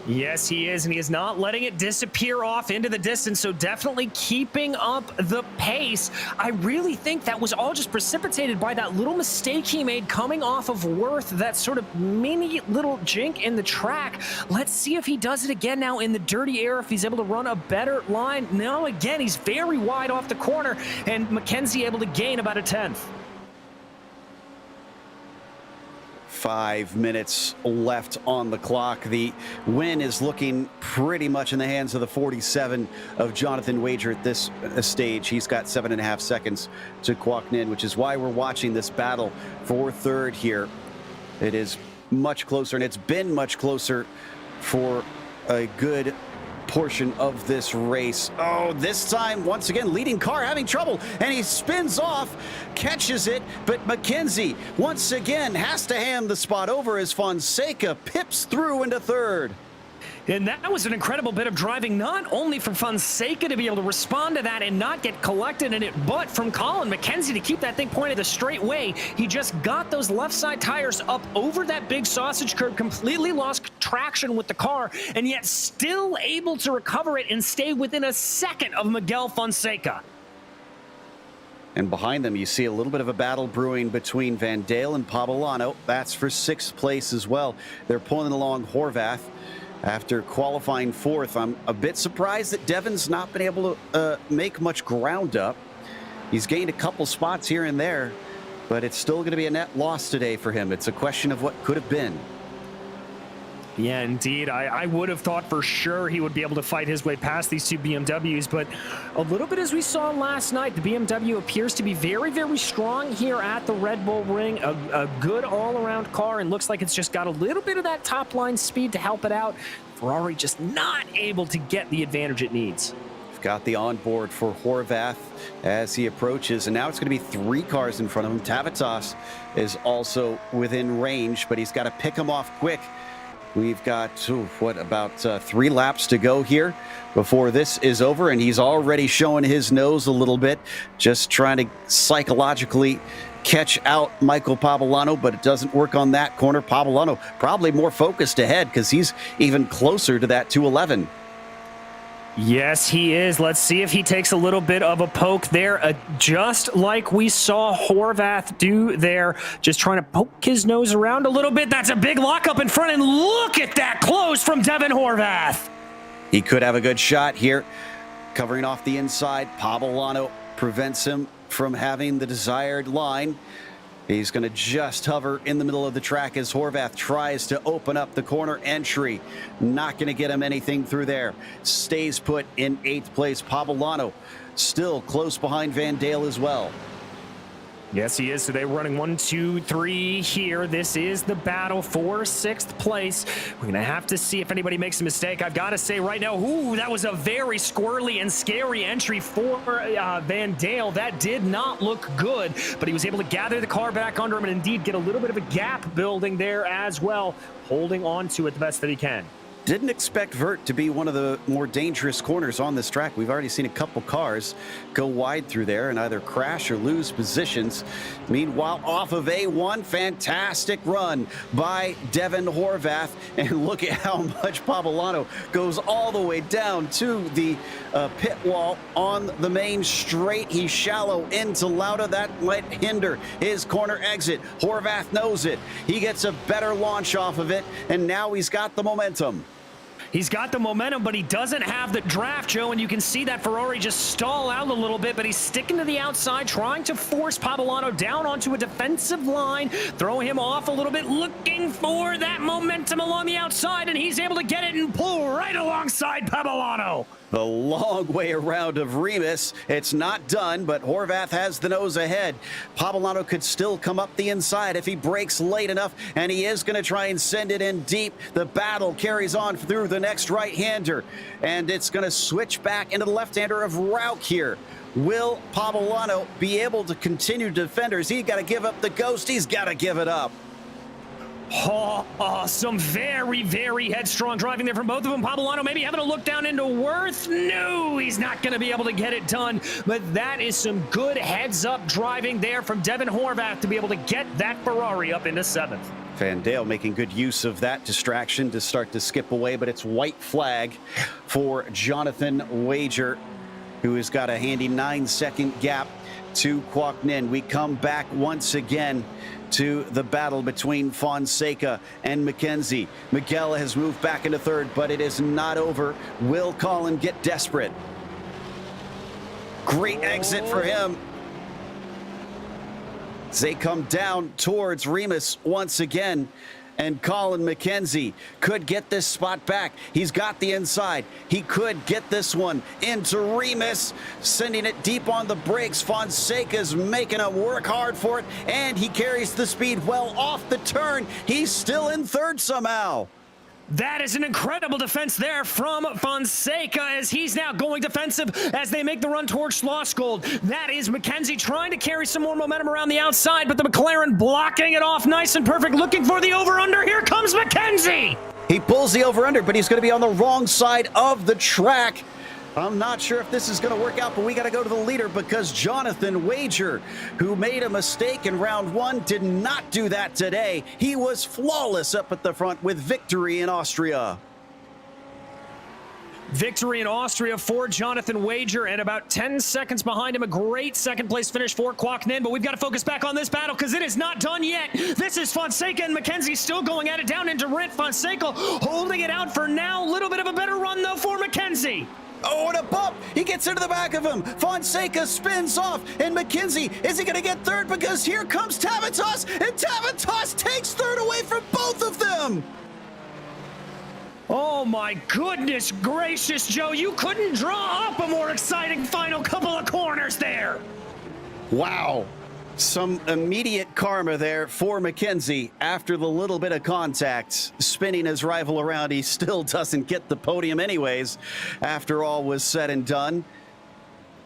Yes, he is, and he is not letting it disappear off into the distance, so definitely keeping up the pace. I really think that was all just precipitated by that little mistake he made coming off of Worth, that sort of mini little jink in the track. Let's see if he does it again now in the dirty air, if he's able to run a better line. No, again, he's very wide off the corner, and Mackenzie able to gain about a 10th. 5 minutes left on the clock. The win is looking pretty much in the hands of the 47 of Jonathan Wager at this stage. He's got 7.5 seconds to Kwok Nin, which is why we're watching this battle for third here. It is much closer, and it's been much closer for a good portion of this race. Oh, this time, once again, leading car having trouble, and he spins off, catches it, but Mackenzie, once again, has to hand the spot over as Fonseca pips through into third. And that was an incredible bit of driving, not only from Fonseca to be able to respond to that and not get collected in it, but from Colin Mackenzie to keep that thing pointed the straight way. He just got those left side tires up over that big sausage curb, completely lost traction with the car, and yet still able to recover it and stay within a second of Miguel Fonseca. And behind them, you see a little bit of a battle brewing between Van Dale and Pabalano. That's for 6th place as well. They're pulling along Horvath after qualifying 4th. I'm a bit surprised that Devin's not been able to make much ground up. He's gained a couple spots here and there, but it's still going to be a net loss today for him. It's a question of what could have been. Yeah, indeed. I would have thought for sure he would be able to fight his way past these two BMWs, but a little bit as we saw last night, the BMW appears to be very, very strong here at the Red Bull Ring. A good all-around car, and looks like it's just got a little bit of that top-line speed to help it out. Ferrari just not able to get the advantage it needs. We've got the onboard for Horvath as he approaches, and now it's going to be 3 cars in front of him. Tavitas is also within range, but he's got to pick him off quick. We've got, about 3 laps to go here before this is over, and he's already showing his nose a little bit, just trying to psychologically catch out Michael Pabalano, but it doesn't work on that corner. Pabalano probably more focused ahead because he's even closer to that 211. Yes, he is. Let's see if he takes a little bit of a poke there, just like we saw Horvath do there, just trying to poke his nose around a little bit. That's a big lockup in front, and look at that close from Devin Horvath. He could have a good shot here, covering off the inside. Pabalano prevents him from having the desired line. He's going to just hover in the middle of the track as Horvath tries to open up the corner entry. Not going to get him anything through there. Stays put in 8th place. Pabalano still close behind Van Dale as well. Yes, he is. So they're running 1, 2, 3 here. This is the battle for 6th place. We're going to have to see if anybody makes a mistake. I've got to say right now, that was a very squirrely and scary entry for Van Dale. That did not look good, but he was able to gather the car back under him and indeed get a little bit of a gap building there as well, holding on to it the best that he can. Didn't expect Vert to be one of the more dangerous corners on this track. We've already seen a couple cars go wide through there and either crash or lose positions. Meanwhile, off of A1, fantastic run by Devin Horvath. And look at how much Pabalano goes all the way down to the pit wall on the main straight. He's shallow into Lauda. That might hinder his corner exit. Horvath knows it. He gets a better launch off of it, and now he's got the momentum. He's got the momentum, but he doesn't have the draft, Joe, and you can see that Ferrari just stall out a little bit, but he's sticking to the outside, trying to force Pabalano down onto a defensive line, throw him off a little bit, looking for that momentum along the outside, and he's able to get it and pull right alongside Pabalano. The long way around of Remus. It's not done, but Horvath has the nose ahead. Pabalano could still come up the inside if he breaks late enough, and he is going to try and send it in deep. The battle carries on through the next right-hander, and it's going to switch back into the left-hander of Rauch here. Will Pabalano be able to continue to defend, or has he got to give up the ghost? He's got to give it up. Some very, very headstrong driving there from both of them. Pablano maybe having a look down into Worth. No, he's not going to be able to get it done. But that is some good heads-up driving there from Devin Horvath to be able to get that Ferrari up into 7th. Van Dale making good use of that distraction to start to skip away, but it's white flag for Jonathan Wager, who has got a handy 9-second gap to Quoc Ninh. We come back once again to the battle between Fonseca and McKenzie. Miguel has moved back into 3rd, but it is not over. Will Colin get desperate? Great exit for him. They come down towards Remus once again, and Colin McKenzie could get this spot back. He's got the inside. He could get this one into Remus, sending it deep on the brakes. Fonseca's making him work hard for it, and he carries the speed well off the turn. He's still in 3rd somehow. That is an incredible defense there from Fonseca as he's now going defensive as they make the run towards Schlossgold. That is McKenzie trying to carry some more momentum around the outside, but the McLaren blocking it off nice and perfect, looking for the over-under. Here comes McKenzie! He pulls the over-under, but he's going to be on the wrong side of the track. I'm not sure if this is going to work out, but we got to go to the leader because Jonathan Wager, who made a mistake in round 1, did not do that today. He was flawless up at the front with victory in Austria. Victory in Austria for Jonathan Wager, and about 10 seconds behind him, a great second-place finish for Quoc Ninh, but we've got to focus back on this battle because it is not done yet. This is Fonseca and McKenzie still going at it down into Rit. Fonseca holding it out for now. A little bit of a better run, though, for McKenzie. Oh, and a bump! He gets into the back of him. Fonseca spins off, and McKenzie, is he going to get 3rd? Because here comes Tavitas, and Tavitas takes 3rd away from both of them. Oh my goodness gracious, Joe. You couldn't draw up a more exciting final couple of corners there. Wow. Some immediate karma there for McKenzie after the little bit of contact. Spinning his rival around, he still doesn't get the podium anyways, after all was said and done.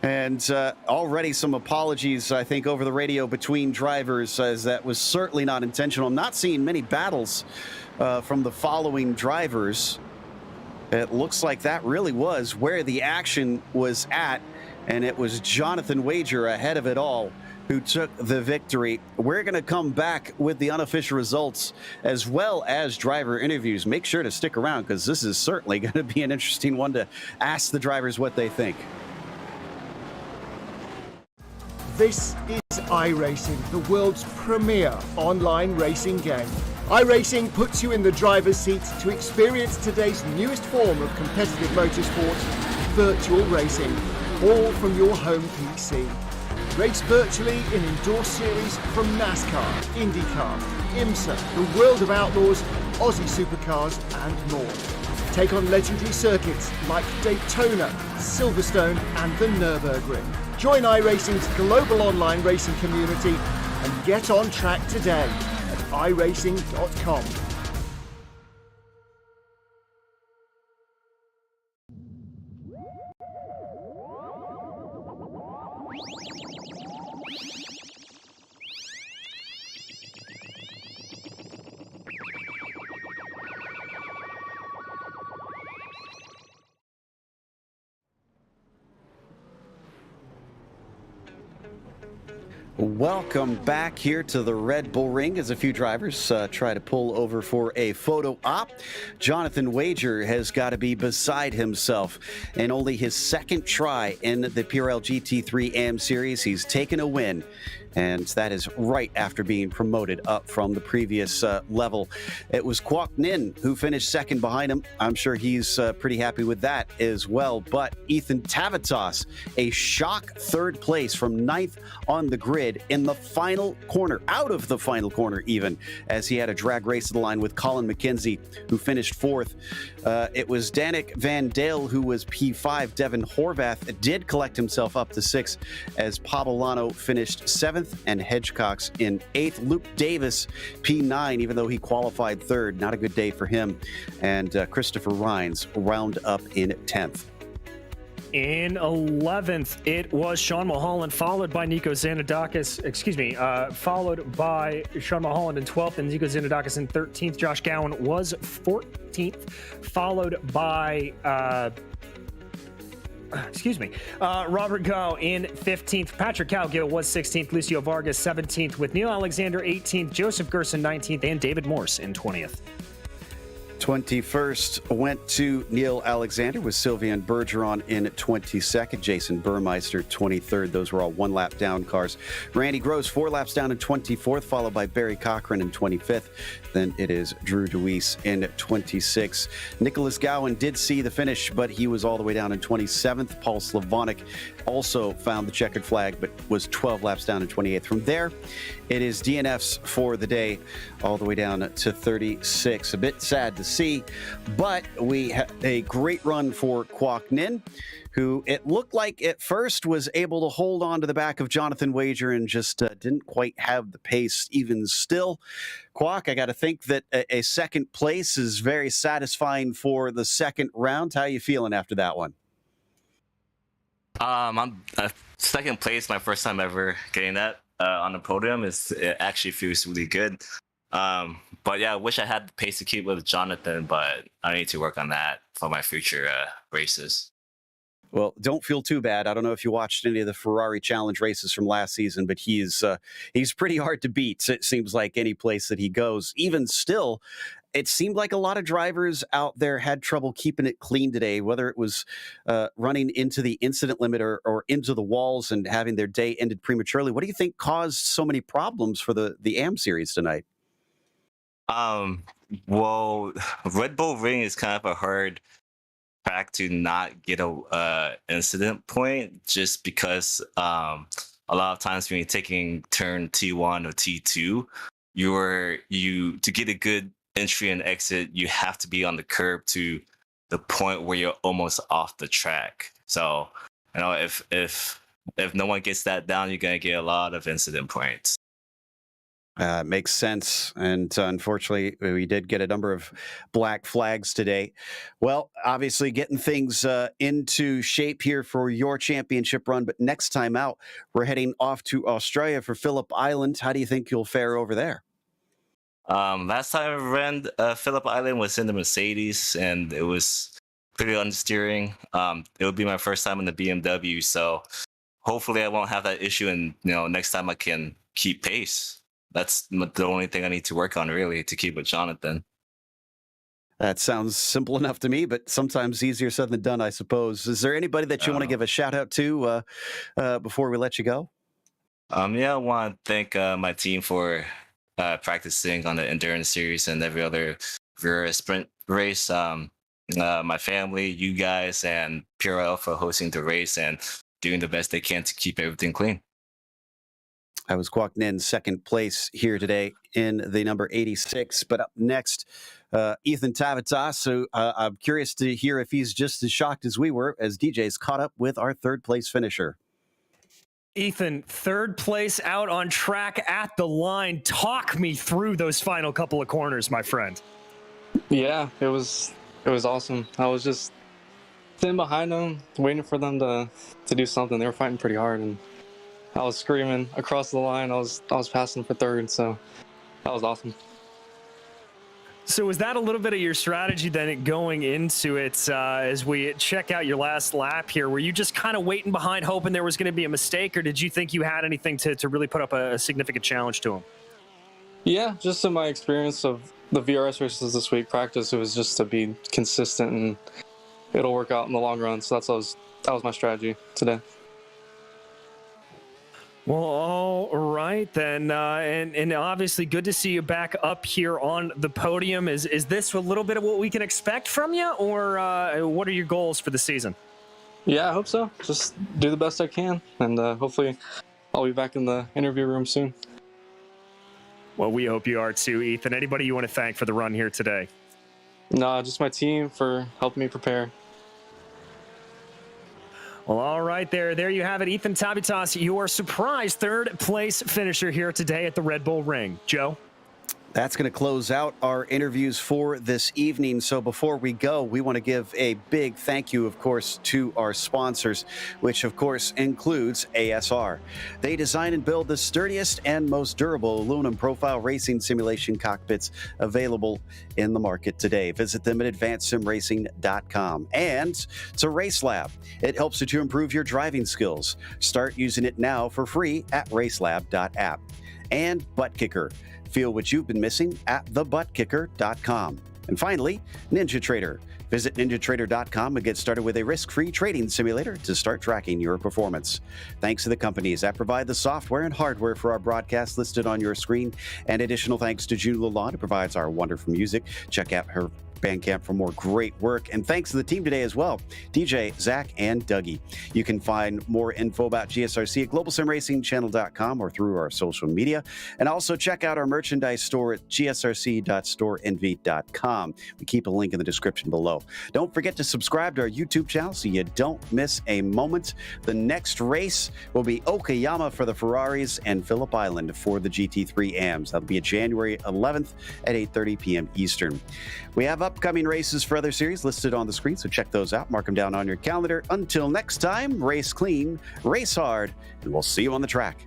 And already some apologies, I think, over the radio between drivers, as that was certainly not intentional. I'm not seeing many battles from the following drivers. It looks like that really was where the action was at, and it was Jonathan Wager ahead of it all who took the victory. We're going to come back with the unofficial results as well as driver interviews. Make sure to stick around because this is certainly going to be an interesting one to ask the drivers what they think. This is iRacing, the world's premier online racing game. iRacing puts you in the driver's seat to experience today's newest form of competitive motorsport, virtual racing, all from your home PC. Race virtually in indoor series from NASCAR, IndyCar, IMSA, the World of Outlaws, Aussie Supercars and more. Take on legendary circuits like Daytona, Silverstone and the Nürburgring. Join iRacing's global online racing community and get on track today at iRacing.com. Welcome back here to the Red Bull Ring as a few drivers try to pull over for a photo op. Jonathan Wager has got to be beside himself. In only his 2nd try in the PRL GT3 AM Series, he's taken a win. And that is right after being promoted up from the previous level. It was Quoc Ninh who finished 2nd behind him. I'm sure he's pretty happy with that as well. But Ethan Tavitas, a shock 3rd place from 9th on the grid in the final corner, out of the final corner even, as he had a drag race to the line with Colin McKenzie, who finished 4th. It was Danik Van Dale who was P5. Devin Horvath did collect himself up to 6th as Pablano finished 7th and Hedgecox in 8th. Luke Davis, P9, even though he qualified 3rd. Not a good day for him. And Christopher Rhines round up in 10th. In 11th, it was Sean Mulholland, followed by Nico Xanadakis. Followed by Sean Mulholland in 12th, and Nico Xanadakis in 13th. Josh Gowan was 14th, followed by Robert Gow in 15th. Patrick Cowgill was 16th. Lucio Vargas 17th, with Neil Alexander 18th, Joseph Gerson 19th, and David Morse in 20th. 21st went to Neil Alexander, with Sylvian Bergeron in 22nd, Jason Burmeister 23rd. Those were all one lap down cars. Randy Gross 4 laps down in 24th, followed by Barry Cochran in 25th. Then it is Drew DeWeese in 26th. Nicholas Gowan did see the finish, but he was all the way down in 27th. Paul Slavonic also found the checkered flag, but was 12 laps down in 28th. From there, it is DNFs for the day, all the way down to 36. A bit sad to see, but we had a great run for Kwok Nin, who it looked like at first was able to hold on to the back of Jonathan Wager and just didn't quite have the pace even still. Kwok, I got to think that a second place is very satisfying for the second round. How are you feeling after that one? I'm second place, my first time ever getting that on the podium. It actually feels really good. But yeah, I wish I had the pace to keep with Jonathan, but I need to work on that for my future races. Well, don't feel too bad. I don't know if you watched any of the Ferrari Challenge races from last season, but he's pretty hard to beat. It seems like any place that he goes. Even still, it seemed like a lot of drivers out there had trouble keeping it clean today, whether it was running into the incident limit or into the walls and having their day ended prematurely. What do you think caused so many problems for the AM series tonight? Well, Red Bull Ring is kind of a hard track to not get a incident point, just because a lot of times when you're taking turn T1 or T2, to get a good entry and exit, you have to be on the curb to the point where you're almost off the track. So, if no one gets that down, you're gonna get a lot of incident points. Makes sense. And unfortunately, we did get a number of black flags today. Well, obviously getting things into shape here for your championship run. But next time out, we're heading off to Australia for Phillip Island. How do you think you'll fare over there? Last time I ran Phillip Island was in the Mercedes, and it was pretty understeering. It would be my first time in the BMW, so hopefully I won't have that issue, and next time I can keep pace. That's the only thing I need to work on, really, to keep with Jonathan. That sounds simple enough to me, but sometimes easier said than done, I suppose. Is there anybody that you want to give a shout out to before we let you go? Yeah, I want to thank my team for practicing on the endurance series and every other sprint race. My family, you guys, and PRL for hosting the race and doing the best they can to keep everything clean. I was Kwok Nin, second place here today in the number 86. But up next, Ethan Tavitas. So I'm curious to hear if he's just as shocked as we were as DJ's caught up with our third place finisher. Ethan, third place out on track at the line. Talk me through those final couple of corners, my friend. Yeah, it was awesome. I was just sitting behind them, waiting for them to do something. They were fighting pretty hard, and I was screaming across the line. I was passing for third, so that was awesome. So was that a little bit of your strategy then going into it as we check out your last lap here? Were you just kind of waiting behind hoping there was going to be a mistake, or did you think you had anything to really put up a significant challenge to him? Yeah, just in my experience of the VRS races this week, practice, it was just to be consistent and it'll work out in the long run. So that was my strategy today. Well, all right then, and obviously good to see you back up here on the podium. Is this a little bit of what we can expect from you, or what are your goals for the season? Yeah, I hope so. Just do the best I can, and hopefully I'll be back in the interview room soon. Well, we hope you are too, Ethan. Anybody you want to thank for the run here today? No, just my team for helping me prepare. Well, all right, there you have it. Ethan Tabitas, your surprise third place finisher here today at the Red Bull Ring. Joe? That's going to close out our interviews for this evening. So before we go, we want to give a big thank you, of course, to our sponsors, which, of course, includes ASR. They design and build the sturdiest and most durable aluminum profile racing simulation cockpits available in the market today. Visit them at advancedsimracing.com. And to RaceLab. It helps you to improve your driving skills. Start using it now for free at racelab.app. And ButtKicker. Feel what you've been missing at thebuttkicker.com. And finally, NinjaTrader. Visit ninjatrader.com and get started with a risk-free trading simulator to start tracking your performance. Thanks to the companies that provide the software and hardware for our broadcast listed on your screen. And additional thanks to June Lalonde, who provides our wonderful music. Check out her Bandcamp for more great work. And thanks to the team today as well, DJ, Zach, and Dougie. You can find more info about GSRC at globalsimracingchannel.com or through our social media. And also check out our merchandise store at gsrc.storeenvy.com. We keep a link in the description below. Don't forget to subscribe to our YouTube channel so you don't miss a moment. The next race will be Okayama for the Ferraris and Phillip Island for the GT3 AMs. That'll be January 11th at 8:30 p.m. Eastern. We have upcoming races for other series listed on the screen, so check those out. Mark them down on your calendar. Until next time, race clean, race hard, and we'll see you on the track.